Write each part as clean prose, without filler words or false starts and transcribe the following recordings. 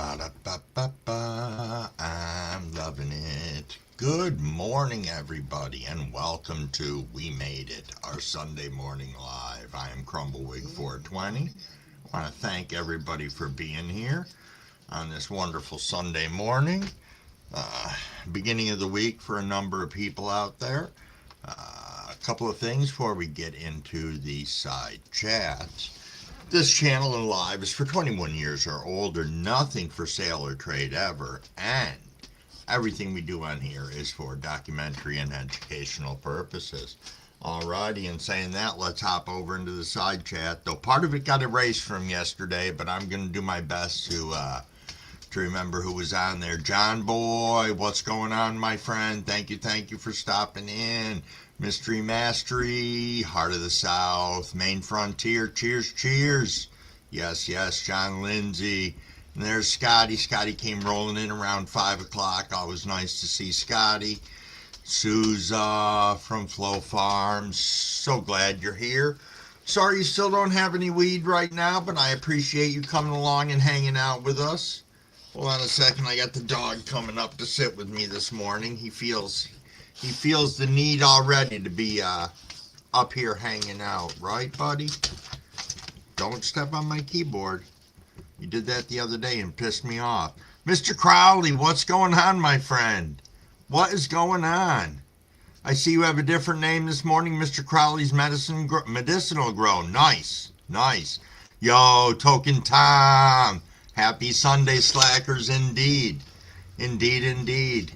Ba-da-ba-ba-ba. I'm loving it. Good morning, everybody, and welcome to We Made It, our Sunday morning live. I am Crumblewig 420. I want to thank everybody for being here on this wonderful Sunday morning. Beginning of the week for a number of people out there. A couple of things before we get into the side chats. This channel and live is for 21 years or older, nothing for sale or trade ever, and everything we do on here is for documentary and educational purposes. Alrighty, and saying that, let's hop over into the side chat. Though part of it got erased from yesterday, but I'm going to do my best to remember who was on there. John Boy, what's going on, my friend? Thank you for stopping in. Mystery Mastery, Heart of the South, Main Frontier, cheers. Yes, John Lindsay. And there's Scotty. Scotty came rolling in around 5 o'clock. Always nice to see Scotty. Souza from Flow Farms. So glad you're here. Sorry you still don't have any weed right now, but I appreciate you coming along and hanging out with us. Hold on a second. I got the dog coming up to sit with me this morning. He feels the need already to be up here hanging out, right, buddy? Don't step on my keyboard. You did that the other day and pissed me off. Mr. Crowley, what's going on, my friend? What is going on? I see you have a different name this morning, Mr. Crowley's Medicinal Grow. Nice. Yo, Token Tom. Happy Sunday, slackers, indeed. Indeed.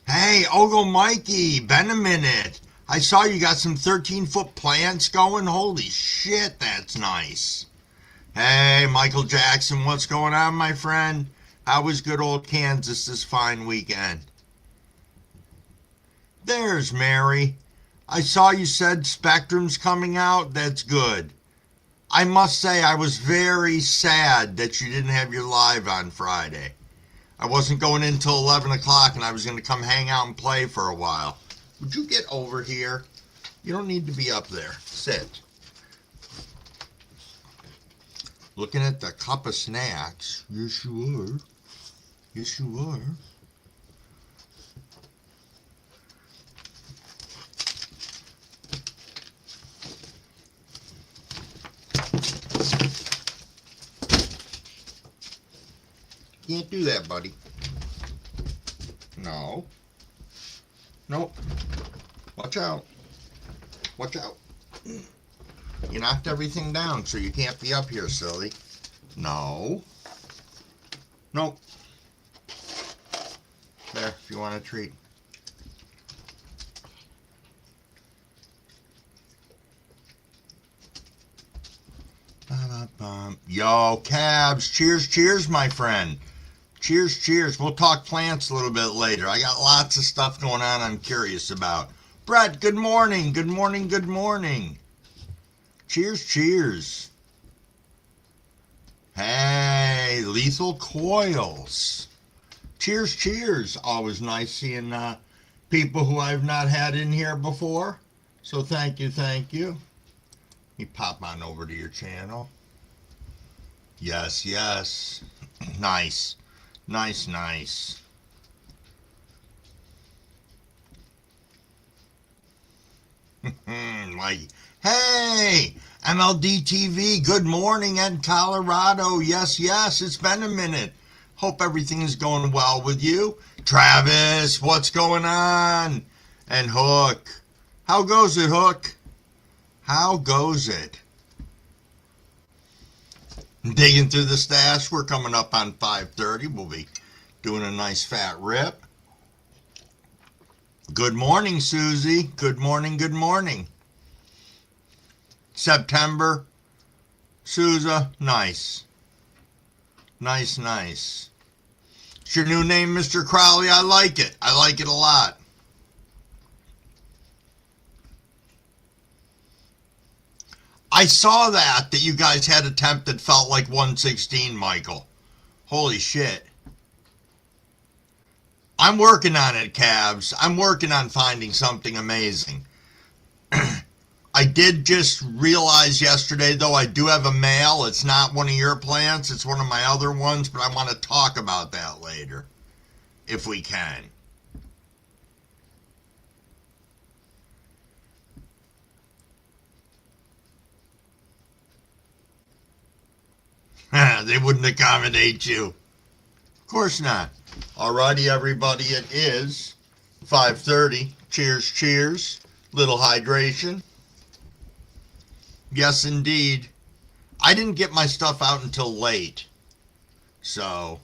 Hey, Ogle Mikey, been a minute. I saw you got some 13-foot plants going. Holy shit, that's nice. Hey, Michael Jackson, what's going on, my friend? How was good old Kansas this fine weekend? There's Mary. I saw you said Spectrum's coming out. That's good. I must say I was very sad that you didn't have your live on Friday. I wasn't going in until 11 o'clock, and I was going to come hang out and play for a while. Would you get over here? You don't need to be up there. Sit. Looking at the cup of snacks. Yes, you are. Can't do that, buddy. No. Nope. Watch out. You knocked everything down, so you can't be up here, silly. No. Nope. There, if you want a treat. Yo, Cabs, cheers, my friend. Cheers. We'll talk plants a little bit later. I got lots of stuff going on I'm curious about. Brett, good morning. Cheers. Hey, Lethal Coils. Cheers. Always nice seeing people who I've not had in here before. So thank you. Let me pop on over to your channel. Yes. Nice. Like, hey, MLD TV, good morning in Colorado. Yes, it's been a minute. Hope everything is going well with you. Travis, what's going on? And Hook. How goes it, Hook? Digging through the stash. We're coming up on 5:30. We'll be doing a nice fat rip. Good morning, Susie. Good morning. September. Souza. Nice. It's your new name, Mr. Crowley. I like it a lot. I saw that you guys had a temp that felt like 116, Michael. Holy shit. I'm working on it, Cavs. I'm working on finding something amazing. I I did just realize yesterday, though, I do have a male. It's not one of your plants. It's one of my other ones, but I want to talk about that later, if we can. They wouldn't accommodate you. Of course not. Alrighty, everybody, it is 5:30. Cheers, cheers. Little hydration. Yes, indeed. I didn't get my stuff out until late. So,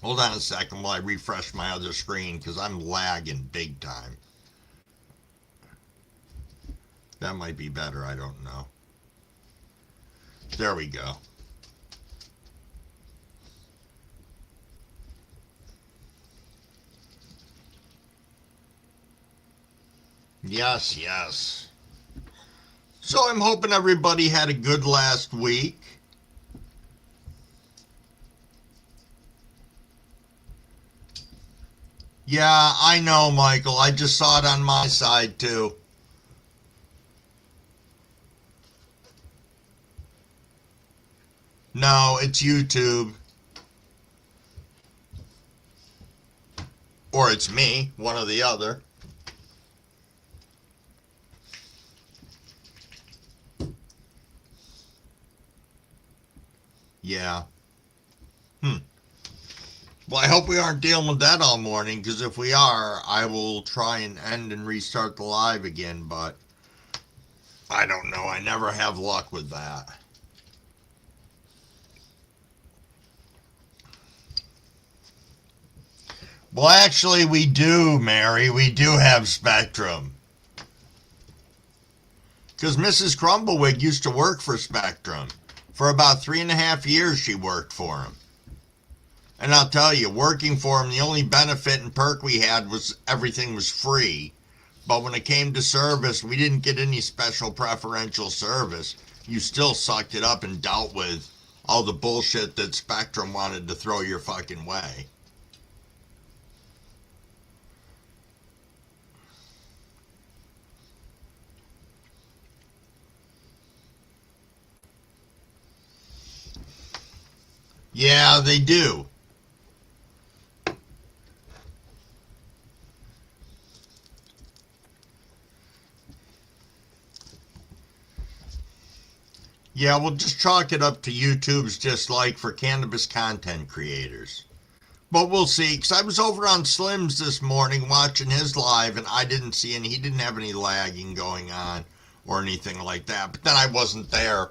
hold on a second while I refresh my other screen because I'm lagging big time. That might be better. I don't know. There we go. Yes, yes. So I'm hoping everybody had a good last week. Yeah, I know, Michael. I just saw it on my side, too. No, it's YouTube. Or it's me, one or the other. Yeah. Well, I hope we aren't dealing with that all morning, because if we are, I will try and end and restart the live again, but I don't know. I never have luck with that. Well, actually, we do, Mary. We do have Spectrum. Because Mrs. Crumblewick used to work for Spectrum. For about 3.5 years, she worked for him. And I'll tell you, working for him, the only benefit and perk we had was everything was free. But when it came to service, we didn't get any special preferential service. You still sucked it up and dealt with all the bullshit that Spectrum wanted to throw your fucking way. Yeah, they do. Yeah, we'll just chalk it up to YouTube's dislike for cannabis content creators. But we'll see, because I was over on Slim's this morning watching his live, and I didn't see any, he didn't have any lagging going on or anything like that. But then I wasn't there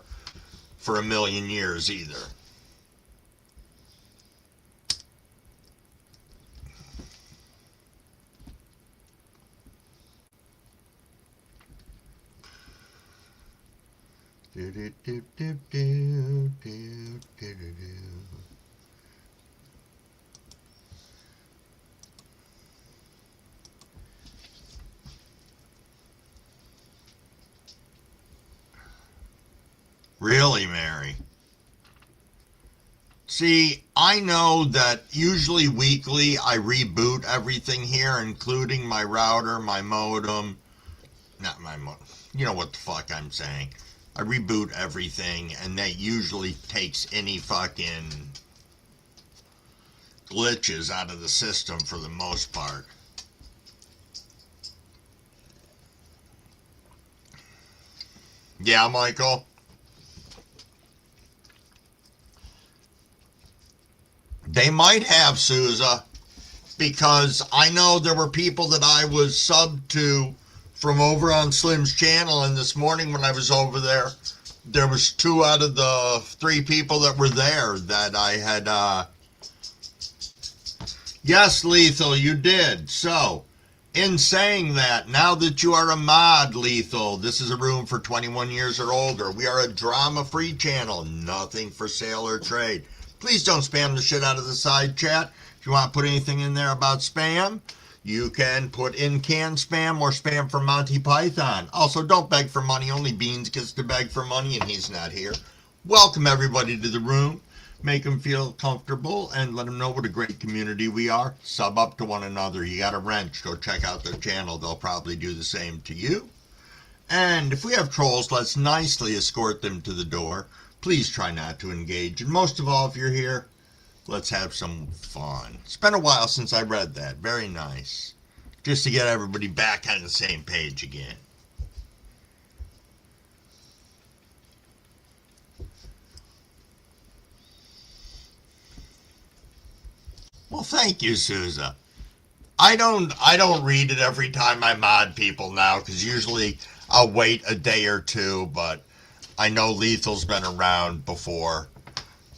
for a million years either. Do, do, do, do, do, do, do, do. Really, Mary? See, I know that usually weekly I reboot everything here, including my router, my modem, not my modem, you know what the fuck I'm saying. I reboot everything, and that usually takes any fucking glitches out of the system for the most part. Yeah, Michael? They might have, Sousa, because I know there were people that I was subbed to from over on Slim's channel, and this morning when I was over there, there was 2 out of the 3 people that were there that I had, Yes, Lethal, you did. So, in saying that, now that you are a mod, Lethal, this is a room for 21 years or older. We are a drama-free channel, nothing for sale or trade. Please don't spam the shit out of the side chat. If you want to put anything in there about spam, you can put in canned spam or spam from Monty Python. Also, don't beg for money. Only Beans gets to beg for money, and he's not here. Welcome, everybody, to the room. make them feel comfortable, and let them know what a great community we are. Sub up to one another. You got a wrench, go check out their channel. They'll probably do the same to you. And if we have trolls, let's nicely escort them to the door. Please try not to engage. And most of all, if you're here, let's have some fun. It's been a while since I read that. Very nice. Just to get everybody back on the same page again. Well, thank you, Souza. I don't read it every time I mod people now, because usually I'll wait a day or two, but I know Lethal's been around before.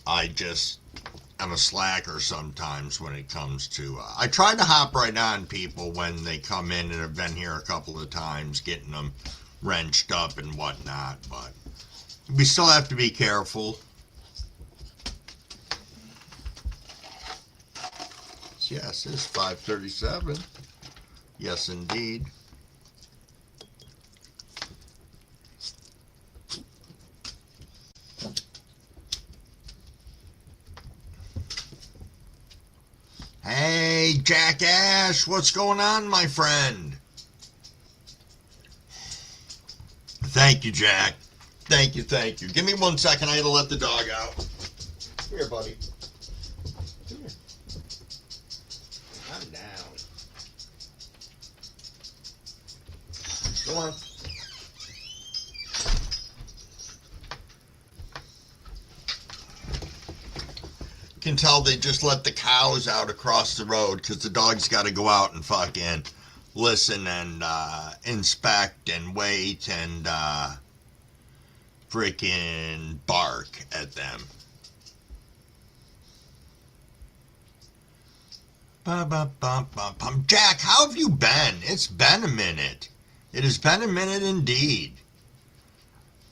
I'm a slacker sometimes when it comes to... I try to hop right on people when they come in and have been here a couple of times, getting them wrenched up and whatnot, but we still have to be careful. Yes, it's 5:37. Yes, indeed. Hey, Jackass, what's going on, my friend? Thank you, Jack. Thank you, thank you. Give me 1 second. I gotta let the dog out. Here, buddy. Come here. I'm down. Go on. You can tell they just let the cows out across the road because the dog's got to go out and fucking listen and inspect and wait and freaking bark at them. Jack, how have you been? It's been a minute. It has been a minute indeed.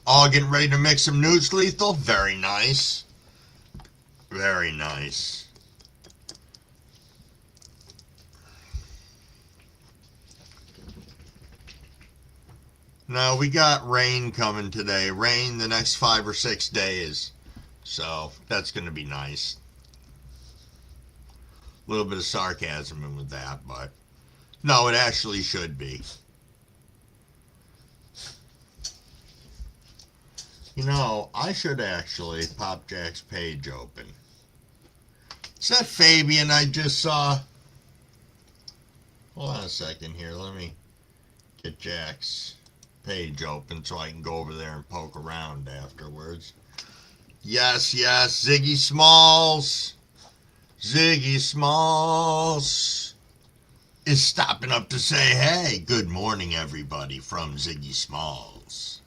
All getting ready to mix some newts, Lethal? Very nice. Very nice. Now, we got rain coming today. Rain the next 5 or 6 days. So, that's going to be nice. A little bit of sarcasm in with that, but no, it actually should be. You know, I should actually pop Jack's page open. Is that Fabian I just saw? Hold on a second here. Let me get Jack's page open so I can go over there and poke around afterwards. Yes, yes, Ziggy Smalls. Ziggy Smalls is stopping up to say, hey, good morning, everybody, from Ziggy Smalls.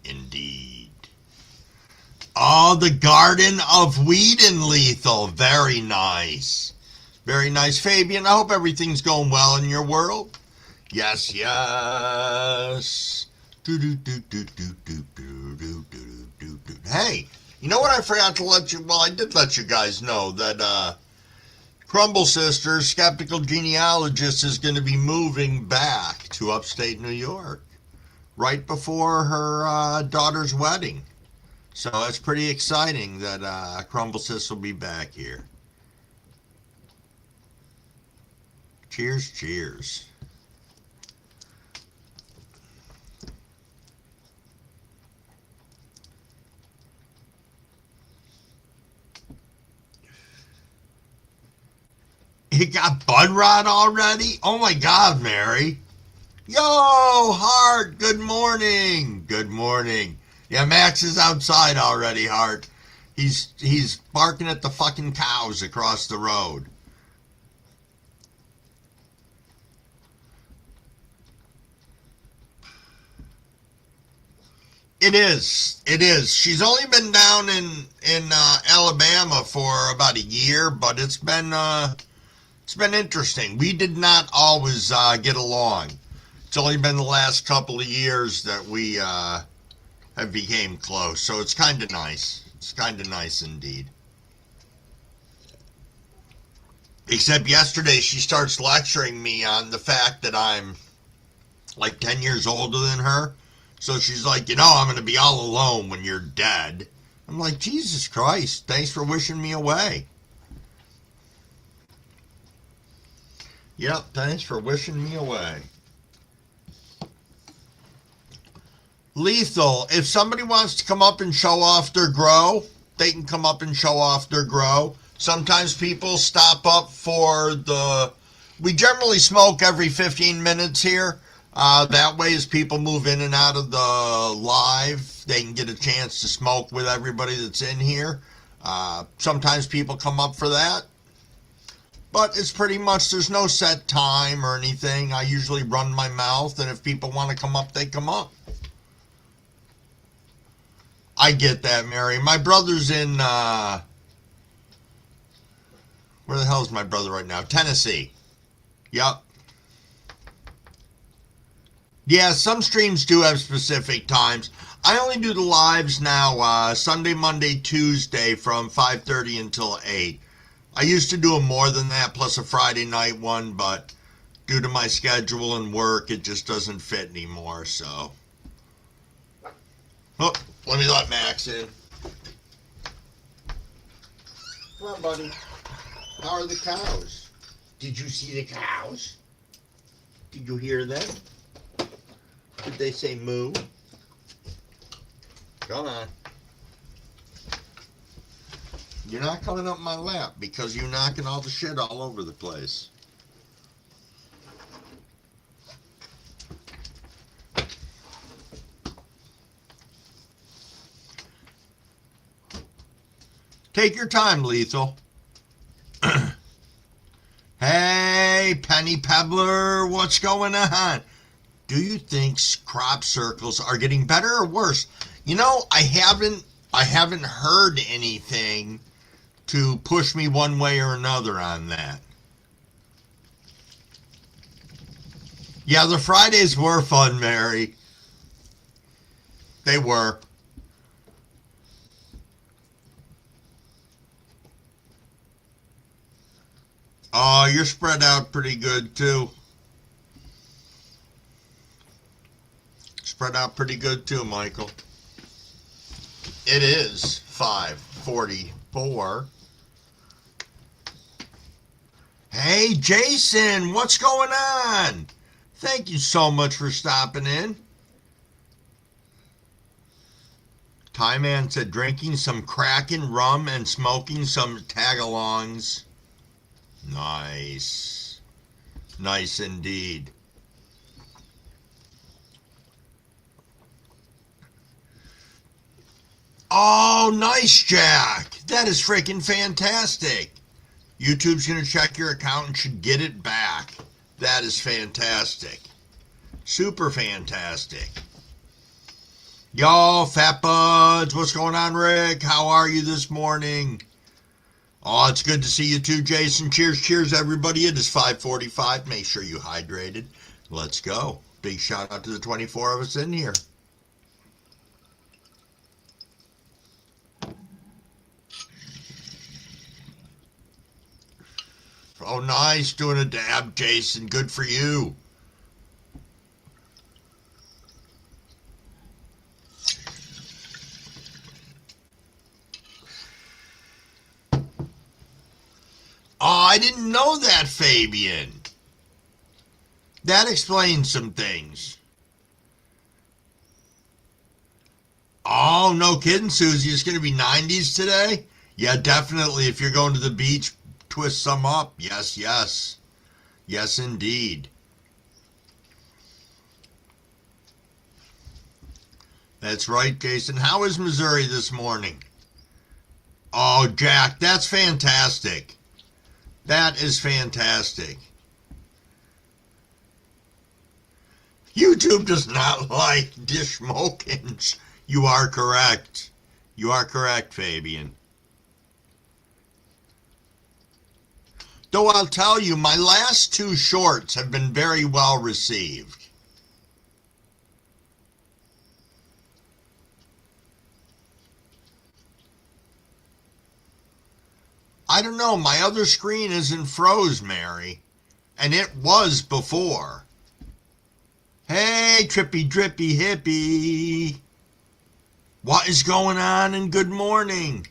Indeed. Oh, the Garden of Whedon, Lethal. Very nice. Very nice, Fabian. I hope everything's going well in your world. Yes, yes. Hey, you know what I forgot to let you... Well, I did let you guys know that Crumble Sisters, Skeptical Genealogist, is going to be moving back to upstate New York right before her daughter's wedding. So it's pretty exciting that Crumble Sis will be back here. Cheers, cheers. It got bud rot already? Oh my God, Mary. Yo, Hart, good morning. Good morning. Yeah, Max is outside already, Hart. He's barking at the fucking cows across the road. It is. It is. She's only been down in Alabama for about a year, but it's been interesting. We did not always get along. It's only been the last couple of years that we have became close, so it's kind of nice. It's kind of nice indeed. Except yesterday she starts lecturing me on the fact that I'm like 10 years older than her. So she's like, you know, I'm going to be all alone when you're dead. I'm like, Jesus Christ, thanks for wishing me away. Yep, thanks for wishing me away. Lethal, if somebody wants to come up and show off their grow, they can come up and show off their grow. Sometimes people stop up for the... We generally smoke every 15 minutes here. That way, as people move in and out of the live, they can get a chance to smoke with everybody that's in here. Sometimes people come up for that. But it's pretty much, there's no set time or anything. I usually run my mouth, and if people want to come up, they come up. I get that, Mary. My brother's in, where the hell is my brother right now? Tennessee. Yep. Yeah, some streams do have specific times. I only do the lives now, Sunday, Monday, Tuesday from 5:30 until 8. I used to do them more than that, plus a Friday night one, but due to my schedule and work, it just doesn't fit anymore, so. Oh, let me let Max in. Come on, buddy. How are the cows? Did you see the cows? Did you hear them? Did they say moo? Come on. You're not coming up my lap because you're knocking all the shit all over the place. Take your time, Lethal. Hey, Penny Pebbler, what's going on? Do you think crop circles are getting better or worse? You know, I haven't heard anything to push me one way or another on that. Yeah, the Fridays were fun, Mary. They were. Oh, you're spread out pretty good, too. Spread out pretty good, too, Michael. It is 5:44. Hey, Jason, what's going on? Thank you so much for stopping in. Ty Man said drinking some Kraken rum and smoking some tagalongs. Nice. Nice indeed. Oh, nice, Jack. That is freaking fantastic. YouTube's going to check your account and should get it back. That is fantastic. Super fantastic. Y'all, Fat Buds, what's going on, Rick? How are you this morning? Oh, it's good to see you too, Jason. Cheers, cheers, everybody. It is 5:45. Make sure you hydrated. Let's go. Big shout out to the 24 of us in here. Oh, nice. Doing a dab, Jason. Good for you. Oh, I didn't know that, Fabian. That explains some things. Oh, no kidding, Susie. It's going to be 90s today? Yeah, definitely. If you're going to the beach, twist some up. Yes, yes. Yes, indeed. That's right, Jason. How is Missouri this morning? Oh, Jack, that's fantastic. That is fantastic. YouTube does not like dish smokings. You are correct. You are correct, Fabian. Though I'll tell you, my last two shorts have been very well received. I don't know, my other screen isn't froze, Mary. And it was before. Hey, trippy drippy hippie. What is going on, and good morning?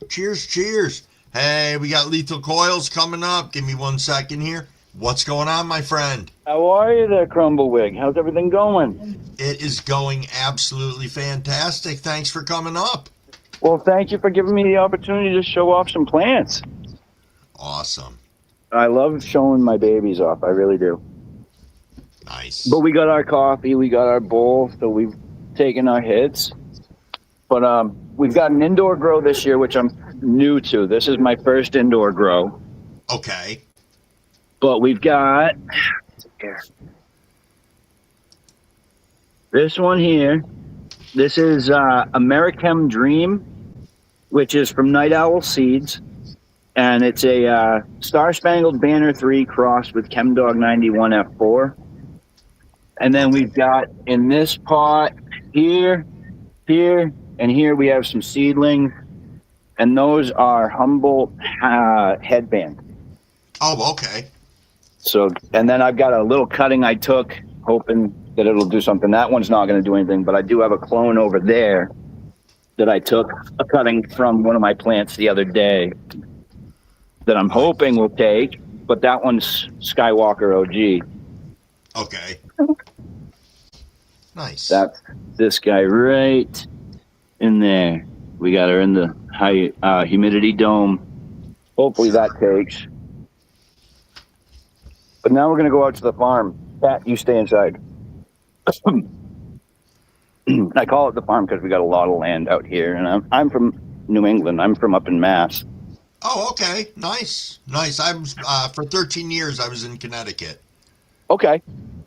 Cheers, cheers. Hey, we got Lethal Coils coming up. Give me 1 second here. What's going on, my friend? How are you there, Crumblewig? How's everything going? It is going absolutely fantastic. Thanks for coming up. Well, thank you for giving me the opportunity to show off some plants. Awesome. I love showing my babies off. I really do. Nice. But we got our coffee, we got our bowl, so we've taken our hits. But we've got an indoor grow this year, which I'm new to. This is my first indoor grow. Okay. But we've got this one here. This is Americhem Dream, which is from Night Owl Seeds. And it's a Star Spangled Banner 3 crossed with ChemDog 91 F4. And then we've got in this pot here, and here we have some seedlings. And those are Humboldt headband. Oh, okay. So, and then I've got a little cutting I took, hoping that it'll do something. That one's not going to do anything, but I do have a clone over there that I took a cutting from one of my plants the other day that I'm hoping will take, but that one's Skywalker OG. Okay. Nice. That's this guy right in there. We got her in the high humidity dome. Hopefully that takes. But now we're going to go out to the farm. Pat, you stay inside. I call it the farm because we got a lot of land out here, and I'm from New England. I'm from up in Mass. Oh, okay. Nice. Nice. I was for 13 years I was in Connecticut. Okay.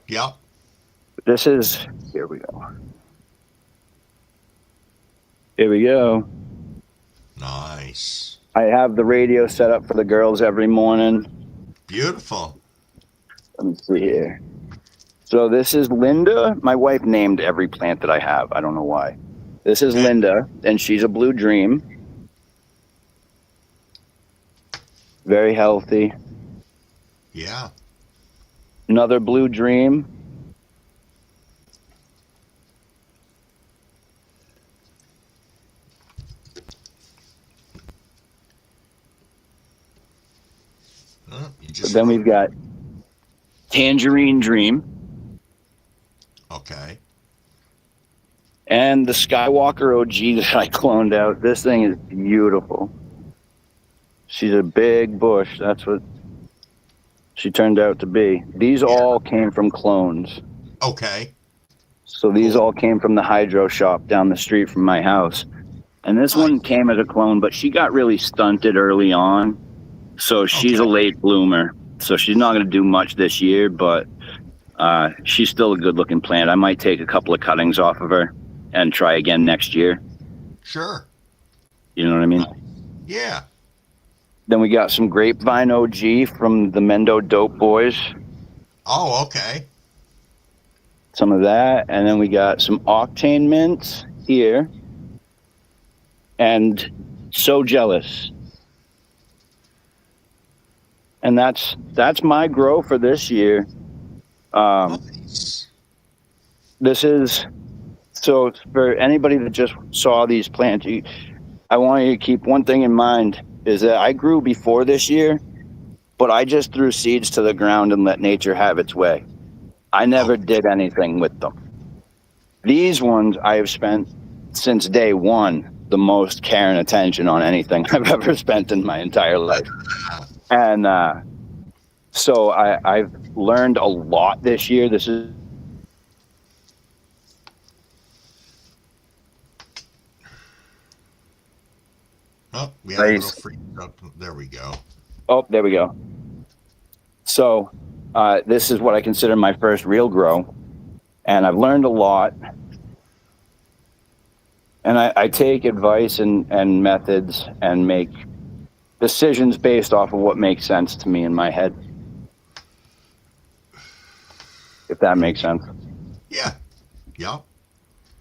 Yep. This is, here we go. Here we go. Nice. I have the radio set up for the girls every morning. Beautiful. Let me see here. So this is Linda. My wife named every plant that I have. I don't know why. This is Linda, and she's a Blue Dream. Very healthy. Yeah. Another Blue Dream. Then we've got Tangerine Dream. Okay. And the Skywalker OG that I cloned out. This thing is beautiful. She's a big bush. That's what she turned out to be. These all came from clones. Okay. So these all came from the hydro shop down the street from my house. And this one came as a clone, but she got really stunted early on. So she's a late bloomer. So she's not going to do much this year, but she's still a good-looking plant. I might take a couple of cuttings off of her and try again next year. Sure. You know what I mean? Yeah. Then we got some Grapevine OG from the Mendo Dope Boys. Oh, okay. Some of that. And then we got some Octane Mints here. And So Jealous. And that's my grow for this year. Nice. This is, so for anybody that just saw these plants, I want you to keep one thing in mind, is that I grew before this year, but I just threw seeds to the ground and let nature have its way. I never did anything with them. These ones I have spent since day one the most care and attention on anything I've ever spent in my entire life. And so I've learned a lot this year. This is we have a little freeze up. There we go. Oh, there we go. So this is what I consider my first real grow, and I've learned a lot. And I take advice and methods and make decisions based off of what makes sense to me in my head. If that makes sense. Yeah. Yeah.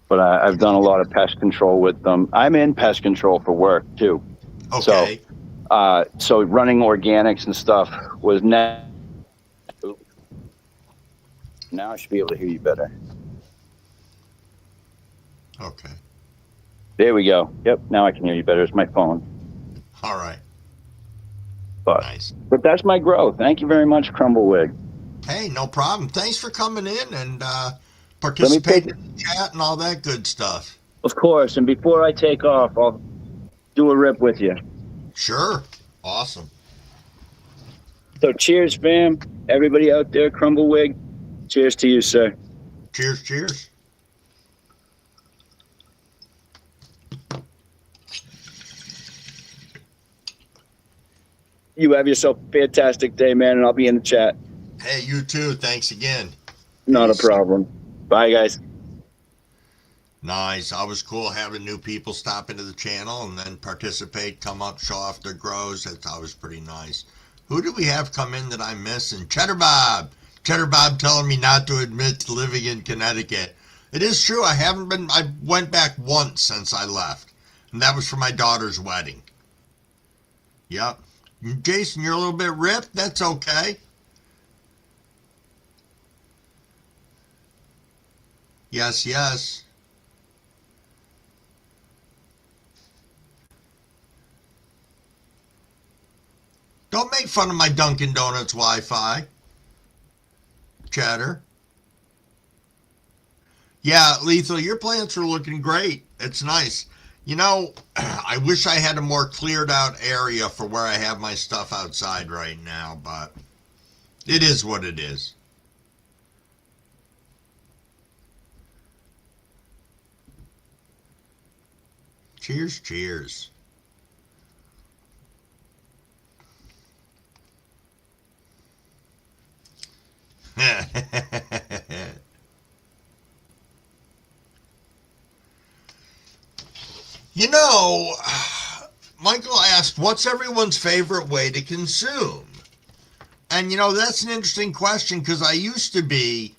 But I've done a lot of pest control with them. I'm in pest control for work too. Okay. So running organics and stuff was now I should be able to hear you better. Okay. There we go. Yep, now I can hear you better. It's my phone. All right. But Nice. but that's my growth. Thank you very much, Crumblewig. Hey, no problem. Thanks for coming in and Let me take, participating in the chat and all that good stuff. of course, and before I take off, I'll do a rip with you. Sure. Awesome. So cheers, fam. Everybody out there, Crumblewig. Cheers to you, sir. Cheers, cheers. You have yourself a fantastic day, man, and I'll be in the chat. Hey, you too. Thanks again. Not a Peace. problem. Bye, guys. Nice. Always cool having new people stop into the channel and then participate, come up, show off their grows. That's always pretty nice. Who do we have come in that I'm missing? Cheddar Bob. Cheddar Bob telling me not to admit to living in Connecticut. It is true. I went back once since I left, and that was for my daughter's wedding. Yep. Jason, you're a little bit ripped. That's okay. Yes, yes. Don't make fun of my Dunkin' Donuts Wi-Fi. Cheddar. Yeah, Lethal, your plants are looking great. It's nice. You know, I wish I had a more cleared out area for where I have my stuff outside right now, but it is what it is. Cheers, cheers. You know, Michael asked, what's everyone's favorite way to consume? And, you know, that's an interesting question because I used to be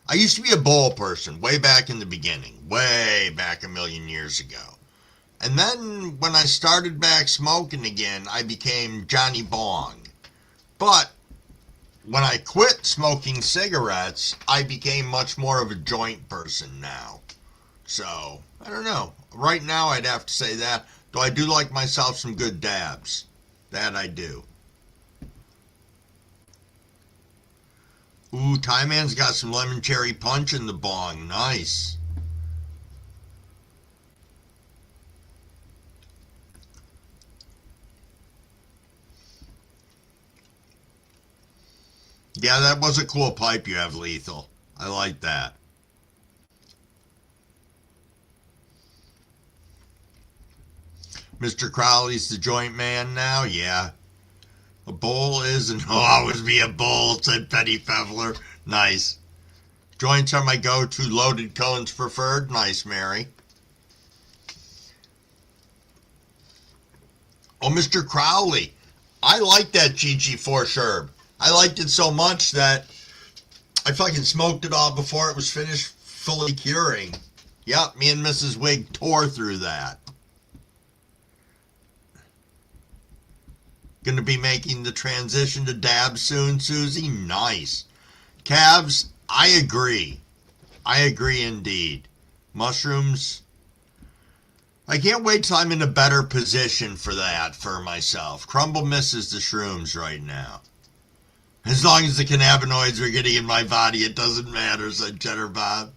a bowl person way back in the beginning, way back a million years ago. And then when I started back smoking again, I became Johnny Bong. But when I quit smoking cigarettes, I became much more of a joint person now. So, I don't know. Right now, I'd have to say that. Though I do like myself some good dabs. That I do. Ooh, Thai Man's got some lemon cherry punch in the bong. Nice. Yeah, that was a cool pipe you have, Lethal. I like that. Mr. Crowley's the joint man now? Yeah. A bowl is and will always be a bowl, said Petty Fevler. Nice. Joints are my go-to. Loaded cones preferred. Nice, Mary. Oh, Mr. Crowley. I like that GG4 Sherb. I liked it so much that I fucking smoked it all before it was finished fully curing. Yep, me and Mrs. Wig tore through that. Going to be making the transition to dabs soon, Susie? Nice. Calves, I agree. I agree indeed. Mushrooms, I can't wait till I'm in a better position for that for myself. Crumble misses the shrooms right now. As long as the cannabinoids are getting in my body, it doesn't matter, said Cheddar Bob.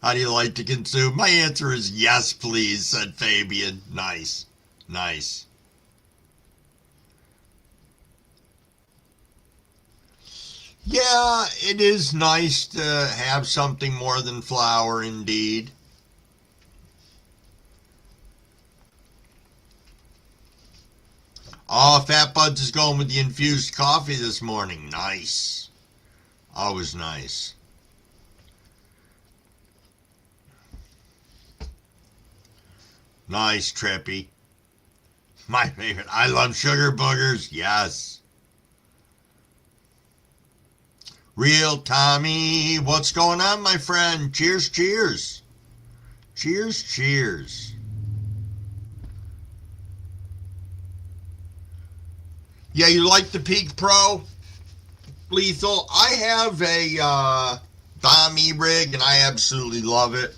How do you like to consume? My answer is yes, please, said Fabian. Nice. Nice. Yeah, it is nice to have something more than flour, indeed. Oh, Fat Buds is going with the infused coffee this morning. Nice. Always nice. Nice, Trippy. My favorite. I love sugar boogers. Yes. Real Tommy, what's going on, my friend? Cheers, cheers. Cheers, cheers. Yeah, you like the Peak Pro? Lethal? I have a Dami rig, and I absolutely love it.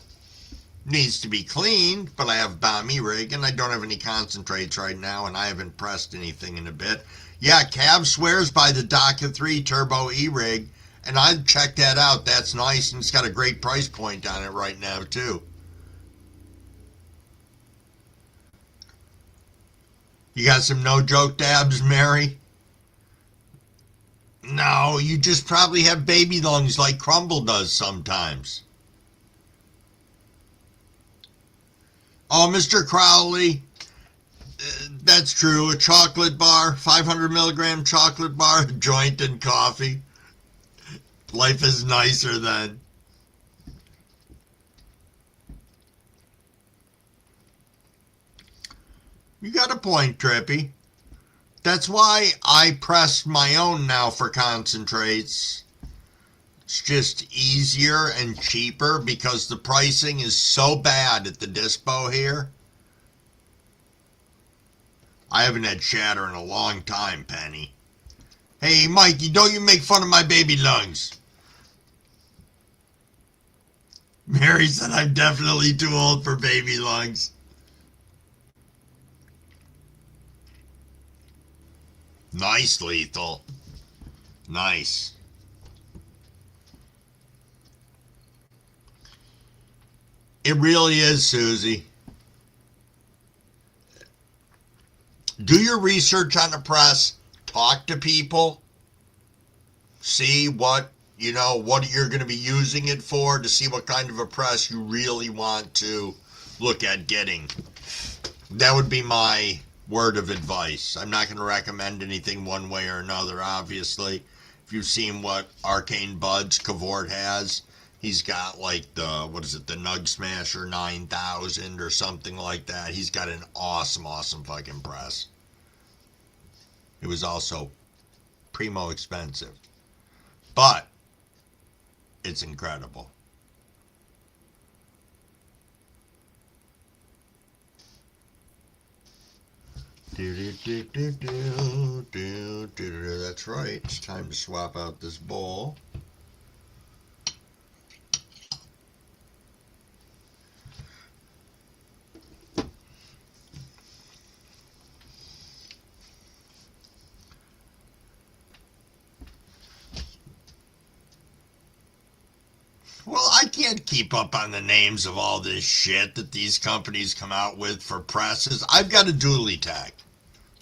Needs to be cleaned, but I have bomb E-rig and I don't have any concentrates right now, and I haven't pressed anything in a bit. Yeah, Cab swears by the Doca 3 Turbo E-rig, and I've checked that out. That's nice, and it's got a great price point on it right now, too. You got some no-joke dabs, Mary? No, you just probably have baby lungs like Crumble does sometimes. Oh, Mr. Crowley, that's true. A chocolate bar, 500 milligram chocolate bar, joint and coffee. Life is nicer then. You got a point, Trippy. That's why I press my own now for concentrates. It's just easier and cheaper because the pricing is so bad at the dispo here. I haven't had chatter in a long time, Penny. Hey, Mikey, don't you make fun of my baby lungs. Mary said I'm definitely too old for baby lungs. Nice, Lethal. Nice. It really is, Susie. Do your research on the press. Talk to people. See what you're going to be using it for, to see what kind of a press you really want to look at getting. That would be my word of advice. I'm not going to recommend anything one way or another, obviously. If you've seen what Arcane Buds Cavort has, he's got like the Nug Smasher 9000 or something like that. He's got an awesome fucking press. It was also primo expensive, but it's incredible. That's right. It's time to swap out this bowl. Well, I can't keep up on the names of all this shit that these companies come out with for presses. I've got a dually tech.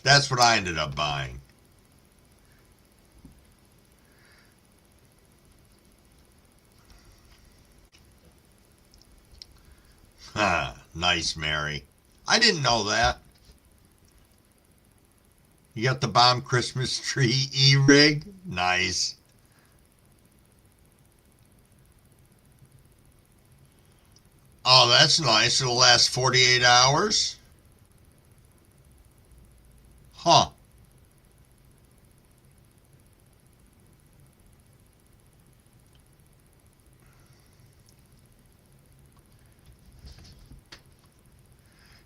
That's what I ended up buying. Huh, nice, Mary. I didn't know that. You got the bomb Christmas tree E-rig? Nice. Oh, that's nice. It'll last 48 hours? Huh.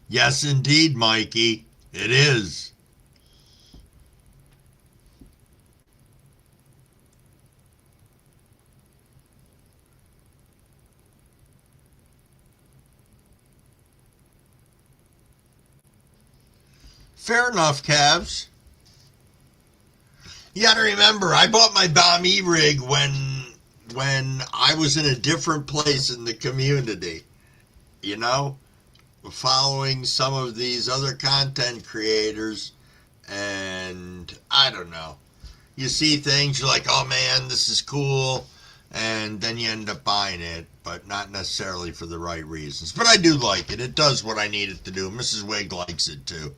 Yes, indeed, Mikey. It is. Fair enough, Cavs. You gotta remember, I bought my bomb E-rig when I was in a different place in the community. You know? Following some of these other content creators, and I don't know. You see things, you're like, oh man, this is cool, and then you end up buying it, but not necessarily for the right reasons. But I do like it. It does what I need it to do. Mrs. Wig likes it too.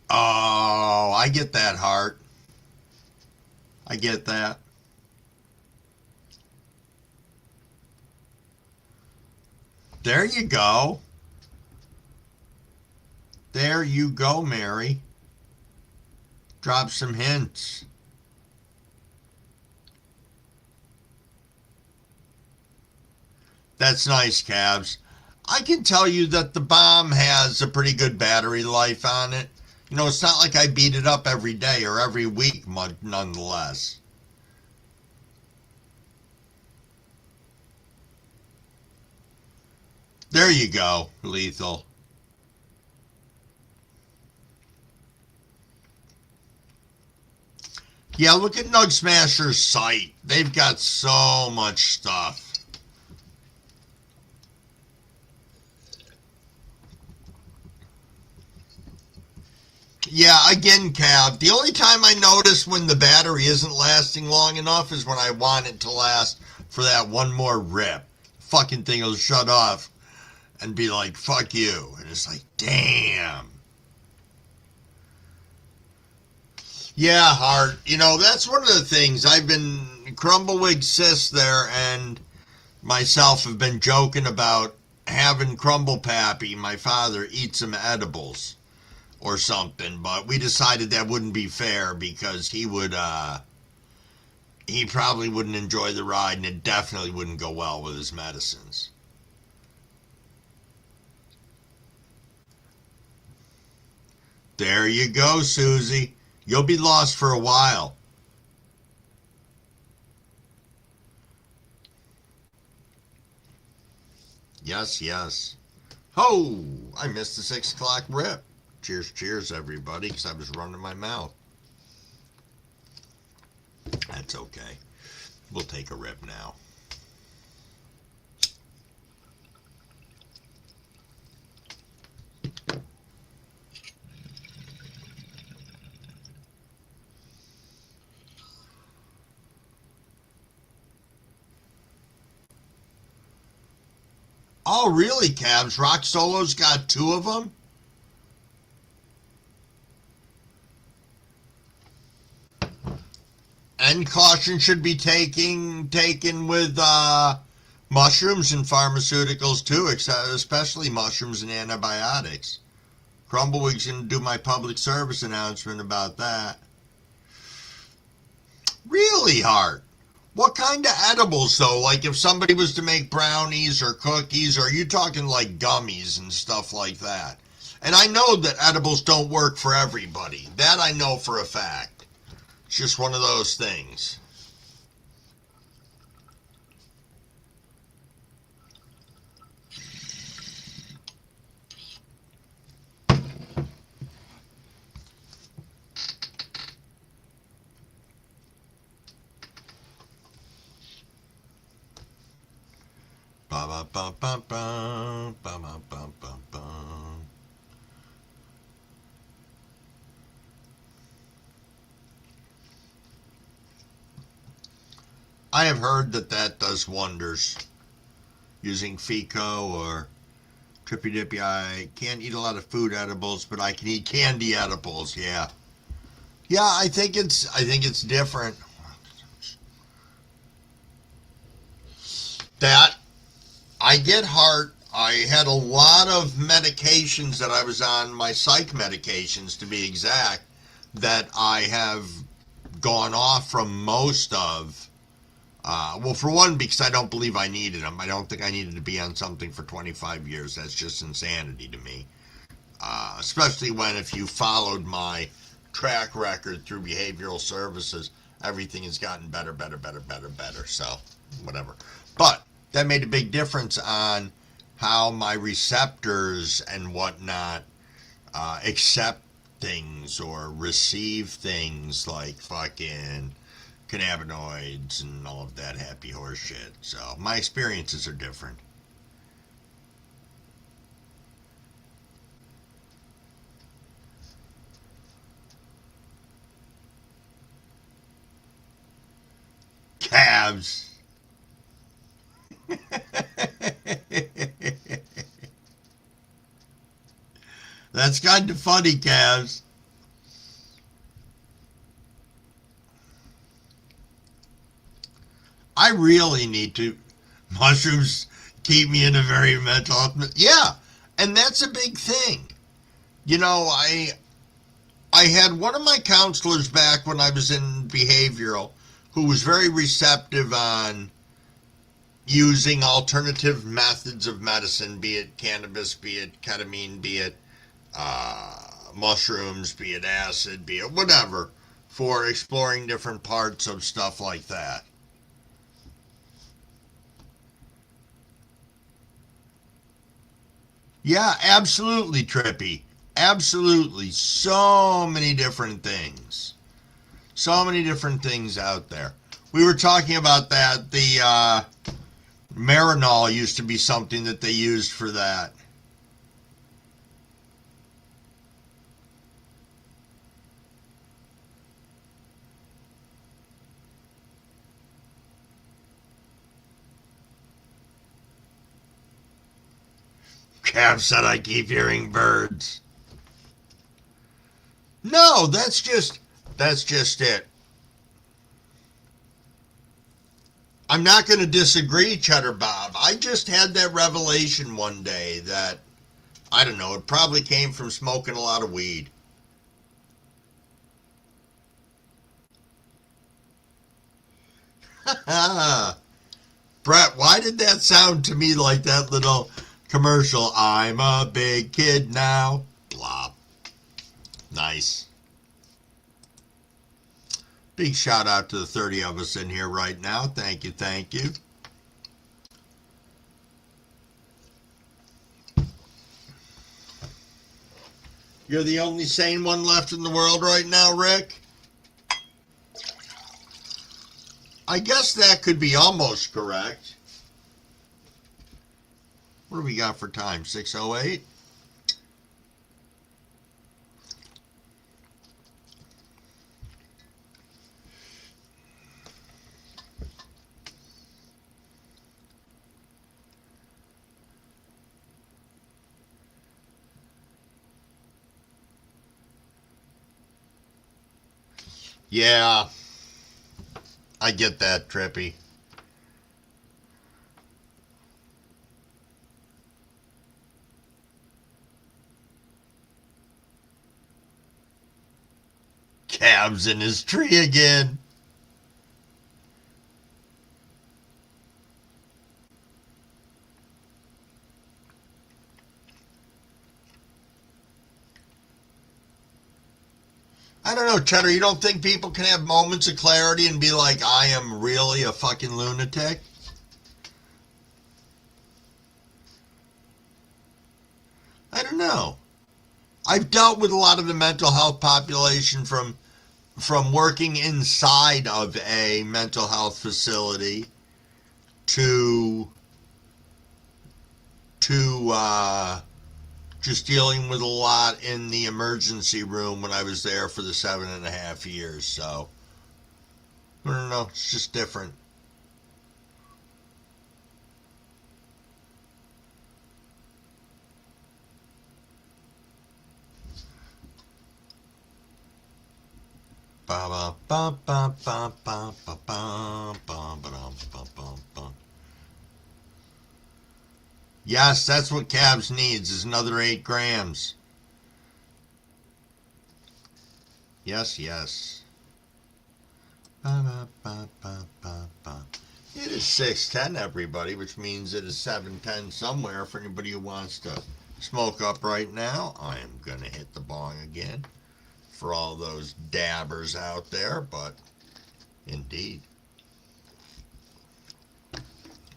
Oh, I get that, Heart. I get that. There you go. There you go, Mary. Drop some hints. That's nice, Cavs. I can tell you that the bomb has a pretty good battery life on it. You know, it's not like I beat it up every day or every week, nonetheless. There you go, Lethal. Yeah, look at Nug Smasher's site. They've got so much stuff. Yeah, again, Cav, the only time I notice when the battery isn't lasting long enough is when I want it to last for that one more rip. Fucking thing will shut off and be like, fuck you. And it's like, damn. Yeah, Hart. You know, that's one of the things I've been, Crumblewigs Sis there and myself have been joking about having Crumble Pappy, my father, eat some edibles or something, but we decided that wouldn't be fair because he probably wouldn't enjoy the ride and it definitely wouldn't go well with his medicines. There you go, Susie. You'll be lost for a while. Yes, yes. Ho! I missed the 6 o'clock rip. Cheers, cheers, everybody, because I was running my mouth. That's okay. We'll take a rip now. Oh, really, Cabs? Rock Solo's got two of them? And caution should be taken with mushrooms and pharmaceuticals too, especially mushrooms and antibiotics. Crumbleweek's going to do my public service announcement about that. Really, Hart? What kind of edibles, though? Like if somebody was to make brownies or cookies, or are you talking like gummies and stuff like that? And I know that edibles don't work for everybody. That I know for a fact. It's just one of those things. Ba ba ba ba ba ba ba ba ba ba. I have heard that that does wonders using FICO or Trippy Dippy. I can't eat a lot of food edibles, but I can eat candy edibles. Yeah, yeah. I think it's different. That I get heart. I had a lot of medications that I was on, my psych medications to be exact, that I have gone off from most of. Well, for one, because I don't believe I needed them. I don't think I needed to be on something for 25 years. That's just insanity to me. Especially when, if you followed my track record through behavioral services, everything has gotten better, better, better, better, better. So, whatever. But that made a big difference on how my receptors and whatnot accept things or receive things like fucking cannabinoids and all of that happy horse shit. So my experiences are different. Calves. That's kind of funny, calves. I really need to. Mushrooms keep me in a very mental. Yeah, and that's a big thing. You know, I had one of my counselors back when I was in behavioral who was very receptive on using alternative methods of medicine, be it cannabis, be it ketamine, be it mushrooms, be it acid, be it whatever, for exploring different parts of stuff like that. Yeah, absolutely, Trippy. Absolutely. So many different things. So many different things out there. We were talking about that. The Marinol used to be something that they used for that. Cav said I keep hearing birds. No, that's just it. I'm not going to disagree, Cheddar Bob. I just had that revelation one day that I don't know. It probably came from smoking a lot of weed. Brett, why did that sound to me like that little commercial? I'm a big kid now. Blah. Nice. Big shout out to the 30 of us in here right now. Thank you, thank you. You're the only sane one left in the world right now, Rick? I guess that could be almost correct. What do we got for time? 6:08? Yeah, I get that, Trippy. Cab's in his tree again. I don't know, Cheddar, you don't think people can have moments of clarity and be like, I am really a fucking lunatic? I don't know. I've dealt with a lot of the mental health population from working inside of a mental health facility to to just dealing with a lot in the emergency room when I was there for the 7.5 years. So I don't know. It's just different. Ba ba ba ba ba ba ba ba ba ba ba ba. Yes, that's what Cabs needs is another 8 grams. Yes, yes. Ba ba ba ba ba ba. It is 6:10, everybody, which means it is 7:10 somewhere for anybody who wants to smoke up right now. I am gonna hit the bong again for all those dabbers out there, but indeed.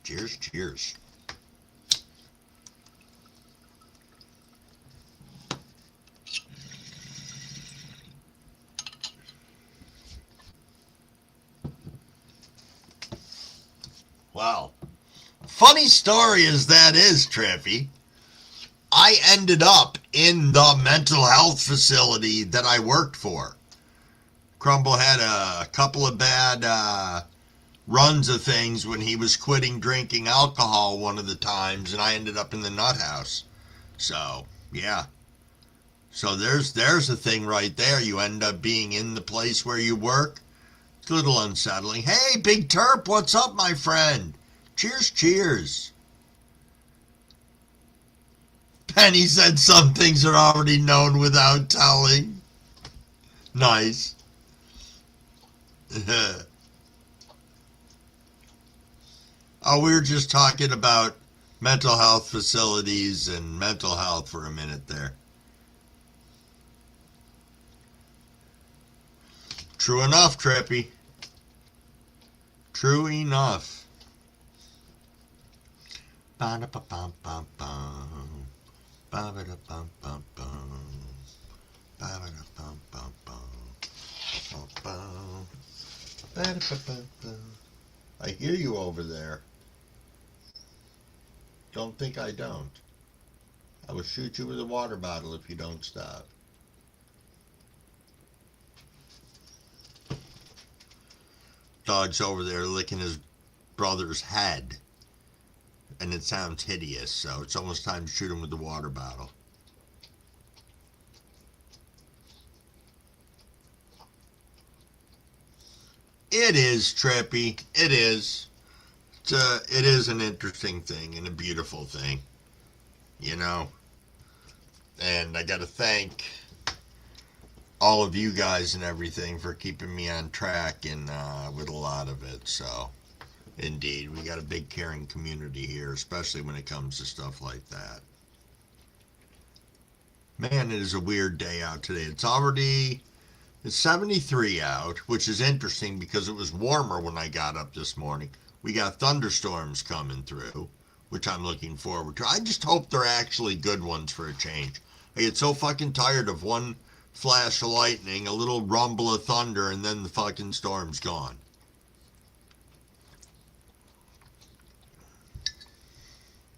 Cheers, cheers. Wow. Funny story as that is, Trippy. I ended up in the mental health facility that I worked for. Crumble had a couple of bad runs of things when he was quitting drinking alcohol one of the times, and I ended up in the nut house. So, yeah. So there's a thing right there. You end up being in the place where you work. It's a little unsettling. Hey, Big Terp, what's up, my friend? Cheers, cheers. Penny said some things are already known without telling. Nice. Oh, we were just talking about mental health facilities and mental health for a minute there. True enough, Trippy. True enough. Ba-da-ba-bum-bum-bum. Ba-ba-da-bum-bum-bum. Ba-ba-da-bum-bum-bum. Bum-bum. Ba-da-ba-bum-bum. I hear you over there. Don't think I don't. I will shoot you with a water bottle if you don't stop. Dog's over there licking his brother's head, and it sounds hideous, so it's almost time to shoot him with the water bottle. It is trippy. It is. It is an interesting thing and a beautiful thing, you know. And I got to thank all of you guys and everything for keeping me on track and with a lot of it. So, indeed, we got a big caring community here, especially when it comes to stuff like that. Man, it is a weird day out today. It's 73 out, which is interesting because it was warmer when I got up this morning. We got thunderstorms coming through, which I'm looking forward to. I just hope they're actually good ones for a change. I get so fucking tired of one flash of lightning, a little rumble of thunder, and then the fucking storm's gone.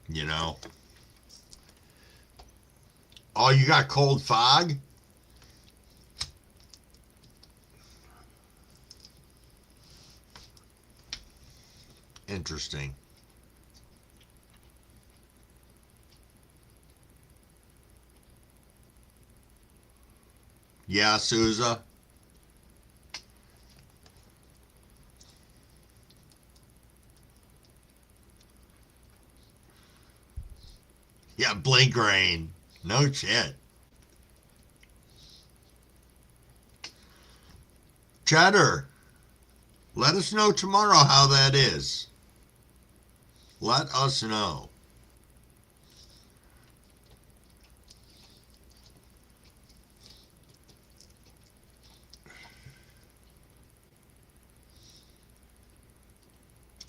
You know? Oh, you got cold fog? Interesting. Yeah, Souza? Yeah, blink rain. No shit. Cheddar, let us know tomorrow how that is. Let us know.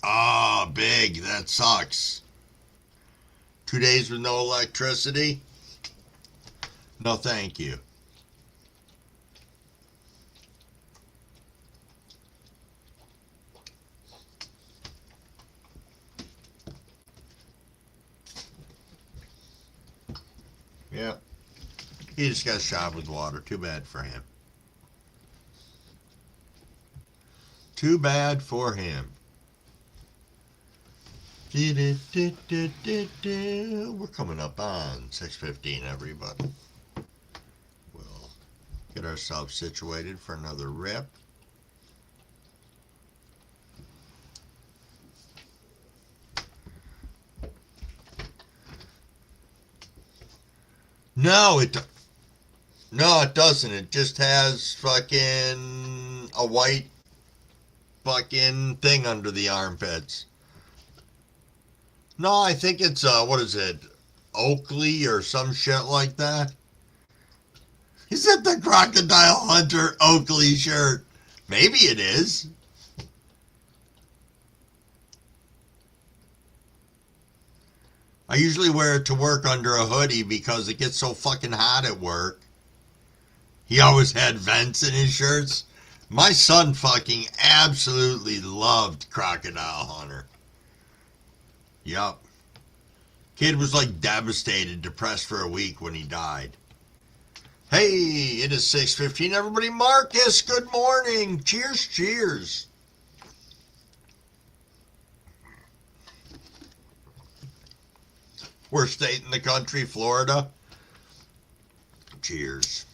Ah, big. That sucks. 2 days with no electricity? No, thank you. Yeah. He just got shot with water. Too bad for him. Too bad for him. We're coming up on 6:15, everybody. We'll get ourselves situated for another rip. No, it doesn't. It just has fucking a white fucking thing under the armpits. No, I think it's what is it? Oakley or some shit like that. Is that the Crocodile Hunter Oakley shirt? Maybe it is. I usually wear it to work under a hoodie because it gets so fucking hot at work. He always had vents in his shirts. My son fucking absolutely loved Crocodile Hunter. Yup. Kid was like devastated, depressed for a week when he died. Hey, it is 6:15, everybody. Marcus, good morning. Cheers, cheers. Worst state in the country, Florida. Cheers.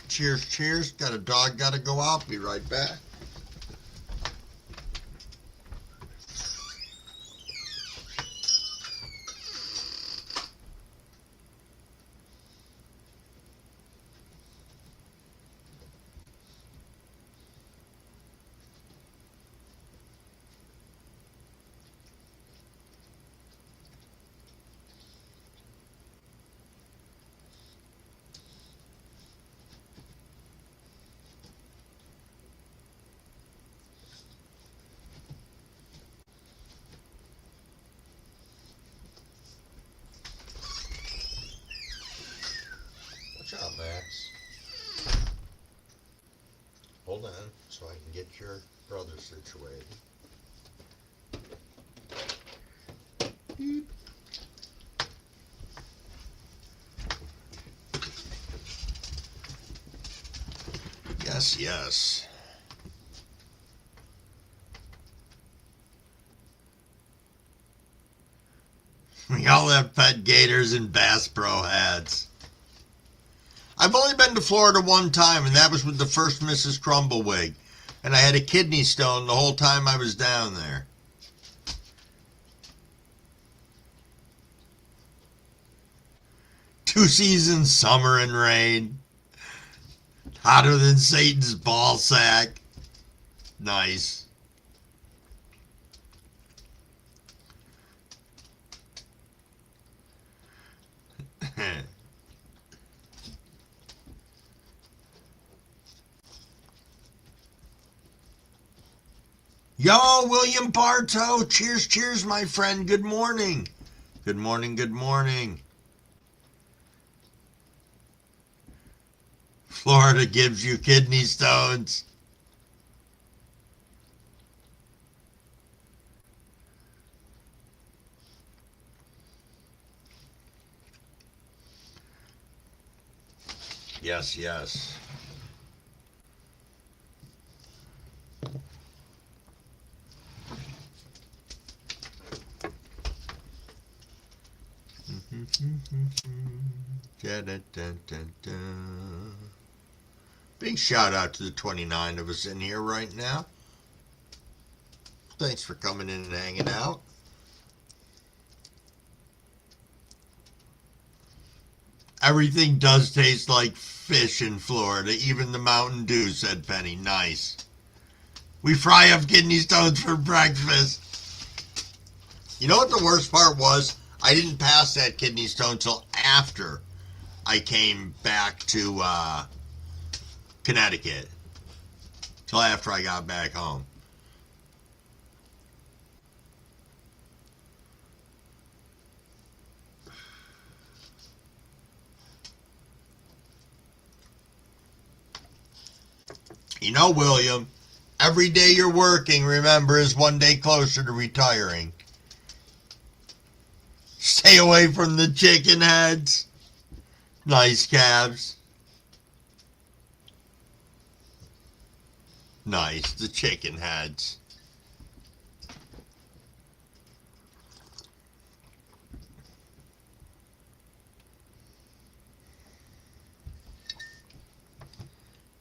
Cheers, cheers. Got a dog, gotta go out. Be right back. Hold on, so I can get your brother situated. Beep. Yes, yes. We all have pet gators and Bass Pro hats. I've only been to Florida one time, and that was with the first Mrs. Crumbleweig. And I had a kidney stone the whole time I was down there. Two seasons, summer and rain. Hotter than Satan's ball sack. Nice. Yo, William Bartow. Cheers, cheers, my friend. Good morning. Good morning, good morning. Florida gives you kidney stones. Yes, yes. Big shout out to the 29 of us in here right now. Thanks for coming in and hanging out. Everything does taste like fish in Florida, even the Mountain Dew, said Penny. Nice. We fry up kidney stones for breakfast. You know what the worst part was? I didn't pass that kidney stone till after I came back to Connecticut. Till after I got back home. You know, William, every day you're working, remember, is one day closer to retiring. Stay away from the chicken heads. Nice, calves. Nice, the chicken heads.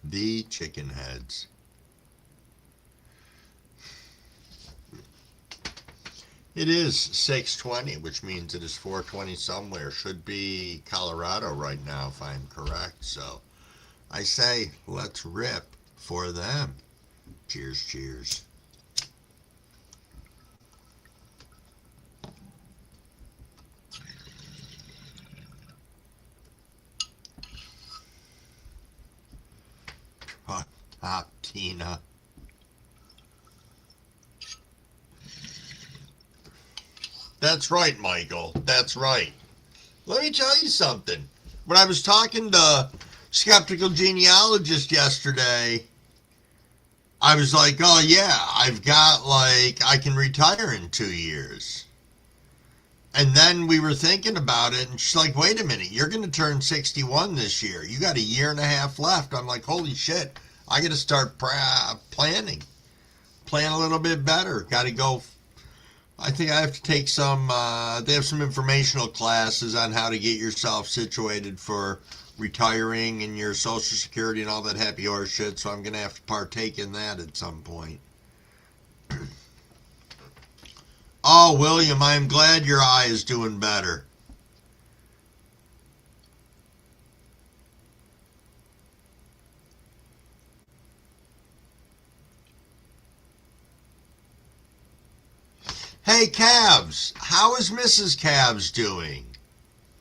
The chicken heads. It is 6:20, which means it is 4:20 somewhere. Should be Colorado right now, if I'm correct. So I say, let's rip for them. Cheers, cheers. Top Tina. That's right, Michael. That's right. Let me tell you something. When I was talking to Skeptical Genealogist yesterday, I was like, oh yeah, I've got I can retire in 2 years. And then we were thinking about it, and she's like, wait a minute, you're going to turn 61 this year. You got a year and a half left. I'm like, holy shit, I got to start planning. Plan a little bit better. Got to go. I think I have to take some, they have some informational classes on how to get yourself situated for retiring and your Social Security and all that happy horse shit, so I'm going to have to partake in that at some point. Oh, William, I'm glad your eye is doing better. Hey, Cabs, how is Mrs. Cabs doing?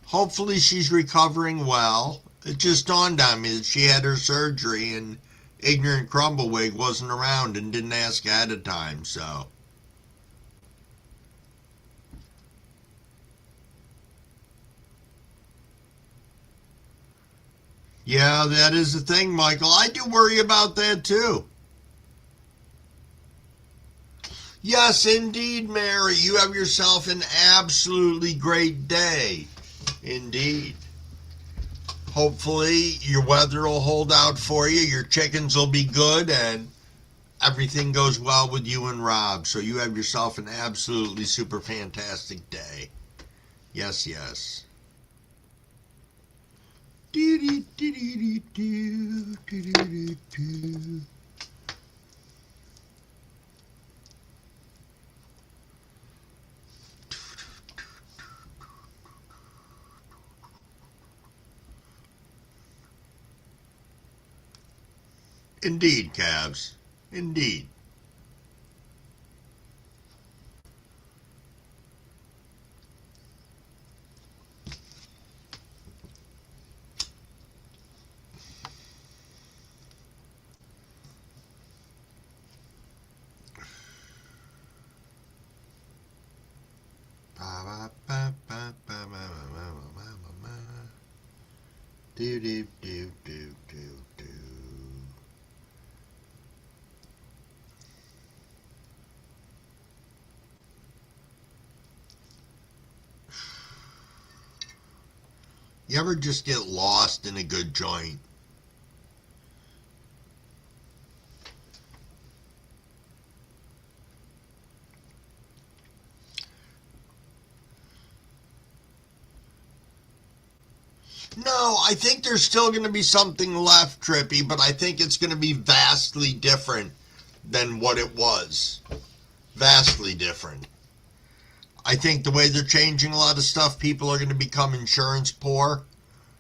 Hopefully she's recovering well. It just dawned on me that she had her surgery and ignorant Crumbleweig wasn't around and didn't ask ahead of time, so. Yeah, that is the thing, Michael. I do worry about that too. Yes, indeed, Mary. You have yourself an absolutely great day. Indeed. Hopefully, your weather will hold out for you. Your chickens will be good, and everything goes well with you and Rob. So you have yourself an absolutely super fantastic day. Yes, yes. Indeed, Cabs. Indeed. Do do do do do do. You ever just get lost in a good joint? No, I think there's still going to be something left, Trippy, but I think it's going to be vastly different than what it was. Vastly different. I think the way they're changing a lot of stuff, people are going to become insurance poor.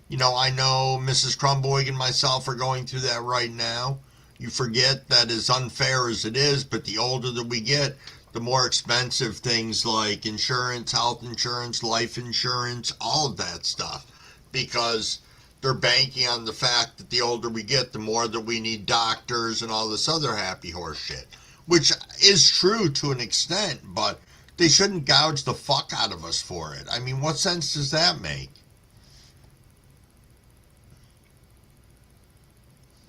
You know, I know Mrs. Crumboig and myself are going through that right now. You forget that as unfair as it is, but the older that we get, the more expensive things like insurance, health insurance, life insurance, all of that stuff. Because they're banking on the fact that the older we get, the more that we need doctors and all this other happy horse shit. Which is true to an extent, but they shouldn't gouge the fuck out of us for it. I mean, what sense does that make?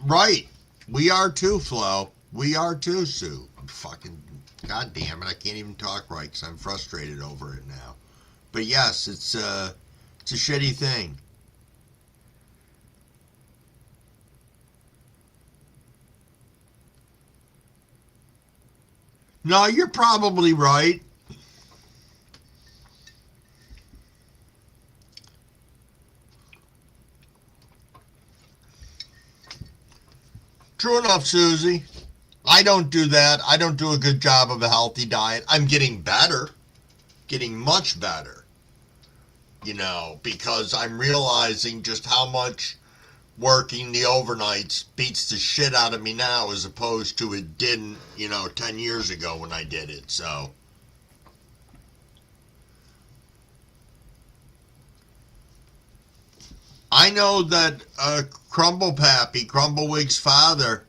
Right. We are too, Flo. We are too, Sue. I'm fucking. God damn it. I can't even talk right because I'm frustrated over it now. But yes, it's a shitty thing. No, you're probably right. True enough, Susie. I don't do that. I don't do a good job of a healthy diet. I'm getting better, getting much better, because I'm realizing just how much working the overnights beats the shit out of me now as opposed to it didn't, 10 years ago when I did it. So I know that Crumble Pappy, Crumblewig's father,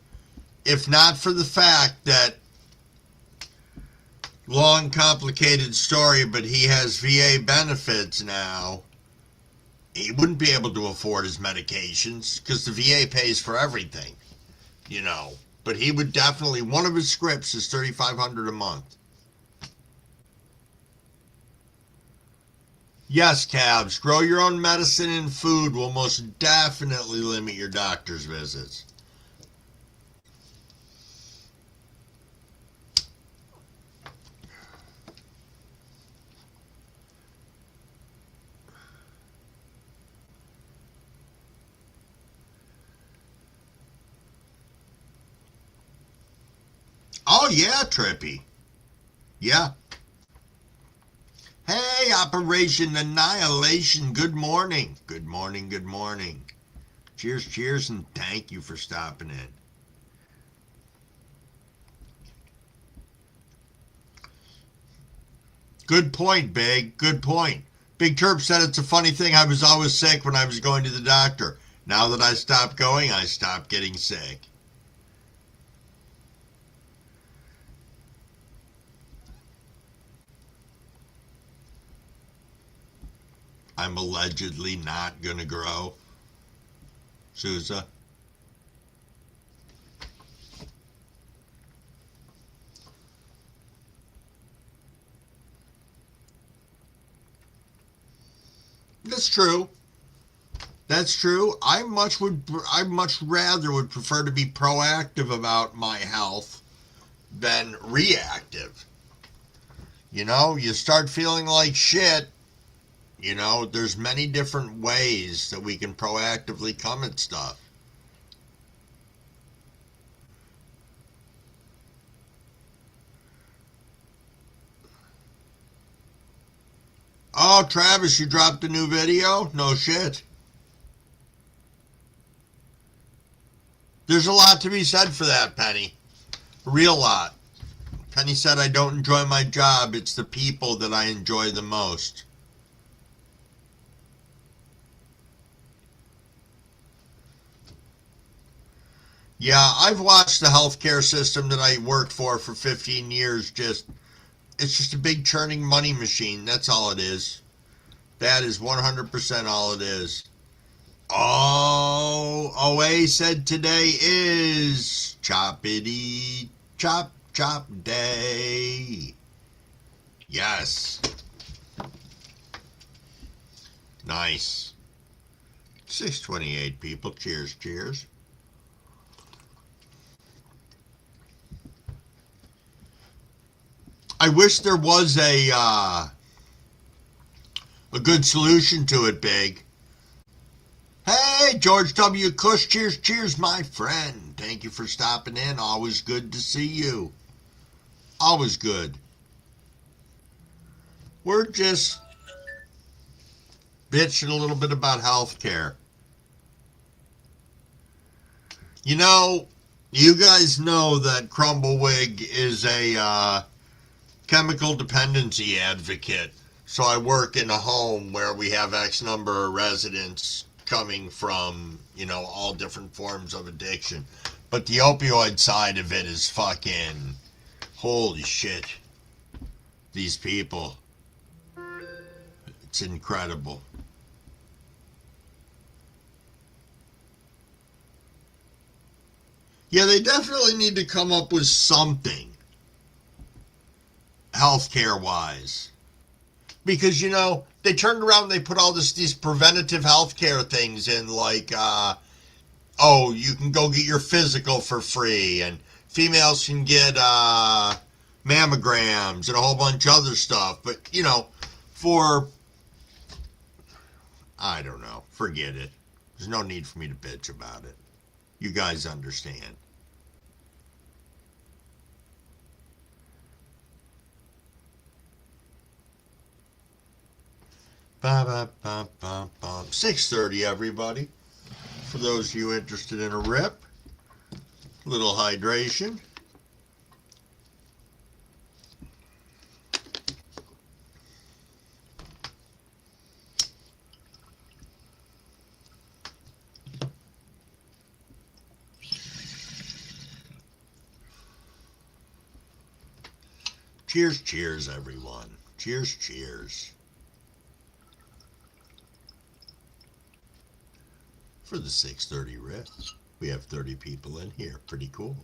if not for the fact that long, complicated story, but he has VA benefits now, he wouldn't be able to afford his medications because the VA pays for everything, you know. But he would definitely, one of his scripts is $3,500 a month. Yes, Cabs, grow your own medicine and food will most definitely limit your doctor's visits. Oh, yeah, Trippy. Yeah. Hey, Operation Annihilation. Good morning. Good morning. Good morning. Cheers, cheers, and thank you for stopping in. Good point, Big. Good point. Big Terp said it's a funny thing. I was always sick when I was going to the doctor. Now that I stopped going, I stopped getting sick. I'm allegedly not going to grow. Sousa. That's true. That's true. I much rather would prefer to be proactive about my health than reactive. You know, you start feeling like shit. You know, there's many different ways that we can proactively come at stuff. Oh, Travis, you dropped a new video? No shit. There's a lot to be said for that, Penny. A real lot. Penny said, I don't enjoy my job. It's the people that I enjoy the most. Yeah, I've watched the healthcare system that I worked for 15 years. It's just a big churning money machine. That's all it is. That is 100% all it is. Oh, OA said today is choppity chop chop day. Yes. Nice. 628 people. Cheers, cheers. I wish there was a good solution to it, Big. Hey, George W. Cush, cheers, cheers, my friend. Thank you for stopping in. Always good to see you. Always good. We're just bitching a little bit about healthcare. You know, you guys know that Crumblewick is a chemical dependency advocate. So I work in a home where we have X number of residents coming from, you know, all different forms of addiction. But the opioid side of it is fucking, holy shit. These people. It's incredible. Yeah, they definitely need to come up with something healthcare wise. Because, you know, they turned around and they put all these preventative healthcare things in, like, oh, you can go get your physical for free, and females can get mammograms and a whole bunch of other stuff. But, you know, I don't know, forget it. There's no need for me to bitch about it. You guys understand. Ba, ba, ba, ba, ba. 6:30, everybody. For those of you interested in a rip, little hydration. Cheers, cheers, everyone. Cheers, cheers. For the 6:30 rip, we have 30 people in here. Pretty cool.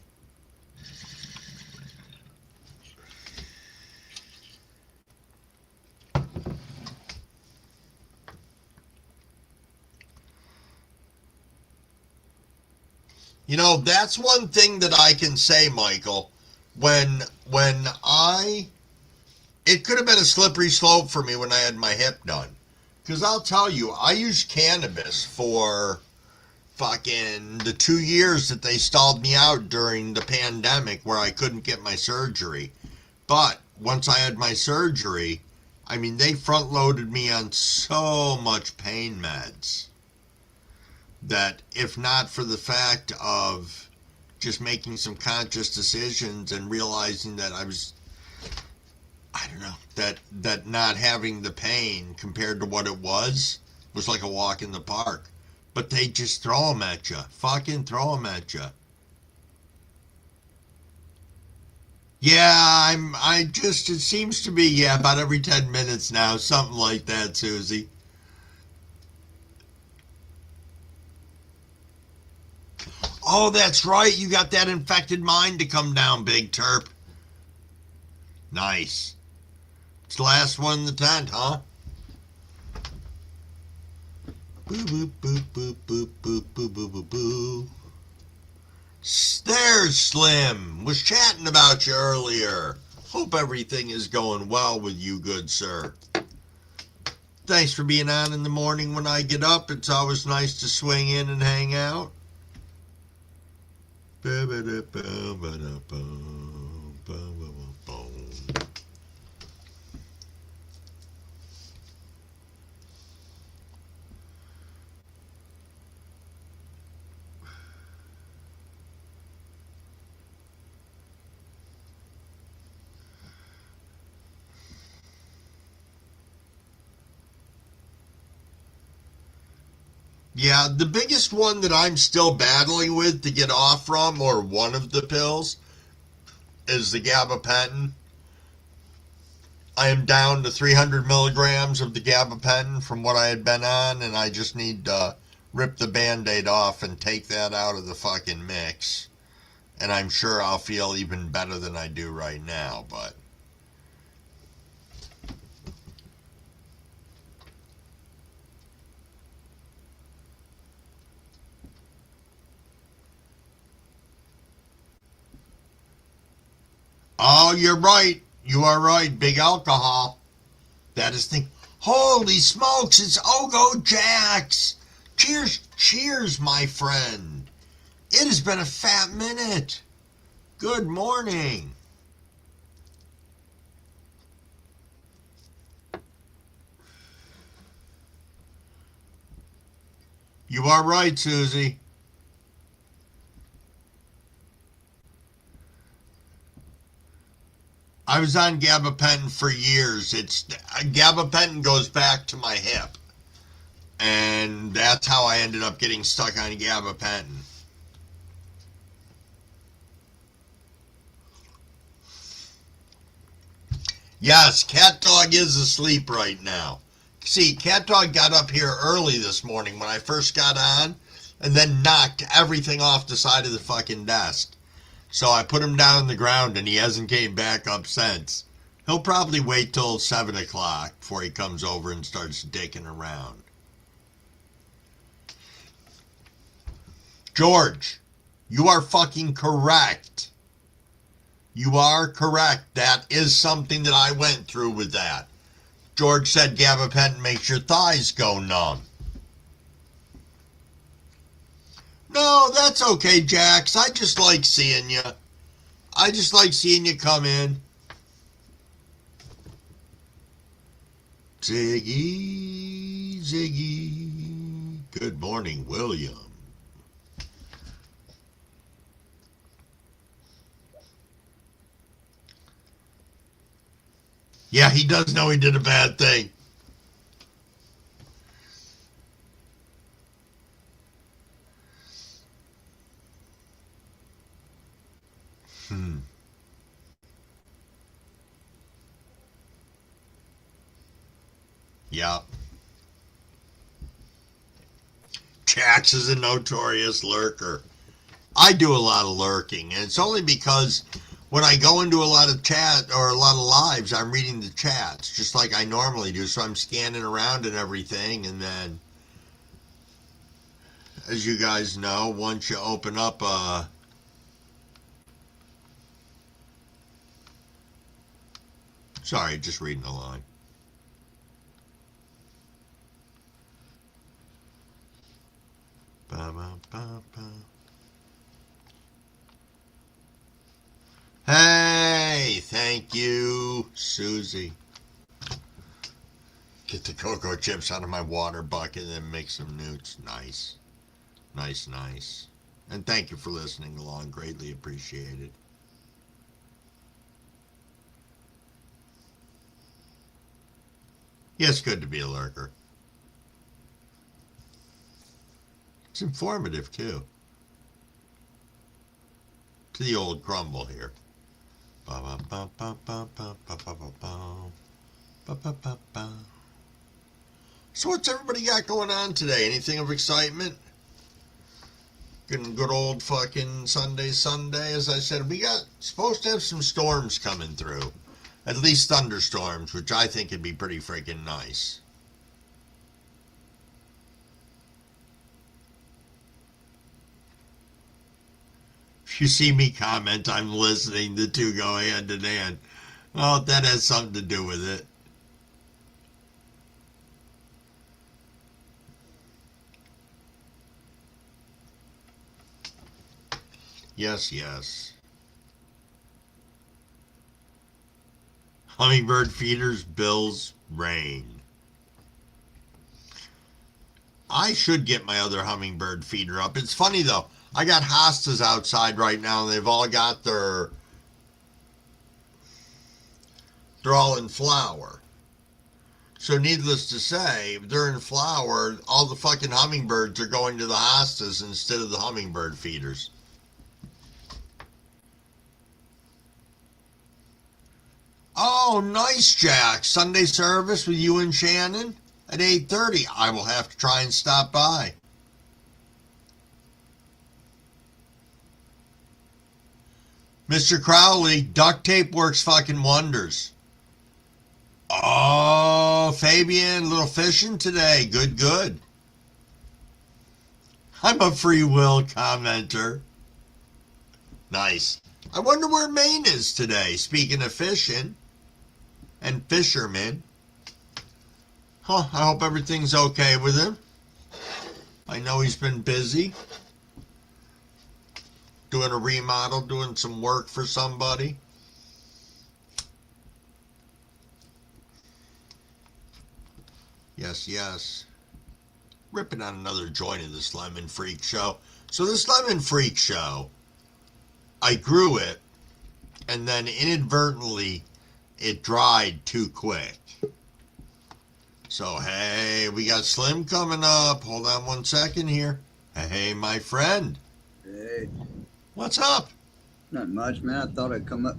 You know, that's one thing that I can say, Michael. When it could have been a slippery slope for me when I had my hip done. Because I'll tell you, I used cannabis for fucking the 2 years that they stalled me out during the pandemic where I couldn't get my surgery. But once I had my surgery, I mean, they front loaded me on so much pain meds that if not for the fact of just making some conscious decisions and realizing that I don't know, that not having the pain compared to what it was like a walk in the park. But they just throw them at you. Fucking throw them at you. Yeah, it seems to be, yeah, about every 10 minutes now, something like that, Susie. Oh, that's right. You got that infected mind to come down, Big Terp. Nice. It's the last one in the tent, huh? Boo boop boop boop boop boop boop boop boop boo. There's Slim. Was chatting about you earlier. Hope everything is going well with you, good sir. Thanks for being on in the morning when I get up. It's always nice to swing in and hang out. Yeah, the biggest one that I'm still battling with to get off from, or one of the pills, is the gabapentin. I am down to 300 milligrams of the gabapentin from what I had been on, and I just need to rip the Band-Aid off and take that out of the fucking mix. And I'm sure I'll feel even better than I do right now, but... Oh, you're right. You are right. Big alcohol. That is the... Holy smokes, it's Ogo Jax! Cheers, cheers, my friend. It has been a fat minute. Good morning. You are right, Susie. I was on gabapentin for years. Gabapentin goes back to my hip, and that's how I ended up getting stuck on gabapentin. Yes, Cat Dog is asleep right now. See, Cat Dog got up here early this morning when I first got on, and then knocked everything off the side of the fucking desk. So I put him down on the ground, and he hasn't came back up since. He'll probably wait till 7 o'clock before he comes over and starts dicking around. George, you are fucking correct. You are correct. That is something that I went through with that. George said gabapentin makes your thighs go numb. No, that's okay, Jax. I just like seeing you. I just like seeing you come in. Ziggy, Ziggy. Good morning, William. Yeah, he does know he did a bad thing. Yeah. Jax is a notorious lurker. I do a lot of lurking, and it's only because when I go into a lot of chat or a lot of lives, I'm reading the chats just like I normally do. So I'm scanning around and everything, and then, as you guys know, once you open up sorry, just reading the line. Ba, ba, ba, ba. Hey, thank you, Susie. Get the cocoa chips out of my water bucket and then make some newts. Nice. Nice, nice. And thank you for listening along. Greatly appreciated. Yeah, it's good to be a lurker. It's informative, too. To the old crumble here. Ba, ba, ba, ba, ba, ba, ba, ba, ba, ba. Ba, ba, ba, ba. So what's everybody got going on today? Anything of excitement? Good old fucking Sunday. As I said, we got supposed to have some storms coming through. At least thunderstorms, which I think would be pretty freaking nice. If you see me comment, I'm listening. The two go hand in hand. Well, that has something to do with it. Yes, yes. Hummingbird feeders, bills, rain. I should get my other hummingbird feeder up. It's funny though. I got hostas outside right now, and they've all got they're all in flower. So needless to say, if they're in flower, all the fucking hummingbirds are going to the hostas instead of the hummingbird feeders. Oh, nice, Jack. Sunday service with you and Shannon at 8:30. I will have to try and stop by. Mr. Crowley, duct tape works fucking wonders. Oh, Fabian, a little fishing today. Good, good. I'm a free will commenter. Nice. I wonder where Maine is today, speaking of fishing and fishermen. Huh, I hope everything's okay with him. I know he's been busy. Doing a remodel, doing some work for somebody. Yes, yes. Ripping on another joint of this Lemon Freak Show. So this Lemon Freak Show, I grew it, and then inadvertently, it dried too quick. So, hey, we got Slim coming up. Hold on one second here. Hey, my friend. Hey, What's up? not much, man. I thought I'd come up.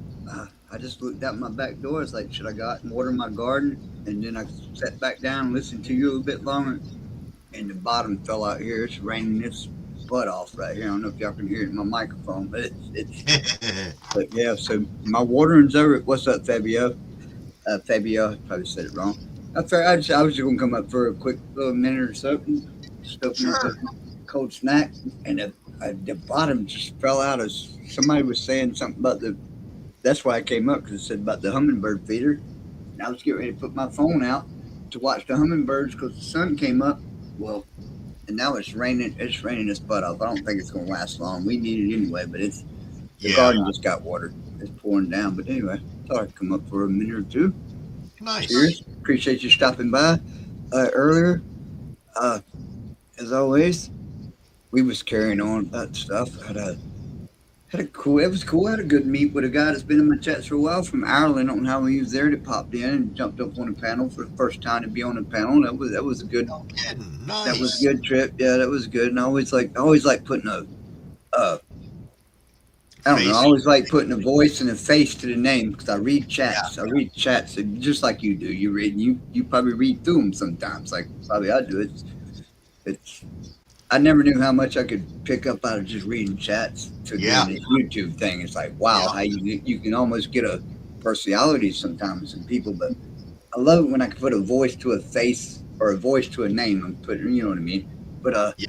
I just looked out my back door. It's like, should I go out and water my garden? And then I sat back down and listened to you a little bit longer. And the bottom fell out here. It's raining its butt off right here. I don't know if y'all can hear it in my microphone, but but yeah. So my watering's over. What's up, Fabio? Fabio, I probably said it wrong. I was just gonna come up for a quick little minute or so, just open up Sure. a cold snack, and the bottom just fell out. As somebody was saying something about the. That's why I came up, because it said about the hummingbird feeder. And I was getting ready to put my phone out to watch the hummingbirds because the sun came up. Well, and now it's raining. It's raining its butt off. I don't think it's gonna last long. We need it anyway, but the Yeah, garden just got watered. It's pouring down. But anyway, thought I'd come up for a minute or two. nice. Cheers. Appreciate you stopping by earlier. Uh, as always, we was carrying on that stuff. Had a cool. It was cool. Had a good meet with a guy that's been in my chats for a while from Ireland. I don't know how he was there. That popped in and jumped up on the panel for the first time to be on the panel. That was a good. No kidding. That was Nice. a good trip. Yeah, that was good. And I always like putting a. I don't know. I Face. always like putting a voice and a face to the name because I read Yeah. chats. I read chats just like you do. You read. You probably read through them sometimes. Like probably I do. It's. I never knew how much I could pick up out of just reading chats to Yeah. doing this YouTube thing. It's like wow, Yeah. how you can almost get a personality sometimes in people. But I love it when I can put a voice to a face or a voice to a name. I'm putting, you know what I mean. But Yeah.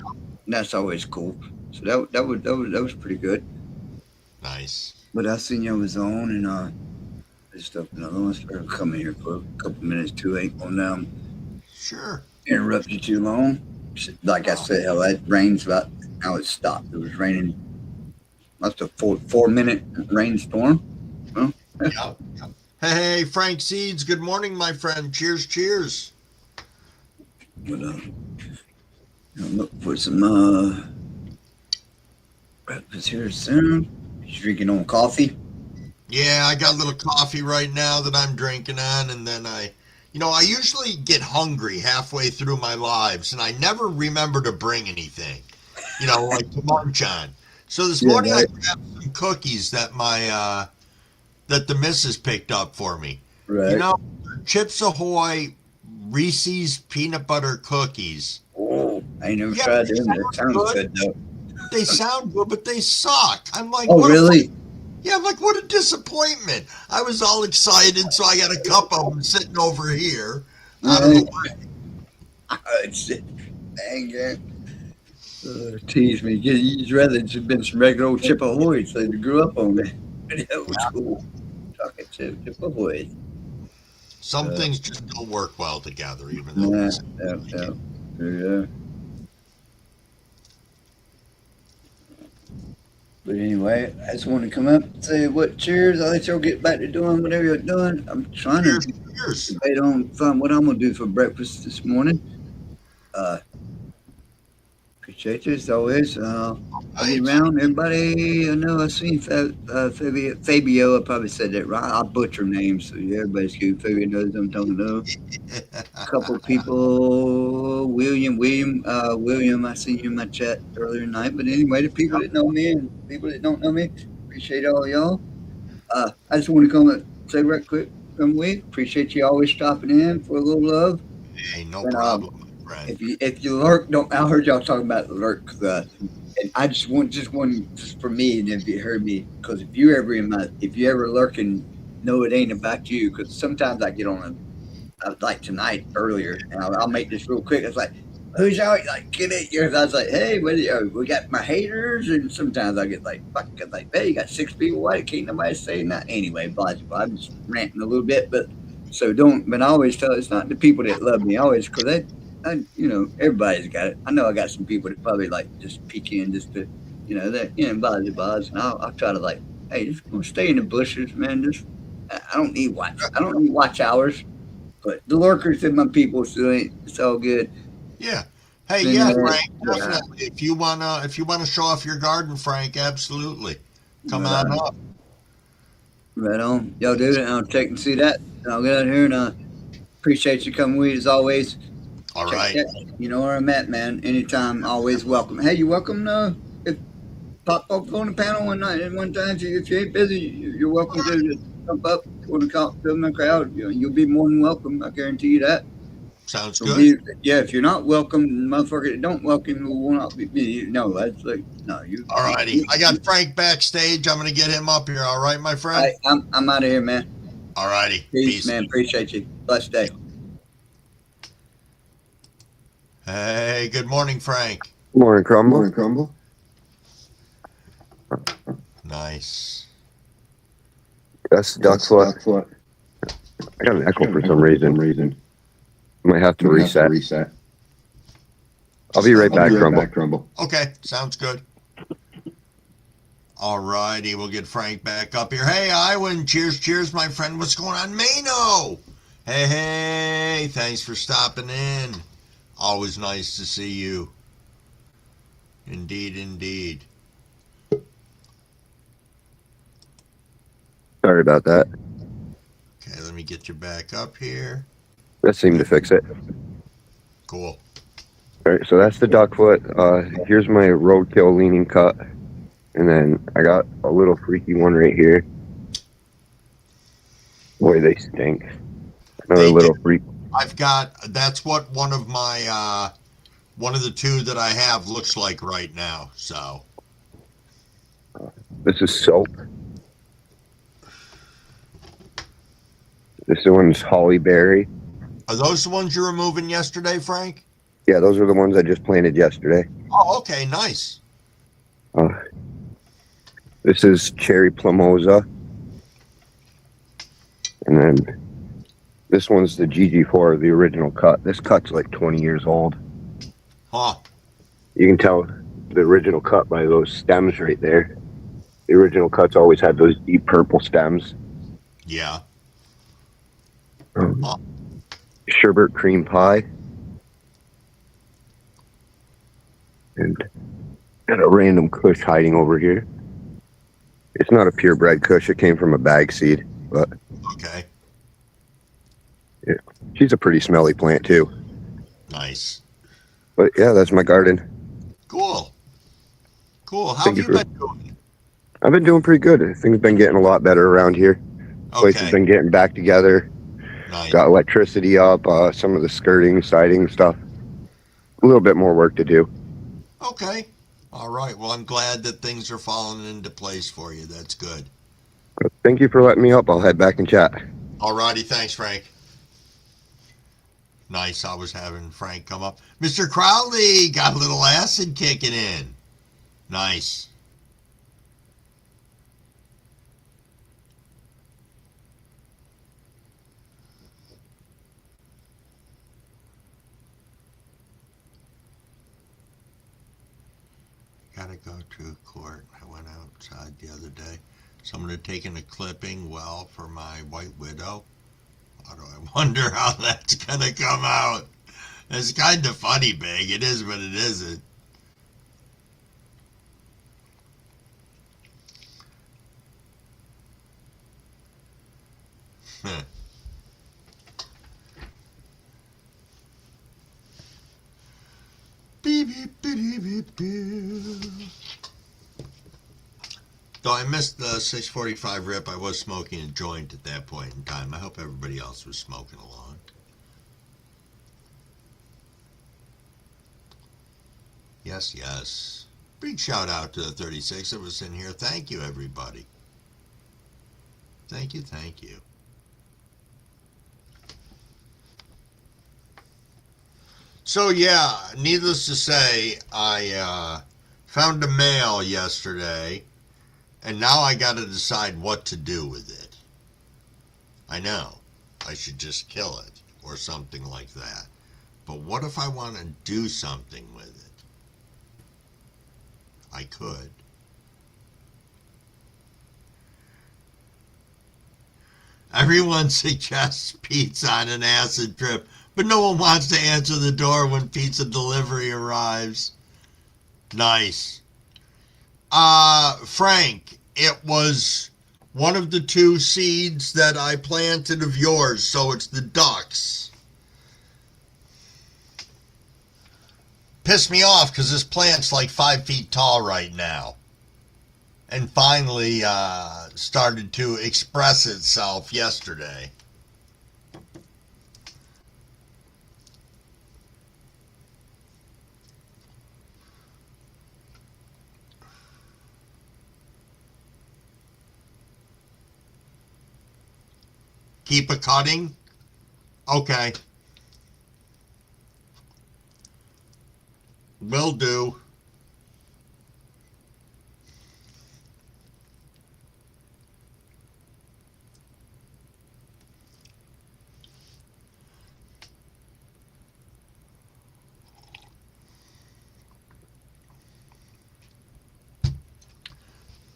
that's always cool. So that was pretty good. Nice. But I seen you was on, and just up another one. Started coming here for a couple minutes too. Ain't gonna Sure. interrupt you too long. Like I said, hell, that rain's about now it stopped. It was raining. That's a 4 minute rainstorm. Well, Yeah. Hey, Frank Seeds. Good morning, my friend. Cheers, cheers. but I'm looking for some breakfast here soon. You drinking on coffee? Yeah, I got a little coffee right now that I'm drinking on, and then I usually get hungry halfway through my lives, and I never remember to bring anything, like to munch on. So this Yeah, morning I right. grabbed some cookies that that the missus picked up for me. Right. Chips Ahoy Reese's peanut butter cookies. Oh, I ain't never Yeah, tried they them. That sound sounds good. good though. They sound good, but they suck. I'm like, Oh, what really? yeah, I'm like, what a disappointment. I was all excited, so I got a cup of them sitting over here out of the way. Dang it. Tease me. You'd rather it's been some regular old Chip Ahoy, so you grew up on that. That was cool. Chocolate Chip Ahoy. Some Uh, things just don't work well together, even though we nah, say yeah, like yeah, it. yeah. But anyway, I just want to come up and say what cheers. I'll let y'all get back to doing whatever you're doing. I'm trying to Cheers, cheers. debate on find what I'm gonna do for breakfast this morning. Uh, Appreciate you as always. I'll be Right. around. Everybody, I know I've seen Fabio. I probably said that right. I butcher names, so yeah, everybody's good. Fabio knows I'm talking to. Couple people, William. I seen you in my chat earlier tonight. But anyway, the people that know me and people that don't know me, appreciate all y'all. I just want to come and say right quick, come week. Appreciate you always stopping in for a little love. Hey, no And problem, my friend. if you lurk, don't. I heard y'all talking about the lurk, and I just want just one just for me, and if you heard me, because if you ever lurk and know it ain't about you, because sometimes I get on like tonight earlier, and I'll make this real quick. It's like, who's out? Like, get it? Yours. I was like, hey, we got my haters, and sometimes I get like, fuck, I'm like, hey, you got 6 people. Why can't nobody say that? Anyway, blah, blah. I'm just ranting a little bit, but so don't. But I always tell it's not the people that love me. I always because everybody's got it. I know I got some people that probably like just peek in just to, that blah, blah, blah. And I'll try to like, hey, just gonna stay in the bushes, man. Just I don't need watch. I don't need watch hours. But the lurkers and my people, so it's all good. Yeah. Hey, And yeah, Frank, yeah, definitely. If you wanna show off your garden, Frank, absolutely. Come right on on, up. right on. Y'all do it. I'll check and see that. And I'll get out here and appreciate you coming with as always. All Check, right. check. You know where I'm at, man. Anytime, always welcome. Hey, you welcome. If pop up on the panel one night and one time. If you ain't busy, you're welcome to just jump up. Want to come to my crowd? You'll be more than welcome. I guarantee you that. Sounds So good. yeah, if you're not welcome, motherfucker that don't welcome will not be me. No, that's like no, All righty. I got Frank backstage. I'm gonna get him up here. All right, my friend. I'm out of here, man. All righty. Peace, Peace. man. Appreciate you. Blessed day. Hey, good morning, Frank. Morning, Crumble. Morning, Crumble. Nice. That's duck foot. I got an echo for some reason. Might have to reset. I'll be right back, Crumble. Okay, sounds good. All righty, we'll get Frank back up here. Hey, Iwan, cheers, my friend. What's going on, Mano? Hey, thanks for stopping in. Always nice to see you. Indeed. Sorry about that. Okay, let me get you back up here. That seemed to fix it. Cool. All right, so that's the duck foot. Here's my roadkill leaning cut. And then I got a little freaky one right here. Boy, they stink. Another They little do. freak. That's what one of the two that I have looks like right now. So This is soap. This one's hollyberry. are those the ones you were moving yesterday, Frank? Yeah, those are the ones I just planted yesterday. Oh, okay, nice. This is cherry plumosa. And then this one's the GG4, the original cut. This cut's like 20 years old. Huh. You can tell the original cut by those stems right there. The original cuts always had those deep purple stems. Yeah. Sherbet cream pie. And got a random kush hiding over here. It's not a purebred kush. It came from a bag seed, but Okay. she's a pretty smelly plant too. Nice. But yeah, that's my garden. Cool. How Thank have you you for- been doing? I've been doing pretty good. Things have been getting a lot better around here. Place has Okay. been getting back together. Nice. Got electricity up. Some of the skirting, siding stuff. A little bit more work to do. Okay. All right. Well, I'm glad that things are falling into place for you. That's good. Thank you for letting me up. I'll head back and chat. All righty. Thanks, Frank. Nice. I was having Frank come up. Mr. Crowley got a little acid kicking in. Nice. Gotta go to court. I went outside the other day. Someone had taken a clipping well for my white widow. How do I wonder how that's gonna come out? It's kind of funny, Big. It is, but it isn't. Beep, beep, beep, beep, beep. Though I missed the 6:45 rip, I was smoking a joint at that point in time. I hope everybody else was smoking along. Yes, yes. Big shout out to the 36 that was in here. Thank you, everybody. Thank you, thank you. So, yeah, needless to say, I found a male yesterday, and now I got to decide what to do with it. I know, I should just kill it or something like that. But what if I want to do something with it? I could. Everyone suggests pizza on an acid trip, but no one wants to answer the door when pizza delivery arrives. Nice. Frank, it was one of the two seeds that I planted of yours, so it's the ducks. Pissed me off because this plant's like 5 feet tall right now. And finally started to express itself yesterday. Keep a cutting? Okay. Will do.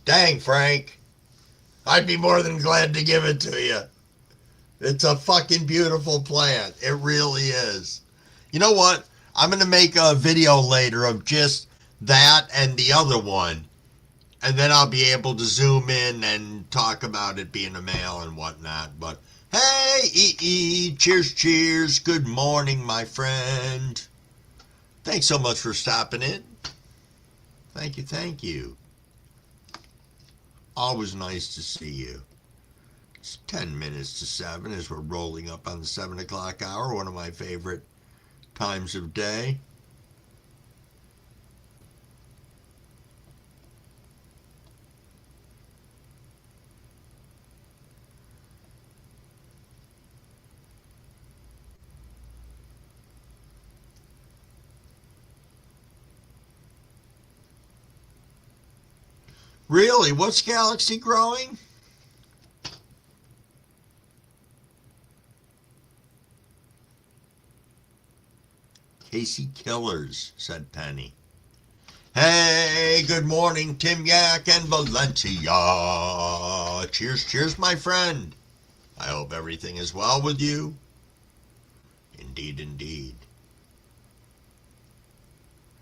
Dang, Frank. I'd be more than glad to give it to you. It's a fucking beautiful plant. It really is. You know what? I'm going to make a video later of just that and the other one. And then I'll be able to zoom in and talk about it being a male and whatnot. But hey, cheers, cheers. Good morning, my friend. Thanks so much for stopping in. Thank you, thank you. Always nice to see you. It's 10 minutes to 7 as we're rolling up on the 7 o'clock hour, one of my favorite times of day. Really? What's Galaxy growing? Casey Killers, said Penny. Hey, good morning, Tim Yak and Valencia. Cheers, cheers, my friend. I hope everything is well with you. Indeed, indeed.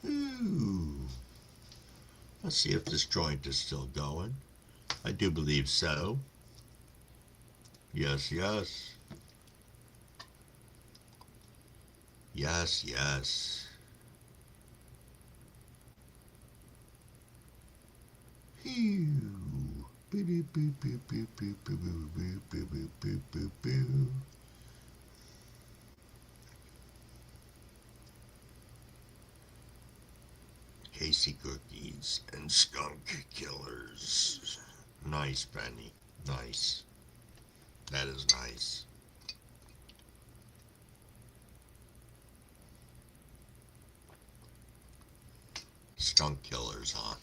Ooh. Let's see if this joint is still going. I do believe so. Yes, yes. Yes, yes. Casey cookies and skunk killers. Nice, Benny. Nice. That is nice. Skunk killers, huh?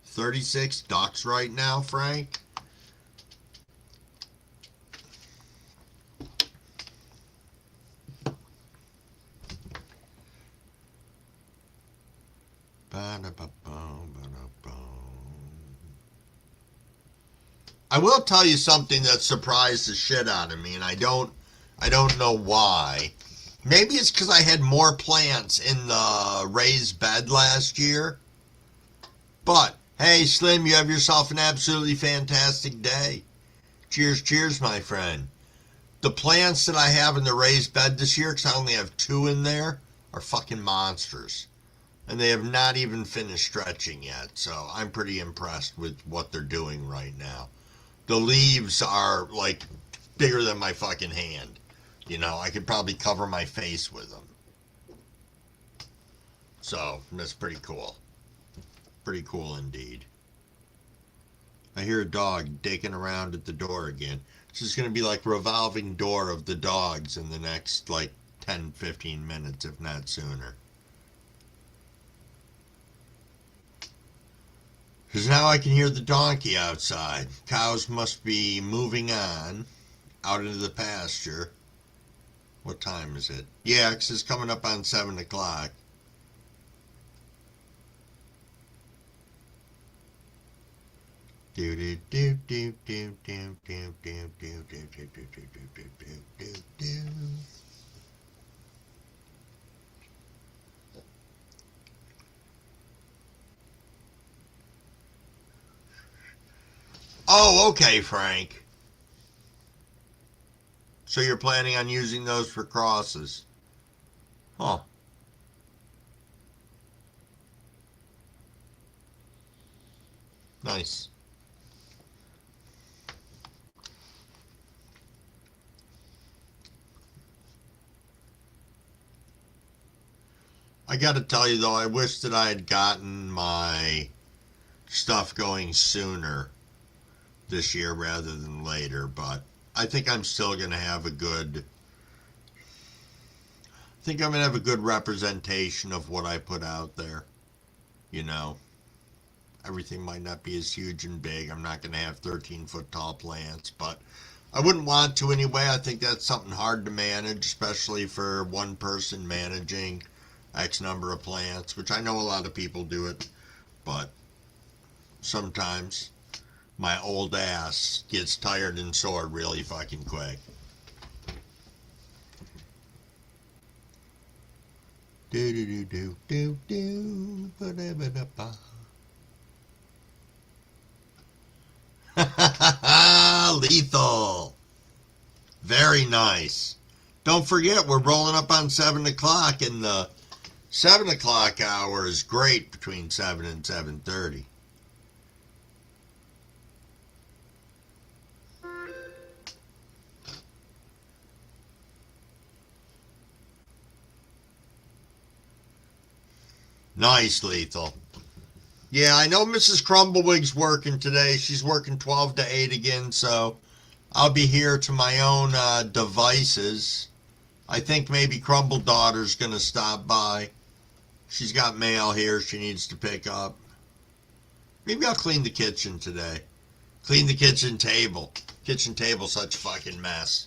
$36 right now, Frank? I will tell you something that surprised the shit out of me, and I don't know why. Maybe it's because I had more plants in the raised bed last year. But hey, Slim, you have yourself an absolutely fantastic day. Cheers, cheers, my friend. The plants that I have in the raised bed this year, because I only have 2 in there, are fucking monsters. And they have not even finished stretching yet, so I'm pretty impressed with what they're doing right now. The leaves are like bigger than my fucking hand. You know, I could probably cover my face with them. So, that's pretty cool. Pretty cool indeed. I hear a dog digging around at the door again. This is going to be like a revolving door of the dogs in the next, like, 10, 15 minutes, if not sooner. Because now I can hear the donkey outside. Cows must be moving on out into the pasture. What time is it? Yeah, it's coming up on 7 o'clock. Oh, okay, Frank. So you're planning on using those for crosses? Huh. Nice. I gotta tell you though, I wish that I had gotten my stuff going sooner this year rather than later, but I think I'm still gonna have a good representation of what I put out there. You know, everything might not be as huge and big. I'm not gonna have 13-foot tall plants, but I wouldn't want to anyway. I think that's something hard to manage, especially for one person managing X number of plants, which I know a lot of people do it, but sometimes my old ass gets tired and sore really fucking quick. Do do do do do do ba da ba da ba. Lethal. Very nice. Don't forget, we're rolling up on 7 o'clock, and the 7 o'clock hour is great between 7 and 7:30. Nice, Lethal. Yeah, I know Mrs. Crumblewigg's working today. She's working 12 to 8 again, so I'll be here to my own devices. I think maybe Crumble Daughter's going to stop by. She's got mail here she needs to pick up. Maybe I'll clean the kitchen today. Clean the kitchen table. Kitchen table's such a fucking mess.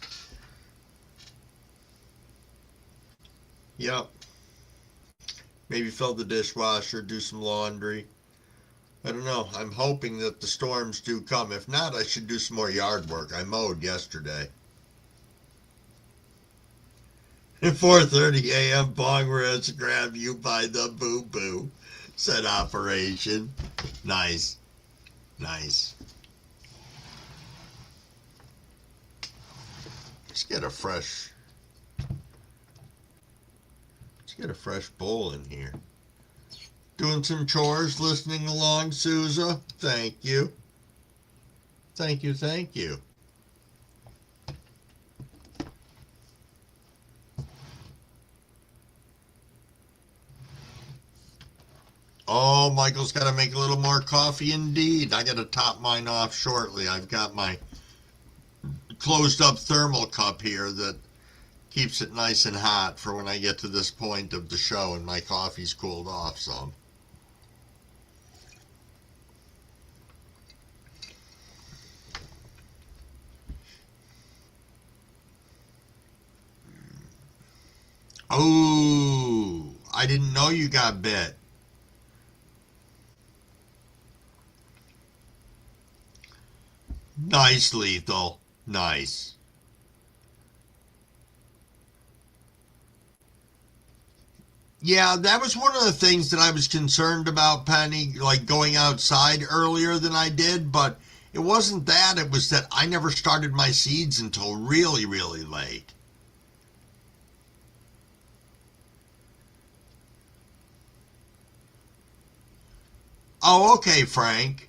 Yep. Maybe fill the dishwasher, do some laundry. I don't know. I'm hoping that the storms do come. If not, I should do some more yard work. I mowed yesterday. At 4:30 a.m., Bong Reds grab you by the boo-boo, said Operation. Nice. Nice. Let's get a fresh bowl in here. Doing some chores, listening along, Sousa. Thank you. Thank you, thank you. Oh, Michael's got to make a little more coffee indeed. I got to top mine off shortly. I've got my closed up thermal cup here that keeps it nice and hot for when I get to this point of the show and my coffee's cooled off some. Oh, I didn't know you got bit. Nice, Lethal. Nice. Yeah, that was one of the things that I was concerned about, Penny, like going outside earlier than I did, but it wasn't that. It was that I never started my seeds until really, really late. Oh, okay, Frank.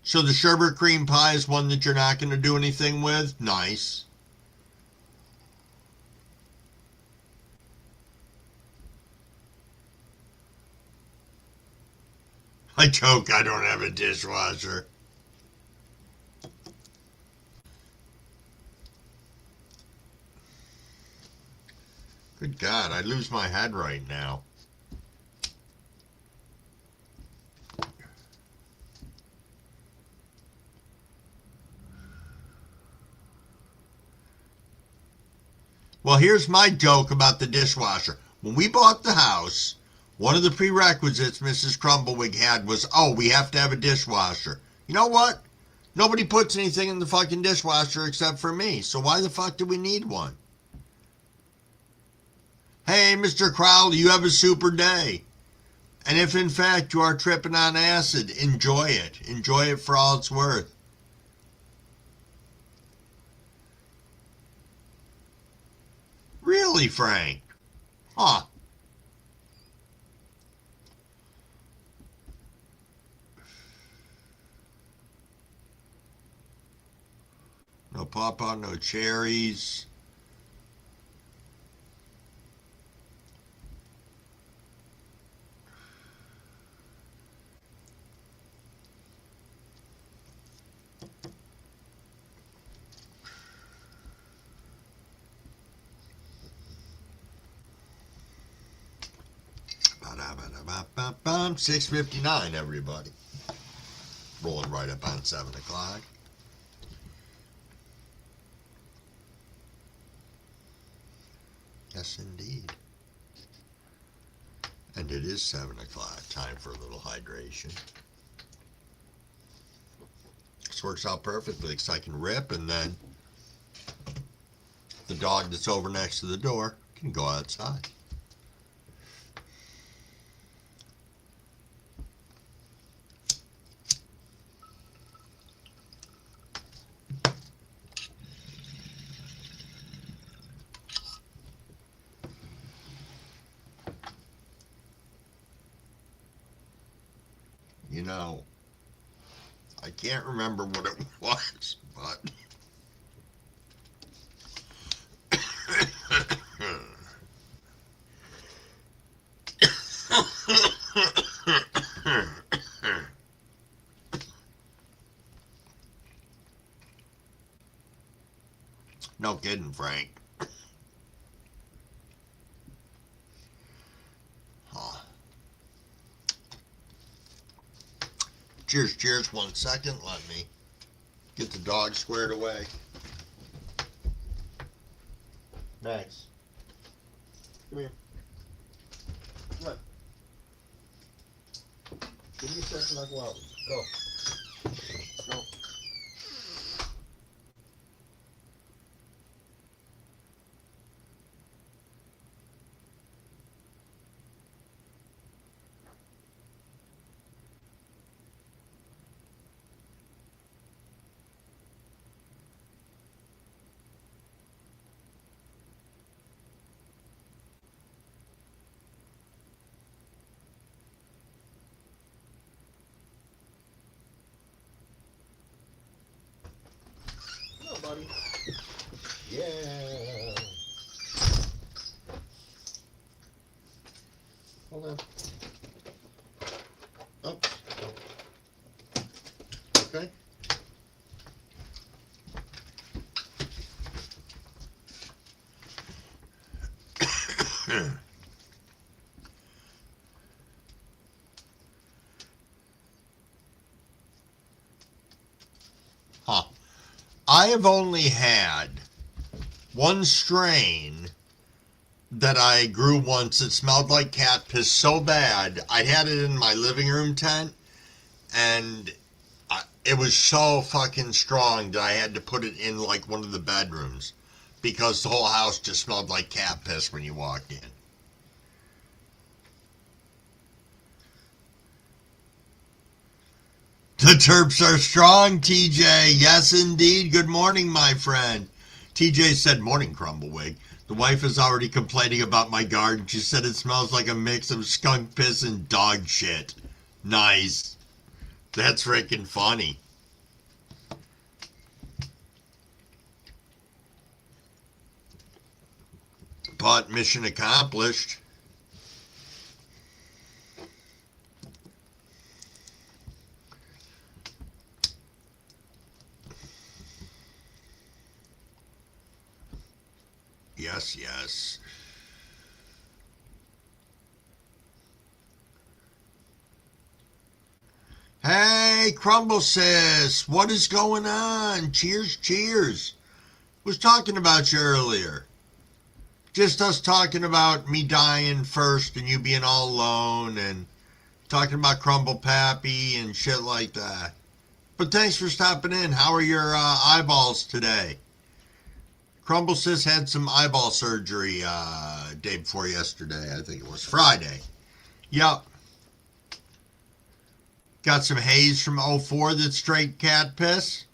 So the sherbet cream pie is one that you're not going to do anything with? Nice. I joke I don't have a dishwasher. Good God, I lose my head right now. Well, here's my joke about the dishwasher. When we bought the house, one of the prerequisites Mrs. Crumblewick had was, oh, we have to have a dishwasher. You know what? Nobody puts anything in the fucking dishwasher except for me, so why the fuck do we need one? Hey, Mr. Crowley, you have a super day. And if in fact you are tripping on acid, enjoy it. Enjoy it for all it's worth. Really, Frank? Huh. No pawpaw, no cherries. Ba-da-ba-da-ba-ba-bum. 6:59, everybody. Rolling right up on 7 o'clock. Yes, indeed. And it is 7 o'clock. Time for a little hydration. This works out perfectly because I can rip, and then the dog that's over next to the door can go outside. You know, I can't remember what it was, but no kidding, Frank. Huh. Cheers, cheers. 1 second. Let me get the dog squared away. Max, come here. Come on. Give me a second. I'll go out. Go. Go. Come on, buddy. Yeah. Hold on. Okay. Huh. I have only had one strain that I grew once that smelled like cat piss so bad. I had it in my living room tent, and it was so fucking strong that I had to put it in like one of the bedrooms because the whole house just smelled like cat piss when you walked in. The Terps are strong, TJ. Yes, indeed. Good morning, my friend. TJ said, morning, Crumblewick. The wife is already complaining about my garden. She said it smells like a mix of skunk piss and dog shit. Nice. That's freaking funny. But mission accomplished. Yes, yes. Hey, Crumble Sis, what is going on? Cheers, cheers. Was talking about you earlier. Just us talking about me dying first and you being all alone and talking about Crumble Pappy and shit like that. But thanks for stopping in. How are your eyeballs today? Crumble Sis had some eyeball surgery day before yesterday. I think it was Friday. Yup. Got some haze from '04 that's straight cat piss.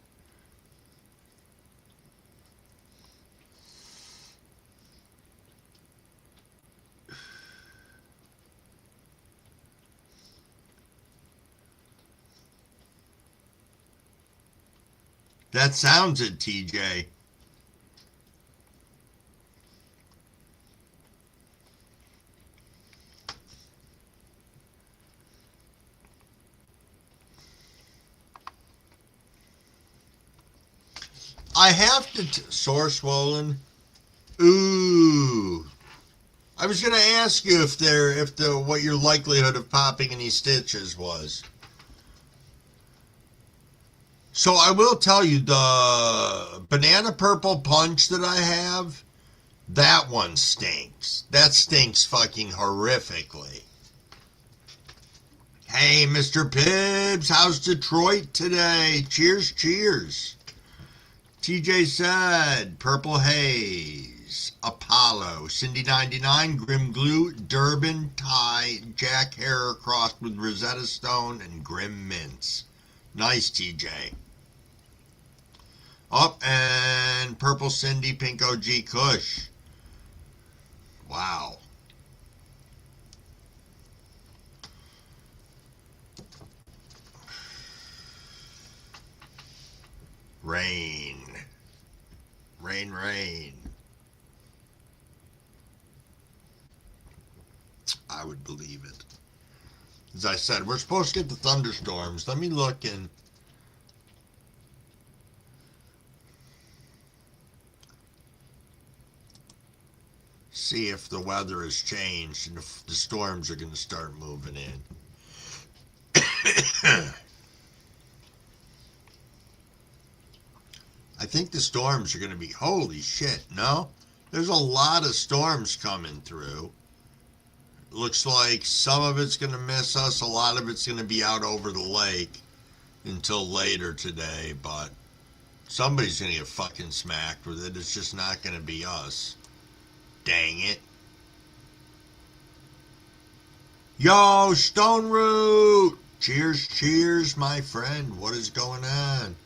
That sounds it, TJ. I have to sore swollen. Ooh. I was gonna ask you if what your likelihood of popping any stitches was. So I will tell you the banana purple punch that I have, that one stinks. That stinks fucking horrifically. Hey, Mr. Pibbs, how's Detroit today? Cheers, cheers. TJ said, Purple Haze, Apollo, Cindy 99, Grim Glue, Durban, Ty, Jack Harrer crossed with Rosetta Stone, and Grim Mints. Nice, TJ. Up and Purple Cindy, Pink OG Kush. Wow. Rain. Rain, rain. I would believe it. As I said, we're supposed to get the thunderstorms. Let me look and see if the weather has changed and if the storms are going to start moving in. I think the storms are going to be, holy shit, no? There's a lot of storms coming through. Looks like some of it's going to miss us. A lot of it's going to be out over the lake until later today, but somebody's going to get fucking smacked with it. It's just not going to be us. Dang it. Yo, Stone Root! Cheers, cheers, my friend. What is going on?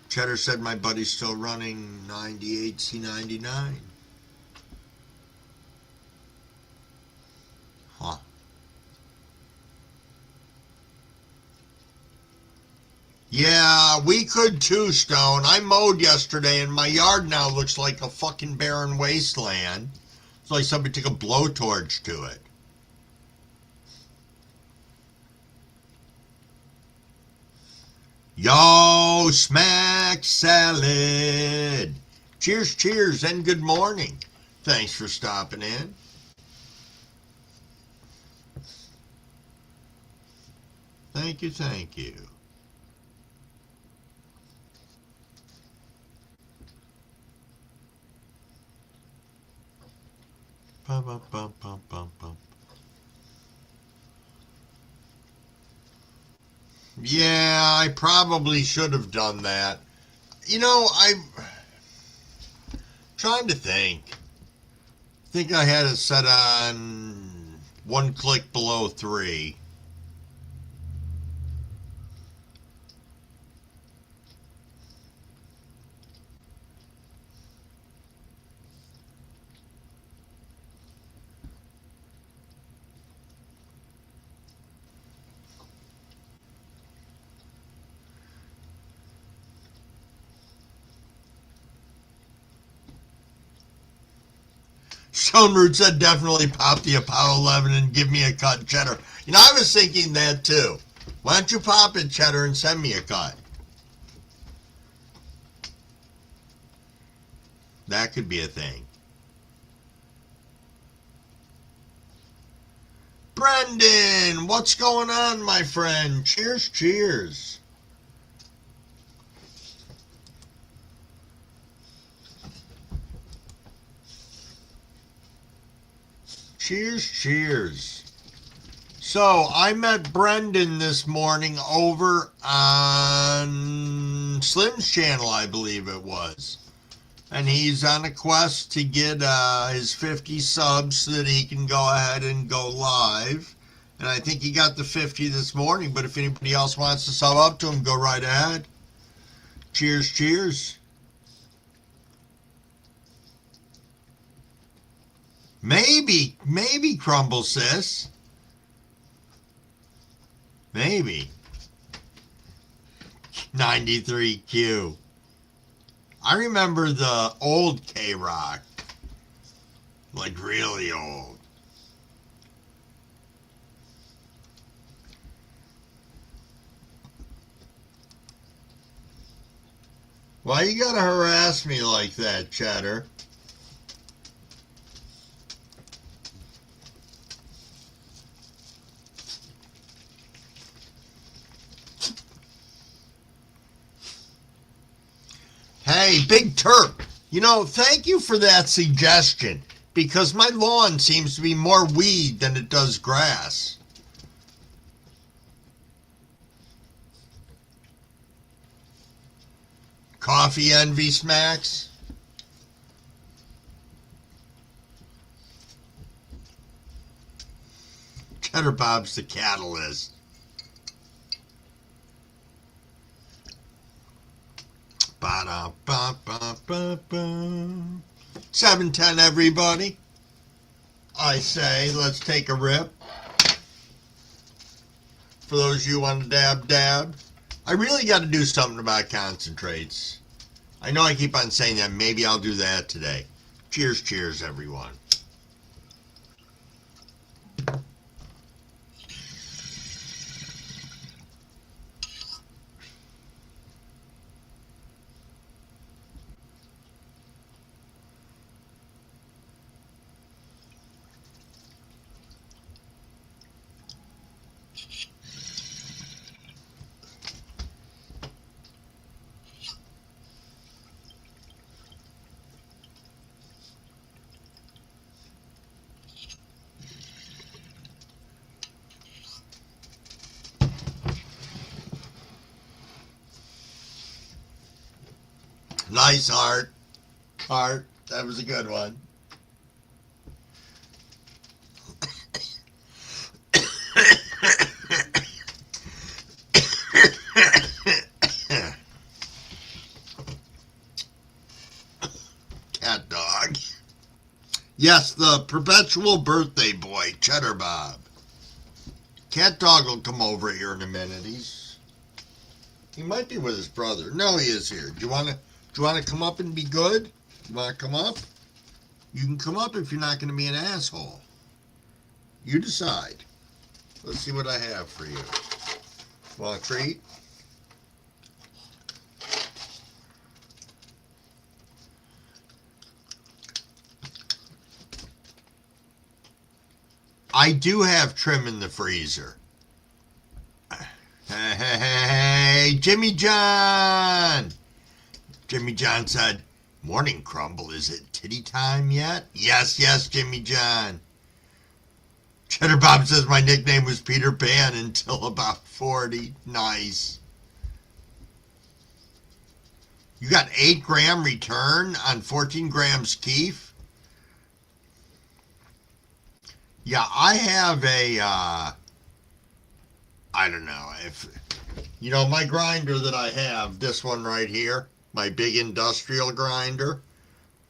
Cheddar said my buddy's still running 98 C99. Huh. Yeah, we could too, Stone. I mowed yesterday and my yard now looks like a fucking barren wasteland. It's like somebody took a blowtorch to it. Yo, smack salad. Cheers, cheers, and good morning. Thanks for stopping in. Thank you, thank you. Bum, bum, bum, bum, bum, bum. Yeah, I probably should have done that. I'm trying to think. I think I had it set on one click below 3. Schoenroot said definitely pop the Apollo 11 and give me a cut, Cheddar. I was thinking that too. Why don't you pop it, Cheddar, and send me a cut? That could be a thing. Brendan, what's going on, my friend? Cheers, cheers. Cheers, cheers. So, I met Brendan this morning over on Slim's channel, I believe it was. And he's on a quest to get his 50 subs so that he can go ahead and go live. And I think he got the 50 this morning, but if anybody else wants to sub up to him, go right ahead. Cheers, cheers. Maybe, Crumble Sis. Maybe. 93Q. I remember the old K-Rock. Like really old. Why you gotta harass me like that, Cheddar? Hey, Big Turk, thank you for that suggestion, because my lawn seems to be more weed than it does grass. Coffee envy smacks? Cheddar Bob's the catalyst. Ba-da-ba-ba-ba-ba. 7:10, everybody. I say, let's take a rip. For those of you who want to dab. I really got to do something about concentrates. I know I keep on saying that. Maybe I'll do that today. Cheers, cheers, everyone. Nice, Heart. Heart, that was a good one. Cat dog. Yes, the perpetual birthday boy, Cheddar Bob. Cat dog will come over here in a minute. He might be with his brother. No, he is here. Do you want to come up and be good? You want to come up? You can come up if you're not going to be an asshole. You decide. Let's see what I have for you. Want a treat? I do have trim in the freezer. Hey, Jimmy John! Jimmy John said, "Morning, Crumble. Is it titty time yet?" Yes, yes, Jimmy John. Cheddar Bob says my nickname was Peter Pan until about 40. Nice. You got 8-gram return on 14 grams keef? Yeah, I have a, I don't know, if, my grinder that I have, this one right here, my big industrial grinder.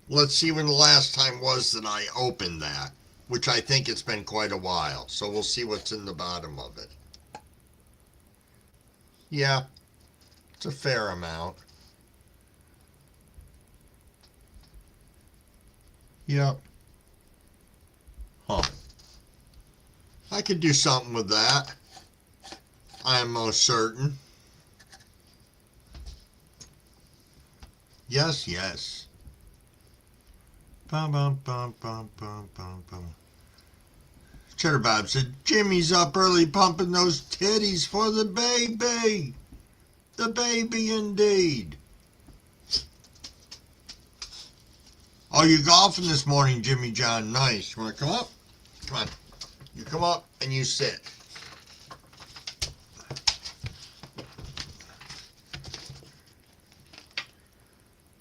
Let's see when the last time was that I opened that, which I think it's been quite a while. So we'll see what's in the bottom of it. Yeah, it's a fair amount. Yep. Huh. I could do something with that. I am most certain. Yes, yes. Bum, bum, bum, bum, bum, bum, bum. Cheddar Bob said, Jimmy's up early pumping those titties for the baby. The baby indeed. Oh, you're golfing this morning, Jimmy John. Nice. You want to come up? Come on. You come up and you sit.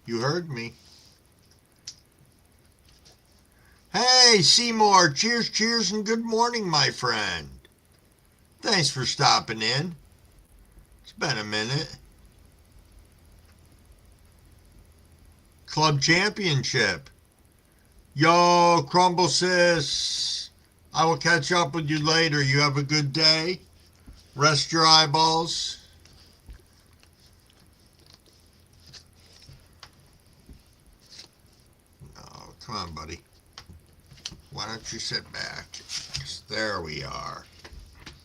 You heard me. Hey, Seymour. Cheers, cheers, and good morning, my friend. Thanks for stopping in. It's been a minute. Club Championship. Yo, Crumble Sis. I will catch up with you later. You have a good day. Rest your eyeballs. Oh, come on, buddy. Why don't you sit back? There we are.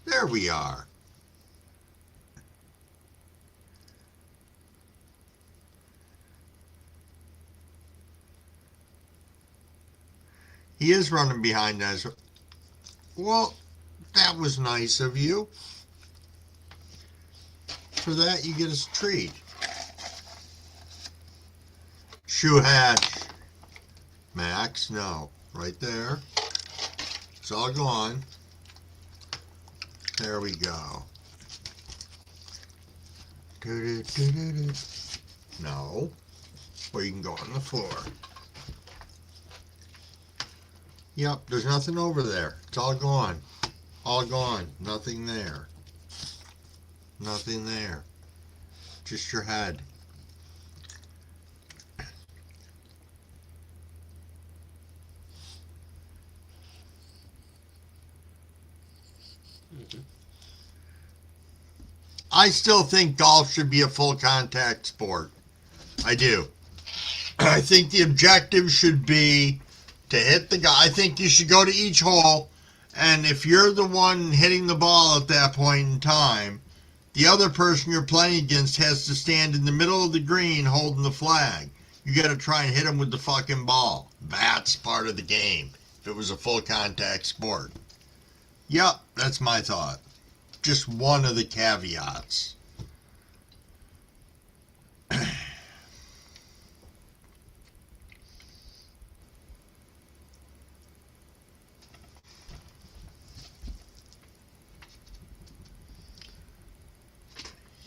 There we are. He is running behind us. Well, that was nice of you. For that, you get a treat. Shoe hatch. Max, no. Right there. It's all gone. There we go. No. Or you can go on the floor. Yep, there's nothing over there. It's all gone. All gone. Nothing there. Nothing there. Just your head. I still think golf should be a full contact sport. I do. I think the objective should be to hit the guy. I think you should go to each hole, and if you're the one hitting the ball at that point in time, the other person you're playing against has to stand in the middle of the green holding the flag. You got to try and hit him with the fucking ball. That's part of the game. If it was a full contact sport. Yep, that's my thought. Just one of the caveats.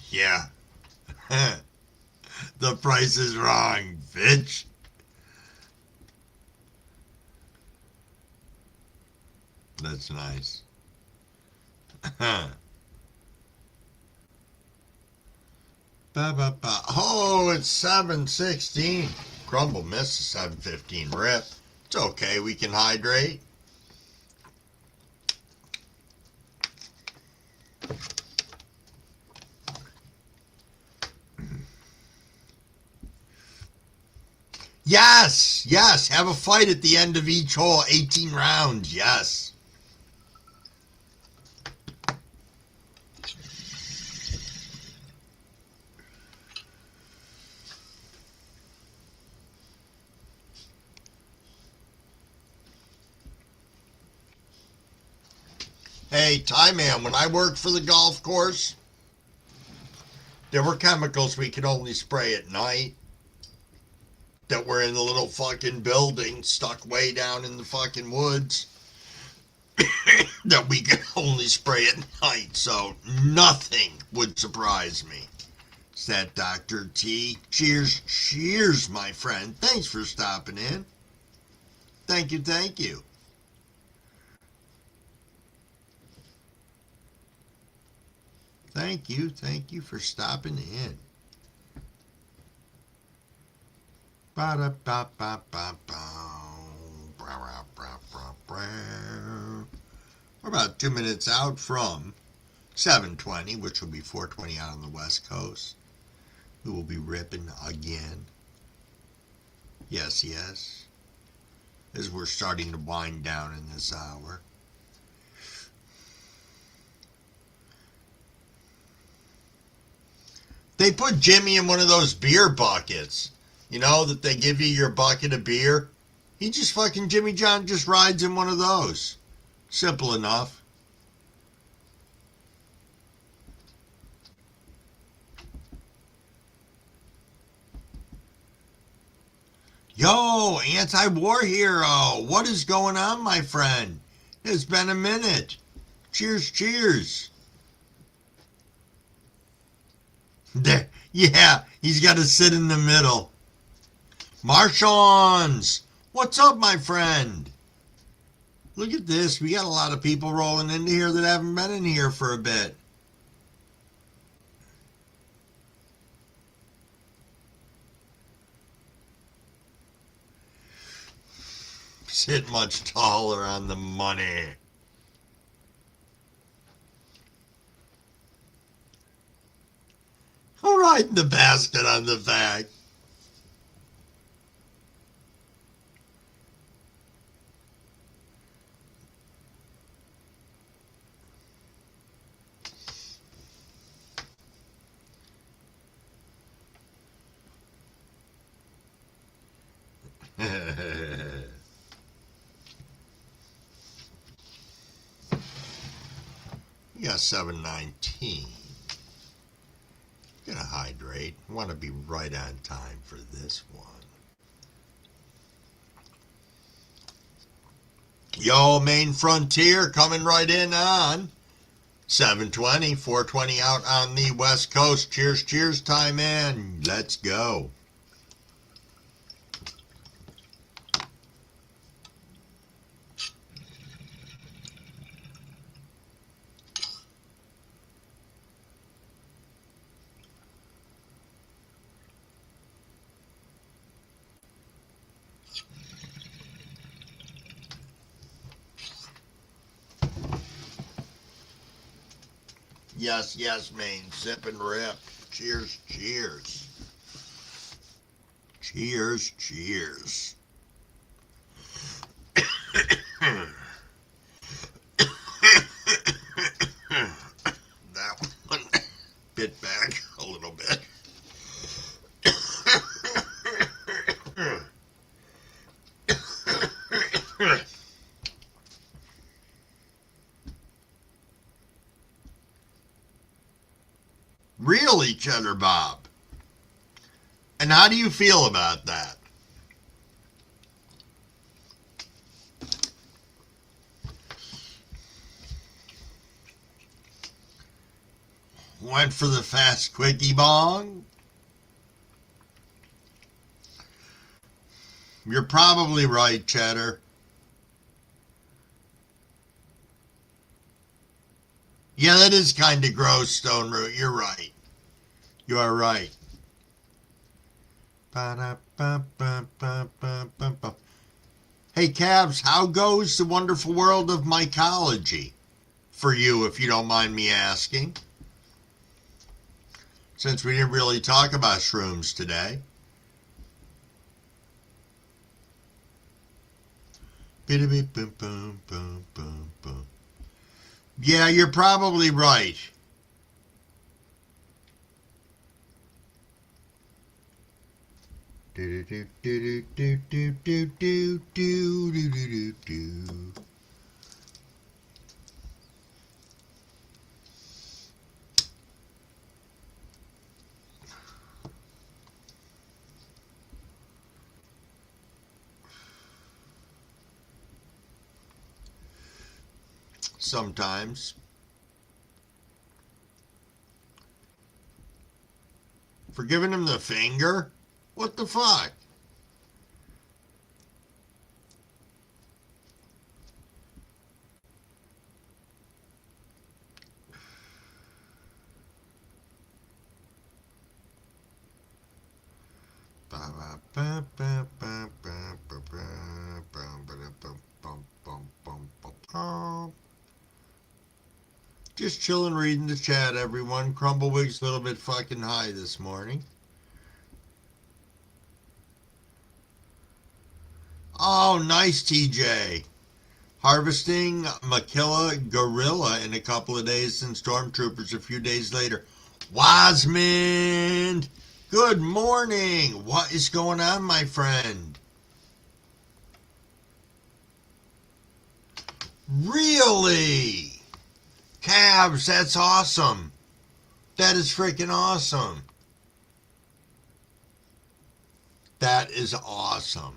Yeah. The price is wrong, bitch. That's nice. Oh, it's 7:16. Crumble missed a 7:15 rip. It's okay, we can hydrate. Yes, yes, have a fight at the end of each hole, 18 rounds, yes. Hey, Ty Man, when I worked for the golf course, there were chemicals we could only spray at night that were in the little fucking building stuck way down in the fucking woods that we could only spray at night, so nothing would surprise me. It's that Dr. T. Cheers, my friend. Thanks for stopping in. Thank you, thank you. Thank you for stopping in. We're about 2 minutes out from 7:20, which will be 4:20 out on the West Coast. We will be ripping again. Yes, as we're starting to wind down in this hour. They put Jimmy in one of those beer buckets. You know, that they give you your bucket of beer. Jimmy John just rides in one of those. Simple enough. Yo, anti-war hero, what is going on, my friend? It's been a minute. Cheers. There, yeah, he's got to sit in the middle. Marshons, what's up, my friend? Look at this. We got a lot of people rolling into here that haven't been in here for a bit. Sit much taller on the money. All right, in the basket on the back. We got 7:19. Gonna hydrate. Want to be right on time for this one. Yo, Main Frontier coming right in on 7:20, 4:20 out on the West Coast. Cheers, time in. Let's go. Yes, Maine. Sip and rip. Cheers. Cheers. That one bit back a little bit. Really, Cheddar Bob? And how do you feel about that? Went for the fast quickie bong? You're probably right, Cheddar. Yeah, that is kind of gross, Stone Root. You're right. You are right. Hey, Cavs, how goes the wonderful world of mycology for you, if you don't mind me asking? Since we didn't really talk about shrooms today. Yeah, you're probably right. sometimes. For giving him the finger? What the fuck? Just chilling, reading the chat, everyone. Crumblewigg's a little bit fucking high this morning. Oh, nice, TJ. Harvesting Makilla Gorilla in a couple of days and Stormtroopers a few days later. Wasmond, good morning. What is going on, my friend? Really? Cabs, that's awesome. That is freaking awesome. That is awesome.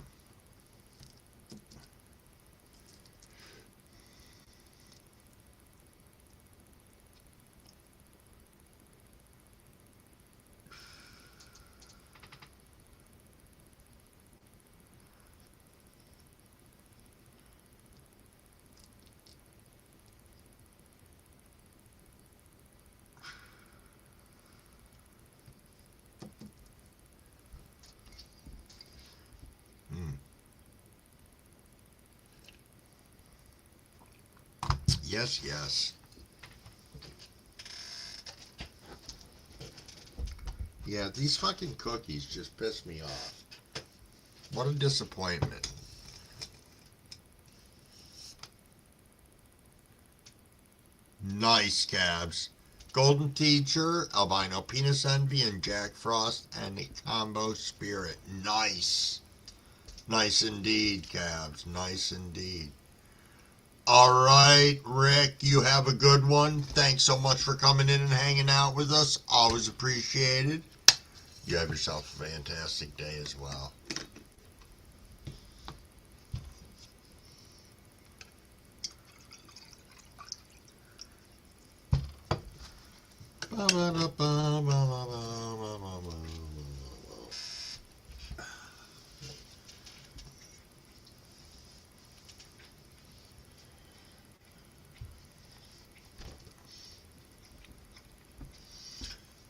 Yes, yes. Yeah, these fucking cookies just piss me off. What a disappointment. Nice, Cabs. Golden Teacher, Albino Penis Envy, and Jack Frost, and a Combo Spirit. Nice. Nice indeed, Cabs. Nice indeed. All right, Rick, you have a good one. Thanks so much for coming in and hanging out with us. Always appreciated. You have yourself a fantastic day as well.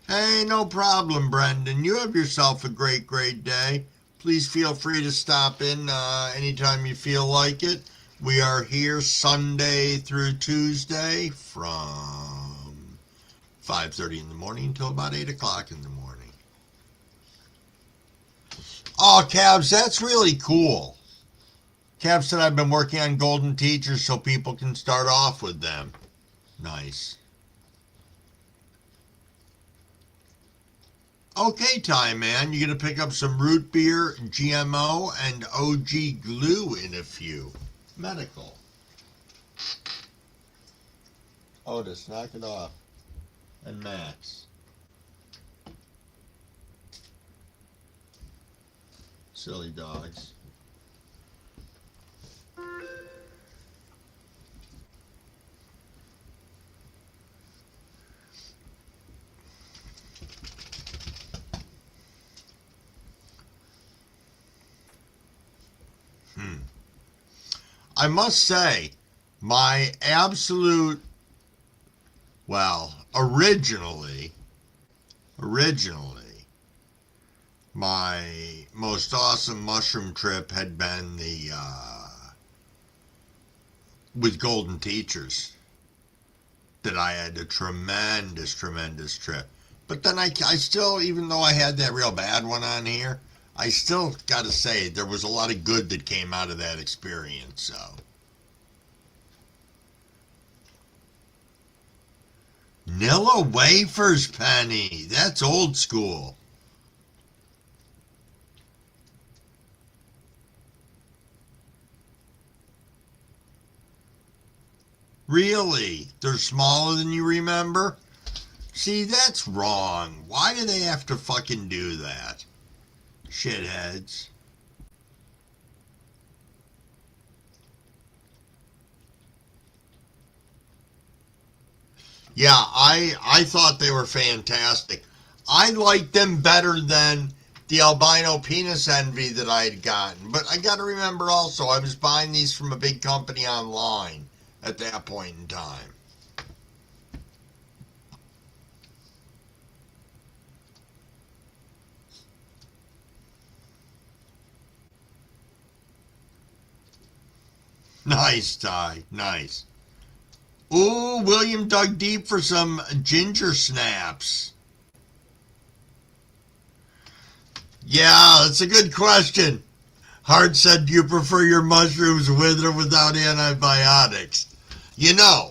Hey, no problem, Brendan. You have yourself a great, great day. Please feel free to stop in anytime you feel like it. We are here Sunday through Tuesday from 5:30 in the morning until about 8 o'clock in the morning. Oh, Cabs, that's really cool. Cabs said I've been working on Golden Teachers so people can start off with them. Nice. Okay, Ty, man, you're going to pick up some root beer, GMO, and OG glue in a few. Medical. Otis, knock it off. And Max. Silly dogs. I must say, my absolute, well, originally, my most awesome mushroom trip had been the, with Golden Teachers. That I had a tremendous, tremendous trip. But then I still, even though I had that real bad one on here, I still got to say there was a lot of good that came out of that experience. So, Nilla wafers, Penny. That's old school. Really? They're smaller than you remember? See, that's wrong. Why do they have to fucking do that? Shitheads. Yeah, I thought they were fantastic. I liked them better than the albino penis envy that I had gotten. But I got to remember also, I was buying these from a big company online at that point in time. Nice, Ty. Nice. Ooh, William dug deep for some ginger snaps. Yeah, that's a good question. Hart said, do you prefer your mushrooms with or without antibiotics? You know,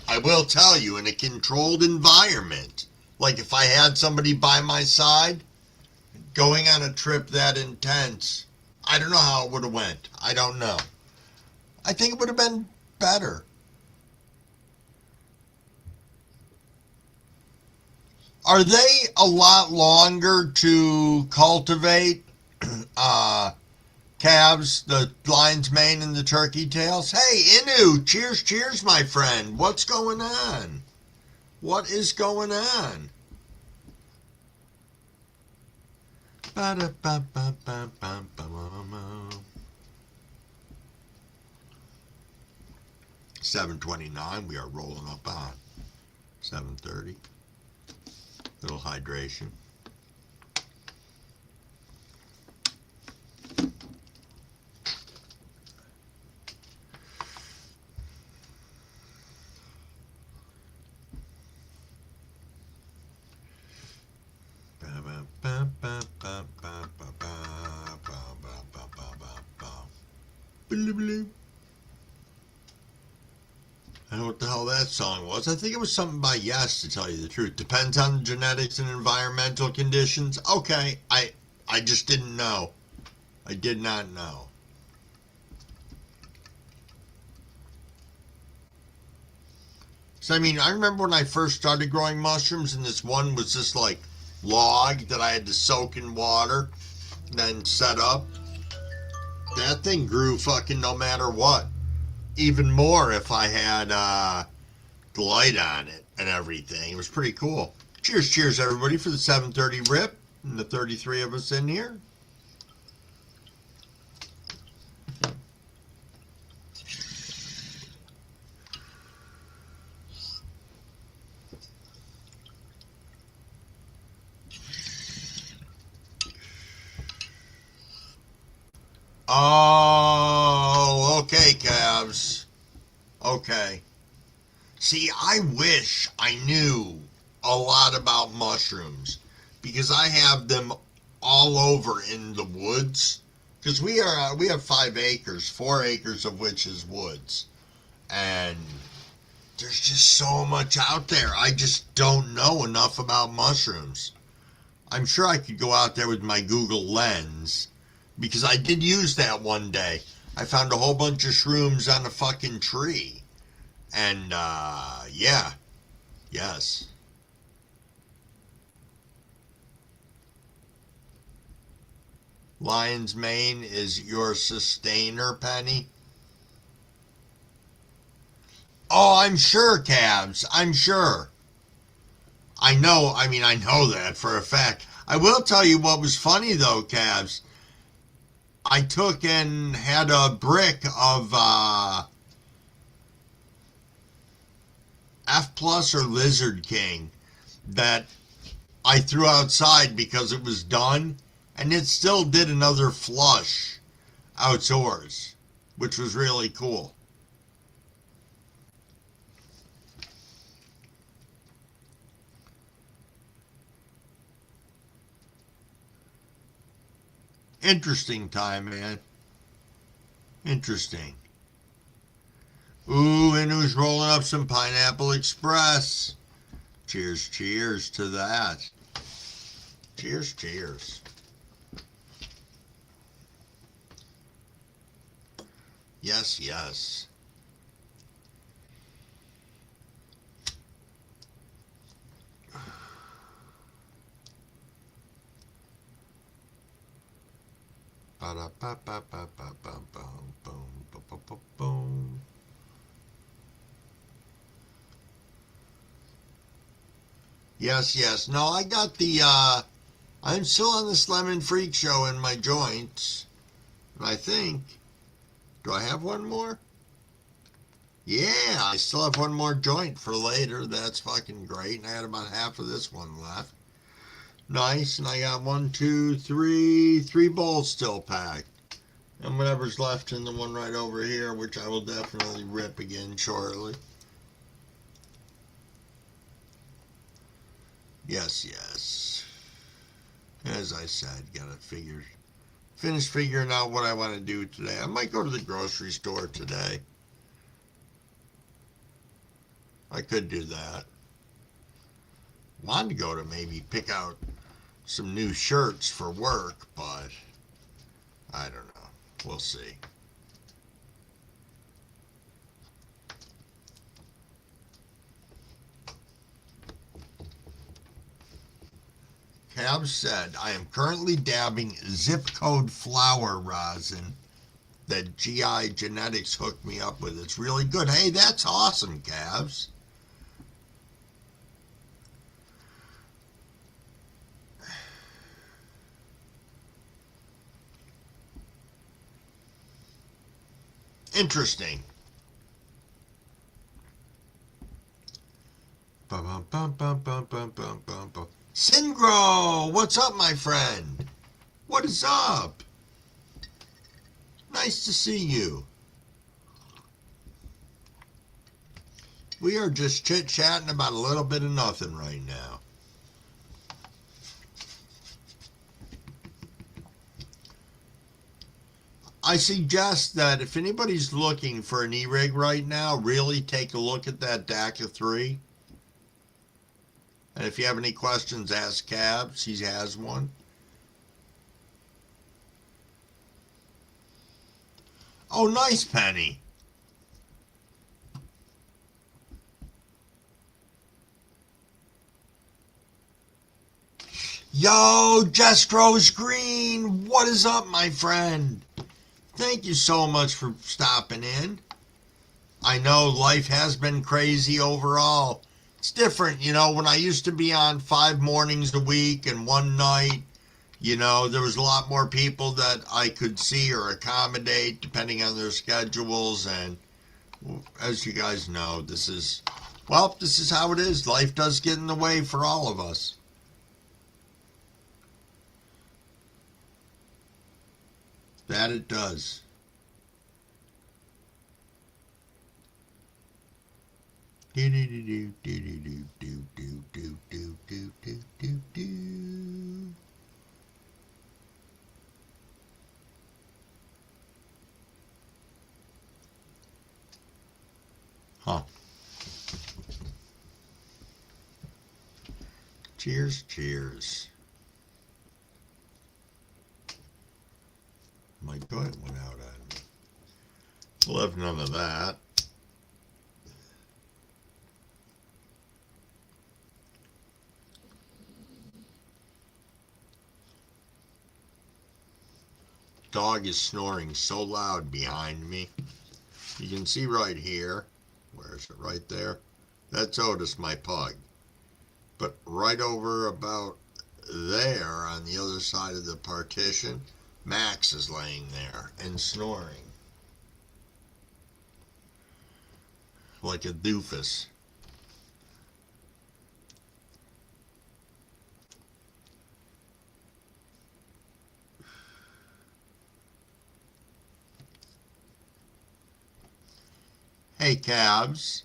I will tell you, in a controlled environment, like if I had somebody by my side, going on a trip that intense, I don't know how it would have went. I don't know. I think it would have been better. Are they a lot longer to cultivate? Uh, calves, the lion's mane, and the turkey tails. Hey, Inu, cheers, cheers, my friend. What's going on? What is going on? 7:29. We are rolling up on 7:30. Little hydration. I don't know what the hell that song was. I think it was something by Yes, to tell you the truth. Depends on the genetics and environmental conditions. Okay, I just didn't know. I did not know. So I mean, I remember when I first started growing mushrooms, and this one was just like log that I had to soak in water, then set up. That thing grew fucking no matter what. Even more if I had the light on it and everything. It was pretty cool. Cheers, cheers, everybody, for the 7:30 rip and the 33 of us in here. Oh, okay, calves. Okay. See, I wish I knew a lot about mushrooms because I have them all over in the woods. Because we have 5 acres, 4 acres of which is woods, and there's just so much out there. I just don't know enough about mushrooms. I'm sure I could go out there with my Google Lens because I did use that one day. I found a whole bunch of shrooms on a fucking tree. And, yeah, yes. Lion's mane is your sustainer, Penny? Oh, I'm sure, Cabs. I'm sure. I know that for a fact. I will tell you what was funny, though, Cabs. I took and had a brick of F plus or Lizard King that I threw outside because it was done, and it still did another flush outdoors, which was really cool. Interesting time, man. Interesting. Ooh, and who's rolling up some Pineapple Express? Cheers, cheers to that. Cheers, cheers. Yes, yes. Yes, yes. No, I got the, I'm still on this Lemon Freak show in my joints. And I think, do I have one more? Yeah, I still have one more joint for later. That's fucking great. And I had about half of this one left. Nice. And I got one, two, three bowls still packed. And whatever's left in the one right over here, which I will definitely rip again shortly. Yes, yes. As I said, gotta finish figuring out what I want to do today. I might go to the grocery store today. I could do that. Wanted to go to maybe pick out some new shirts for work, but I don't know. We'll see. Cab said, I am currently dabbing zip code flower rosin that GI Genetics hooked me up with. It's really good. Hey, that's awesome, Cavs. Interesting. Singro, what's up, my friend? What is up? Nice to see you. We are just chit-chatting about a little bit of nothing right now. I suggest that if anybody's looking for an e-rig right now, really take a look at that DACA 3. And if you have any questions, ask Cabs. He has one. Oh, nice, Penny. Yo, Jestro's Green. What is up, my friend? Thank you so much for stopping in. I know life has been crazy overall. It's different, when I used to be on 5 mornings a week and one night, there was a lot more people that I could see or accommodate depending on their schedules. And as you guys know, this is how it is. Life does get in the way for all of us. That it does. Huh. Cheers, cheers. My gut went out on me. We'll have none of that. Dog is snoring so loud behind me. You can see right here. Where is it? Right there. That's Otis, my pug. But right over about there on the other side of the partition, Max is laying there and snoring like a doofus. Hey, Cabs,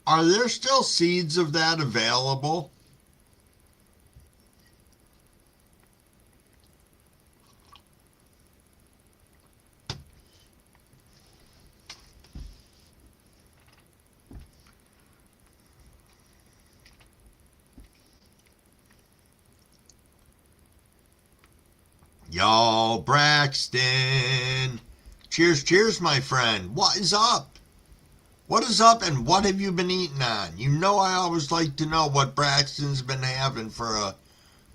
are there still seeds of that available? Yo, Braxton. Cheers, cheers, my friend. What is up? What is up and what have you been eating on? You know I always like to know what Braxton's been having for a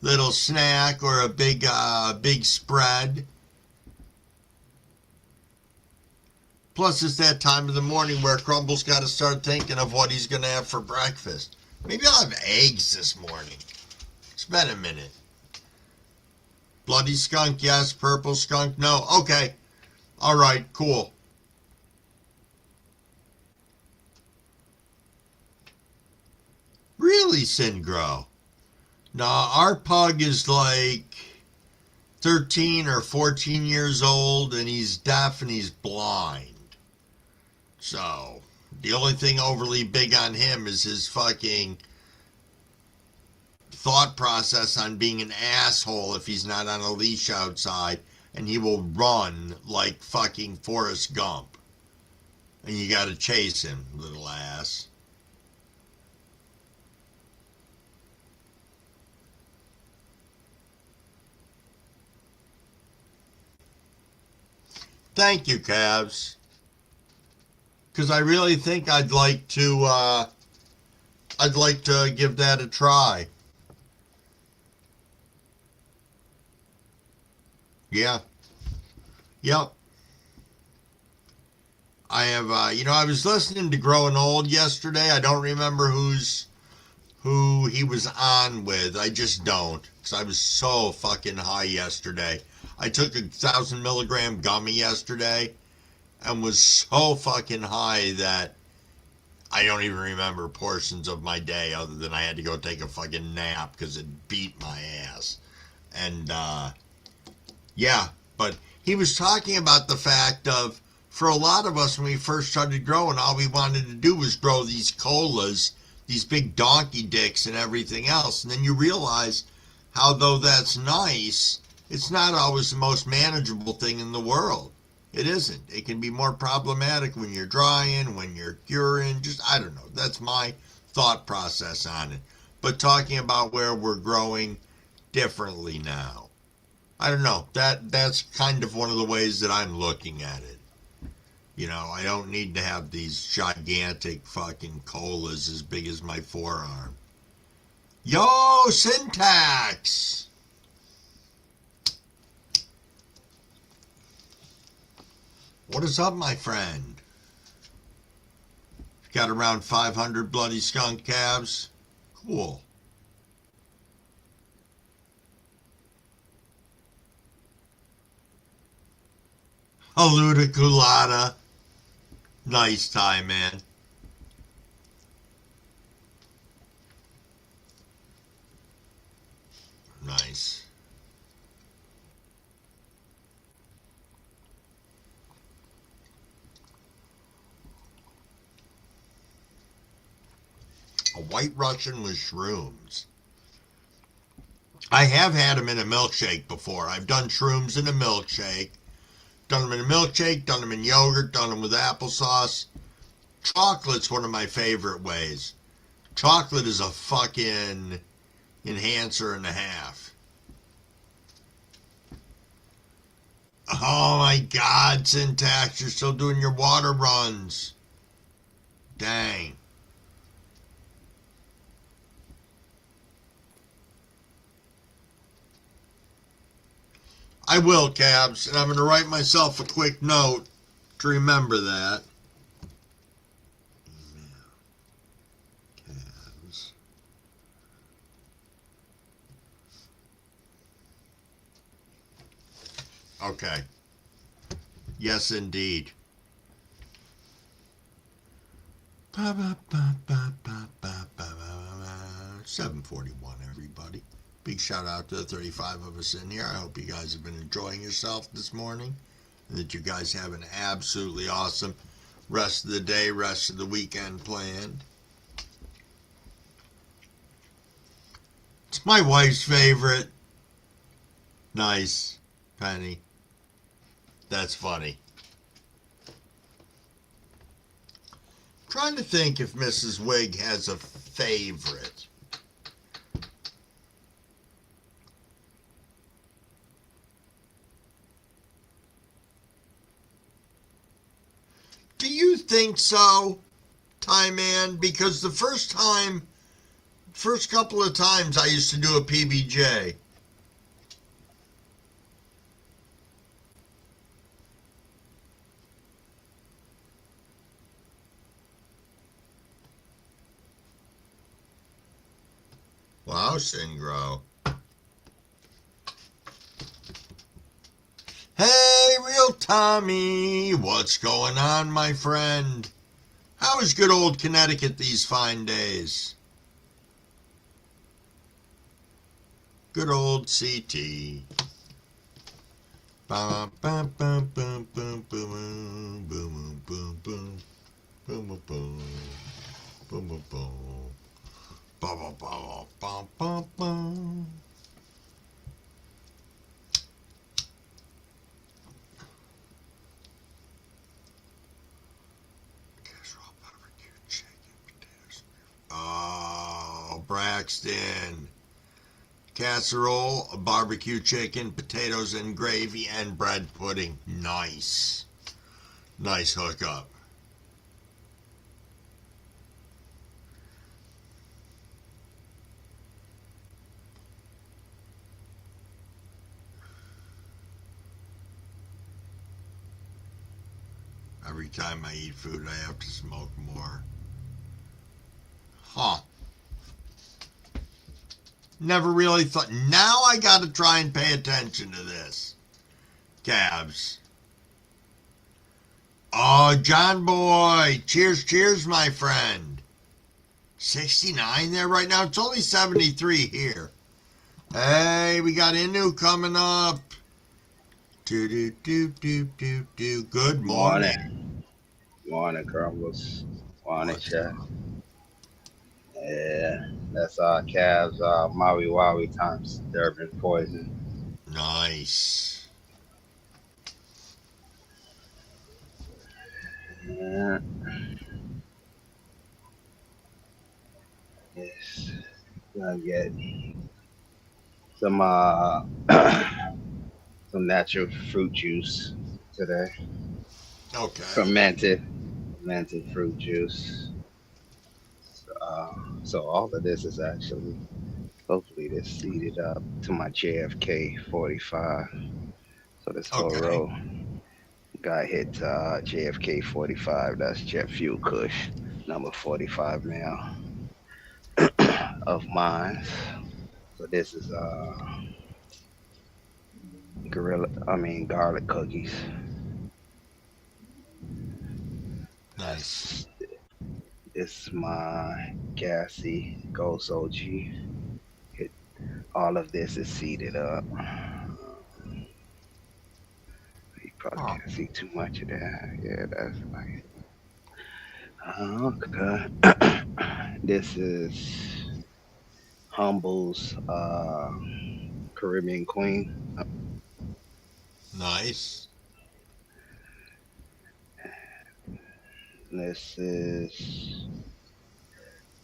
little snack or a big spread. Plus, it's that time of the morning where Crumble's got to start thinking of what he's going to have for breakfast. Maybe I'll have eggs this morning. It's been a minute. Bloody skunk, yes. Purple skunk, no. Okay. All right, cool. Really, Singro? Nah, our pug is like 13 or 14 years old, and he's deaf and he's blind. So, the only thing overly big on him is his fucking thought process on being an asshole if he's not on a leash outside, and he will run like fucking Forrest Gump. And you gotta chase him, little ass. Thank you, Cavs. Because I really think I'd like to give that a try. Yeah. Yep. I have, I was listening to Growing Old yesterday. I don't remember who he was on with. I just don't. Because I was so fucking high yesterday. I took 1,000 milligram gummy yesterday and was so fucking high that I don't even remember portions of my day other than I had to go take a fucking nap because it beat my ass. And, yeah, but he was talking about the fact of, for a lot of us when we first started growing, all we wanted to do was grow these colas, these big donkey dicks and everything else. And then you realize how, though that's nice, it's not always the most manageable thing in the world. It isn't. It can be more problematic when you're drying, when you're curing, just, I don't know. That's my thought process on it. But talking about where we're growing differently now. I don't know. That's kind of one of the ways that I'm looking at it. I don't need to have these gigantic fucking colas as big as my forearm. Yo, Syntax! What is up, my friend? Got around 500 bloody skunk calves? Cool. Halluda Nice time, man. Nice. A white Russian with shrooms. I have had them in a milkshake before. I've done shrooms in a milkshake. Done them in a milkshake, done them in yogurt, done them with applesauce. Chocolate's one of my favorite ways. Chocolate is a fucking enhancer and a half. Oh my God, Syntax, you're still doing your water runs. Dang. I will, Cabs, and I'm going to write myself a quick note to remember that. Cabs. Okay. Yes, indeed. 7:41, everybody. Big shout out to the 35 of us in here. I hope you guys have been enjoying yourself this morning and that you guys have an absolutely awesome rest of the day, rest of the weekend planned. It's my wife's favorite. Nice, Penny. That's funny. I'm trying to think if Mrs. Wig has a favorite. Do you think so, Time Man? Because the first couple of times I used to do a PBJ. house and grow. Hey, Real Tommy, what's going on, my friend? How is good old Connecticut these fine days? Good old CT. Bum, bum, bum, bum, bum, boom, boom, boom, boom, boom, boom, boom, boom, boom, boom, bum, bum, bum, bum, bum. Casserole, barbecue, chicken, potatoes. Oh, Braxton. Casserole, barbecue chicken, potatoes and gravy, and bread pudding. Nice. Nice hookup. Every time I eat food, I have to smoke more. Huh. Never really thought. Now I gotta try and pay attention to this. Cabs. Oh, John Boy. Cheers, cheers, my friend. 69 there right now. It's only 73 here. Hey, we got Inu coming up. Do do do do do do. Good morning. Morning, Crumbles. Morning, What's Chef. up? Yeah, that's Cavs, Maui Waui times Durban Poison. Nice. Yeah, yes. Gonna get some some natural fruit juice today. Okay. Fermented fruit juice. So all of this is actually hopefully this seeded up to my JFK 45. So this whole Okay. row got hit JFK 45. That's jet fuel Kush, number 45 mil of mine. So this is garlic cookies. Nice. That's this is my gassy Ghost OG. It, all of this is seeded up. You probably Huh. can't see too much of that. Yeah, that's like okay. This is Humble's Caribbean Queen. Nice. This is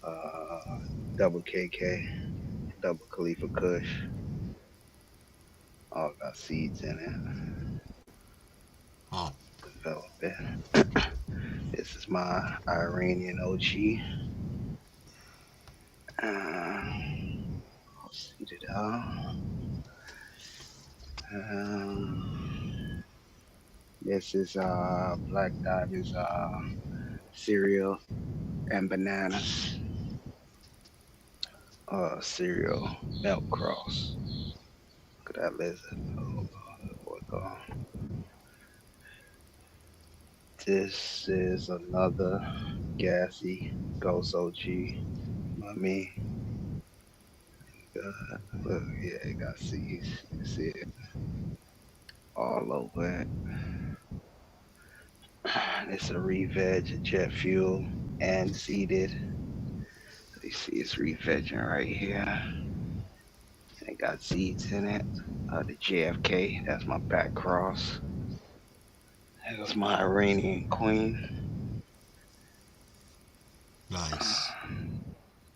uh, Double KK, Double Khalifa Kush. All got seeds in it. Huh. Develop it. This is my Iranian OG. I'll seed it out. This is Black Diamonds cereal and bananas. Cereal milk cross. Look at that lizard. Oh, boy, God. This is another gassy Ghost OG. I mean, look, yeah, it got seeds. You see it all over it. It's a re-veg, jet fuel, and seeded. You see it's re-vegging right here. And it got seeds in it. The JFK, that's my back cross. That's my Iranian queen. Nice.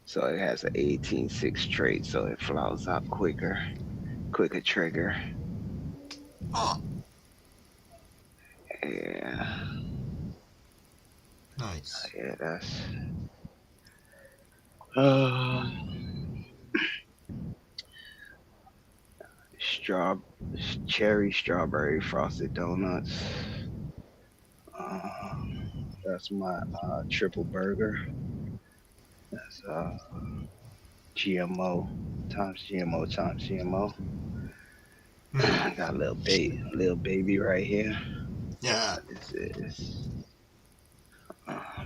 So it has an 18-6 trait, so it flowers out quicker trigger. Huh. Yeah, Nice. yeah, that's uh, straw cherry strawberry frosted donuts. Uh, that's my triple burger. That's GMO times GMO times GMO. Hmm. I got a little baby right here. Yeah. What this is?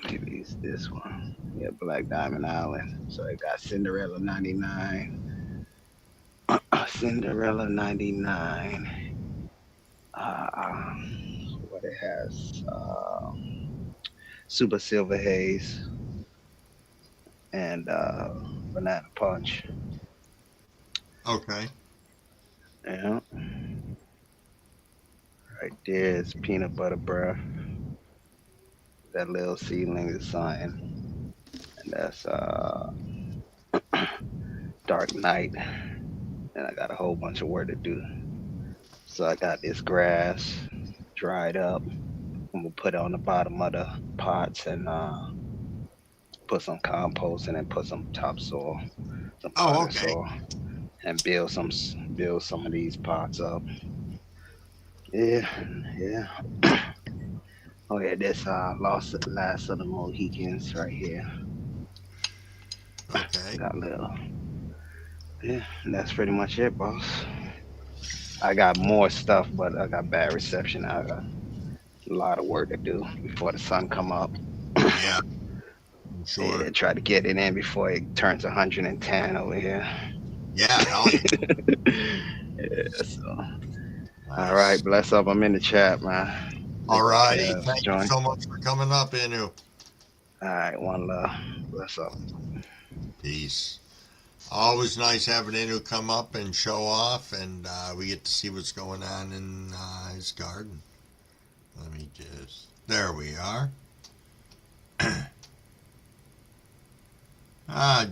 Maybe it's this one. Yeah, Black Diamond Island. So I got Cinderella 99. Cinderella 99. What it has? Super Silver Haze and Banana Punch. Okay. Yeah, right there is Peanut Butter Breath. That little seedling is something. And that's Dark Knight. And I got a whole bunch of work to do. So I got this grass dried up. I'm gonna put it on the bottom of the pots and put some compost and then put some topsoil, some Oh, potting okay. soil, and build some of these pots up. Yeah, yeah. Oh yeah, this lost last of the Mohicans right here. Okay. Got a little. Yeah, and that's pretty much it, boss. I got more stuff, but I got bad reception. I got a lot of work to do before the sun come up. Yeah, I'm sure. Yeah, try to get it in before it turns 110 over here. Yeah, hell yeah. Yeah, so all right, Nice. bless up. I'm in the chat, man. All Big up righty. Kev. Thank you Join. so much for coming up, Inu. All right, one love. Bless up. Peace. Always nice having Inu come up and show off, and we get to see what's going on in his garden. Let me just. There we are.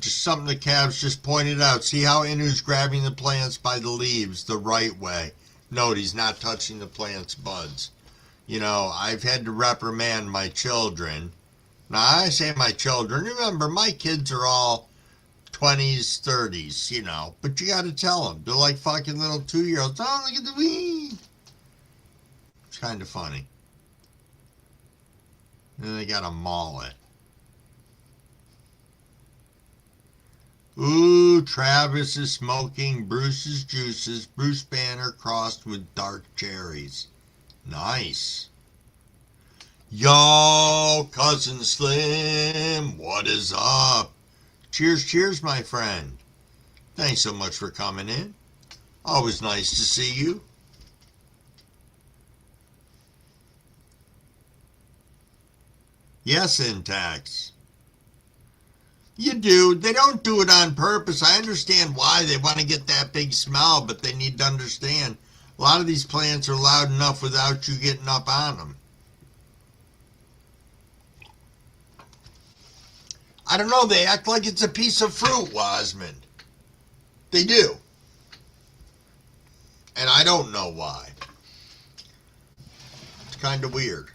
Just something the Cavs just pointed out. See how Inu's grabbing the plants by the leaves the right way. Note he's not touching the plant's buds. You know, I've had to reprimand my children. Now, I say my children. Remember, my kids are all 20s, 30s, you know. But you got to tell them. They're like fucking little 2-year-olds. Oh, look at the weed. It's kind of funny. And then they got to maul it. Ooh, Travis is smoking Bruce's juices. Bruce Banner crossed with dark cherries. Nice. Yo, Cousin Slim, what is up? Cheers, cheers, my friend. Thanks so much for coming in. Always nice to see you. Yes, Intax. You do. They don't do it on purpose. I understand why they want to get that big smell, but they need to understand a lot of these plants are loud enough without you getting up on them. I don't know. They act like it's a piece of fruit, Wasmond. They do. And I don't know why. It's kind of weird.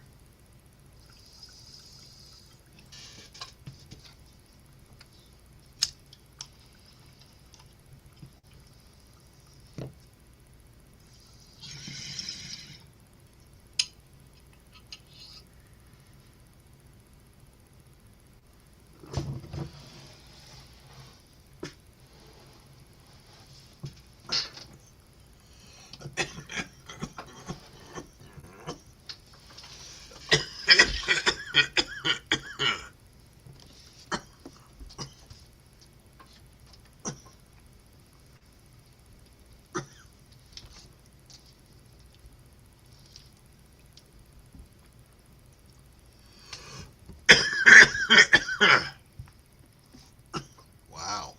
Wow.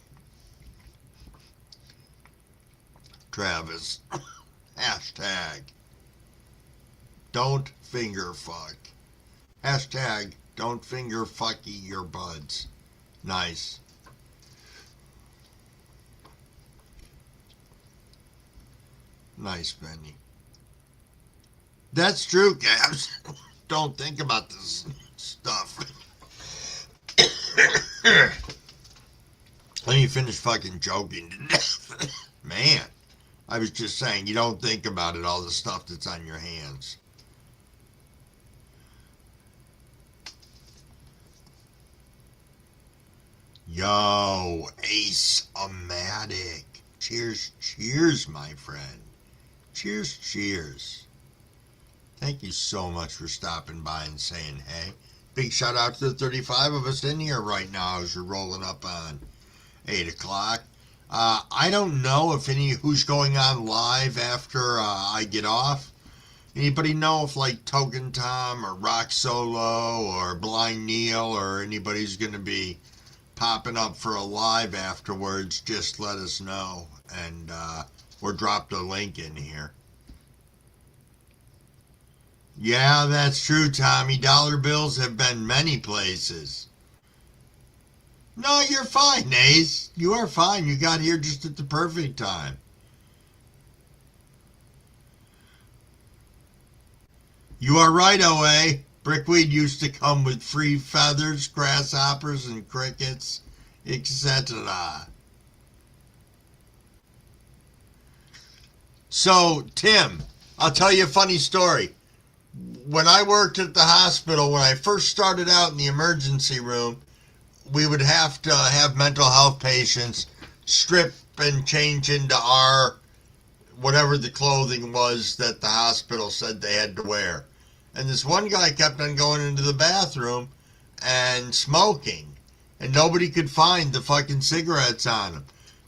Travis. Hashtag don't finger fuck. Hashtag don't finger fucky your buds. Nice. Nice, Benny. That's true, Gabs. Don't think about this stuff. Let me finish fucking joking to death. Man, I was just saying, you don't think about it, all the stuff that's on your hands. Yo, Ace-O-Matic. Cheers, cheers, my friend. Cheers, cheers. Thank you so much for stopping by and saying hey. Big shout out to the 35 of us in here right now as you're rolling up on 8 o'clock. I don't know if who's going on live after I get off. Anybody know if like Token Tom or Rock Solo or Blind Neil or anybody's going to be popping up for a live afterwards? Just let us know and or drop the link in here. Yeah, that's true, Tommy. Dollar bills have been many places. No, you're fine, Ace. You are fine. You got here just at the perfect time. You are right, OA. Brickweed used to come with free feathers, grasshoppers, and crickets, etc. So, Tim, I'll tell you a funny story. When I worked at the hospital, when I first started out in the emergency room, we would have to have mental health patients strip and change into our whatever the clothing was that the hospital said they had to wear. And this one guy kept on going into the bathroom and smoking, and nobody could find the fucking cigarettes on him.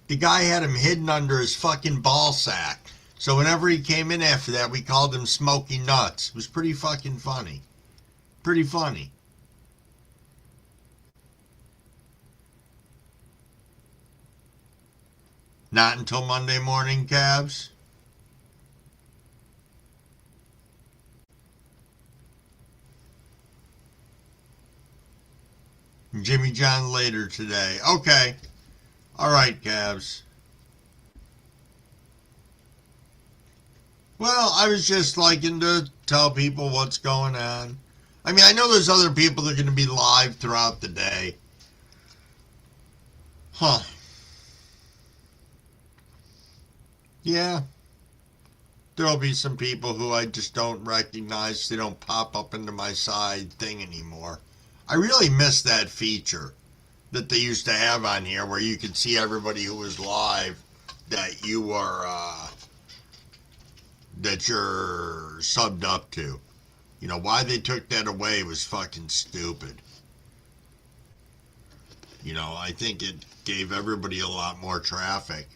The guy had him hidden under his fucking ball sack. So whenever he came in after that, we called him Smoky Nuts. It was pretty fucking funny. Pretty funny. Not until Monday morning, Cavs. Jimmy John later today. Okay. All right, Cavs. Well, I was just liking to tell people what's going on. I mean, I know there's other people that are going to be live throughout the day. Huh. Yeah. There'll be some people who I just don't recognize. They don't pop up into my side thing anymore. I really miss that feature that they used to have on here where you could see everybody who was live that you were, that you're subbed up to. You know, why they took that away was fucking stupid. You know, I think it gave everybody a lot more traffic.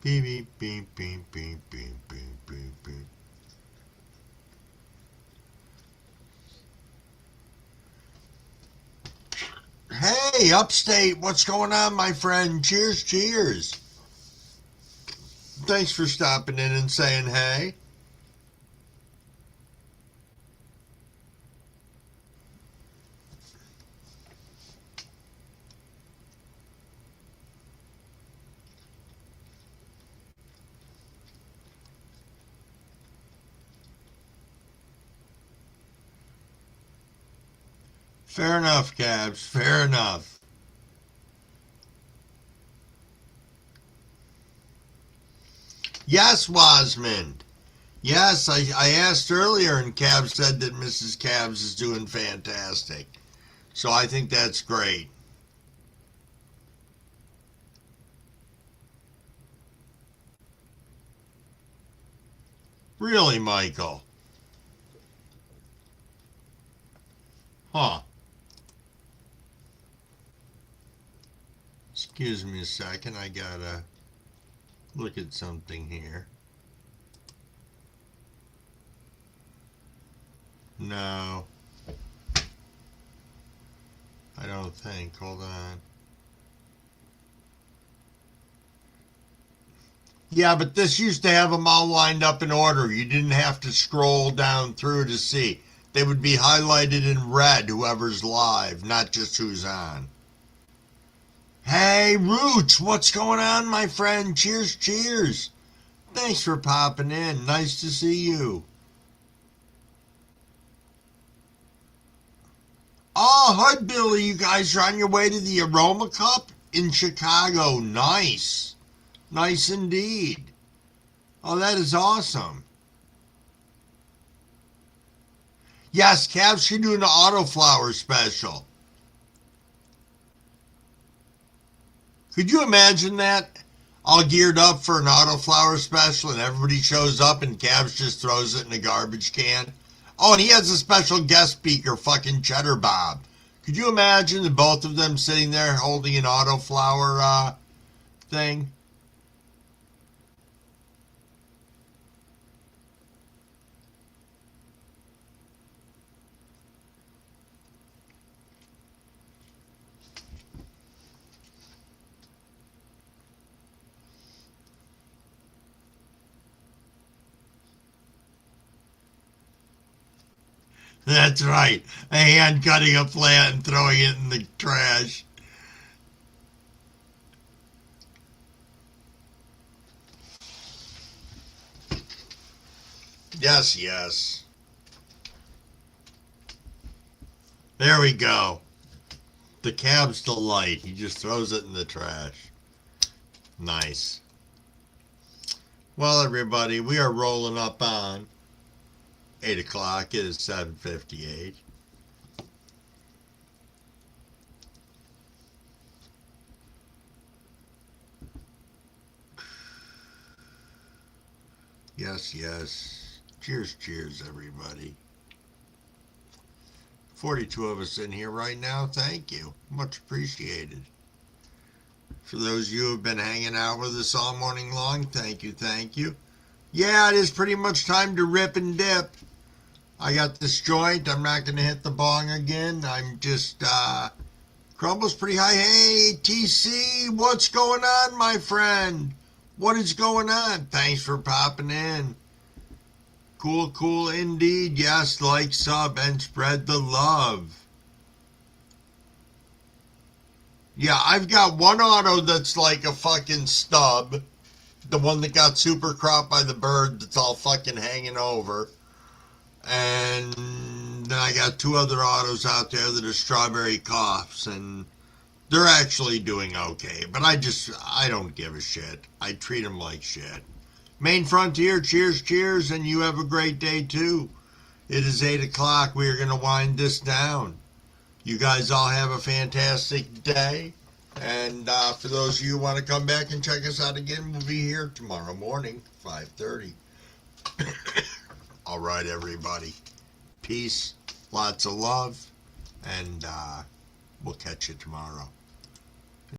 Beep, beep, beep, beep, beep, beep, beep, beep, beep. Hey, Upstate, what's going on, my friend? Cheers, cheers. Thanks for stopping in and saying hey. Fair enough, Cabs. Fair enough. Yes, Wasmond. Yes, I asked earlier, and Cabs said that Mrs. Cabs is doing fantastic. So I think that's great. Really, Michael? Huh. Excuse me a second. I gotta look at something here. No. I don't think. Hold on. Yeah, but this used to have them all lined up in order. You didn't have to scroll down through to see. They would be highlighted in red, whoever's live, not just who's on. Hey, Roots, what's going on, my friend? Cheers, cheers. Thanks for popping in. Nice to see you. Oh, Hood Billy, you guys are on your way to the Aroma Cup in Chicago. Nice. Nice indeed. Oh, that is awesome. Yes, Cavs should do an autoflower special. Could you imagine that? All geared up for an autoflower special and everybody shows up and Cavs just throws it in a garbage can. Oh, and he has a special guest speaker, fucking Cheddar Bob. Could you imagine the both of them sitting there holding an autoflower thing? That's right. A hand cutting a plant and throwing it in the trash. Yes, yes. There we go. The Cavs delight. He just throws it in the trash. Nice. Well, everybody, we are rolling up on 8 o'clock. It is 7:58. Yes, yes. Cheers, cheers, everybody. 42 of us in here right now. Thank you. Much appreciated. For those of you who have been hanging out with us all morning long, thank you, thank you. Yeah, it is pretty much time to rip and dip. I got this joint. I'm not going to hit the bong again. I'm just, Crumble's pretty high. Hey, TC, what's going on, my friend? What is going on? Thanks for popping in. Cool, cool indeed. Yes, like, sub, and spread the love. Yeah, I've got one auto that's like a fucking stub. The one that got super cropped by the bird that's all fucking hanging over. And then I got two other autos out there that are strawberry coughs, and they're actually doing okay. But I don't give a shit. I treat them like shit. Main Frontier, cheers, cheers, and you have a great day too. It is 8 o'clock. We are going to wind this down. You guys all have a fantastic day. And for those of you who want to come back and check us out again, we'll be here tomorrow morning, 5:30. All right, everybody. Peace, lots of love, and we'll catch you tomorrow.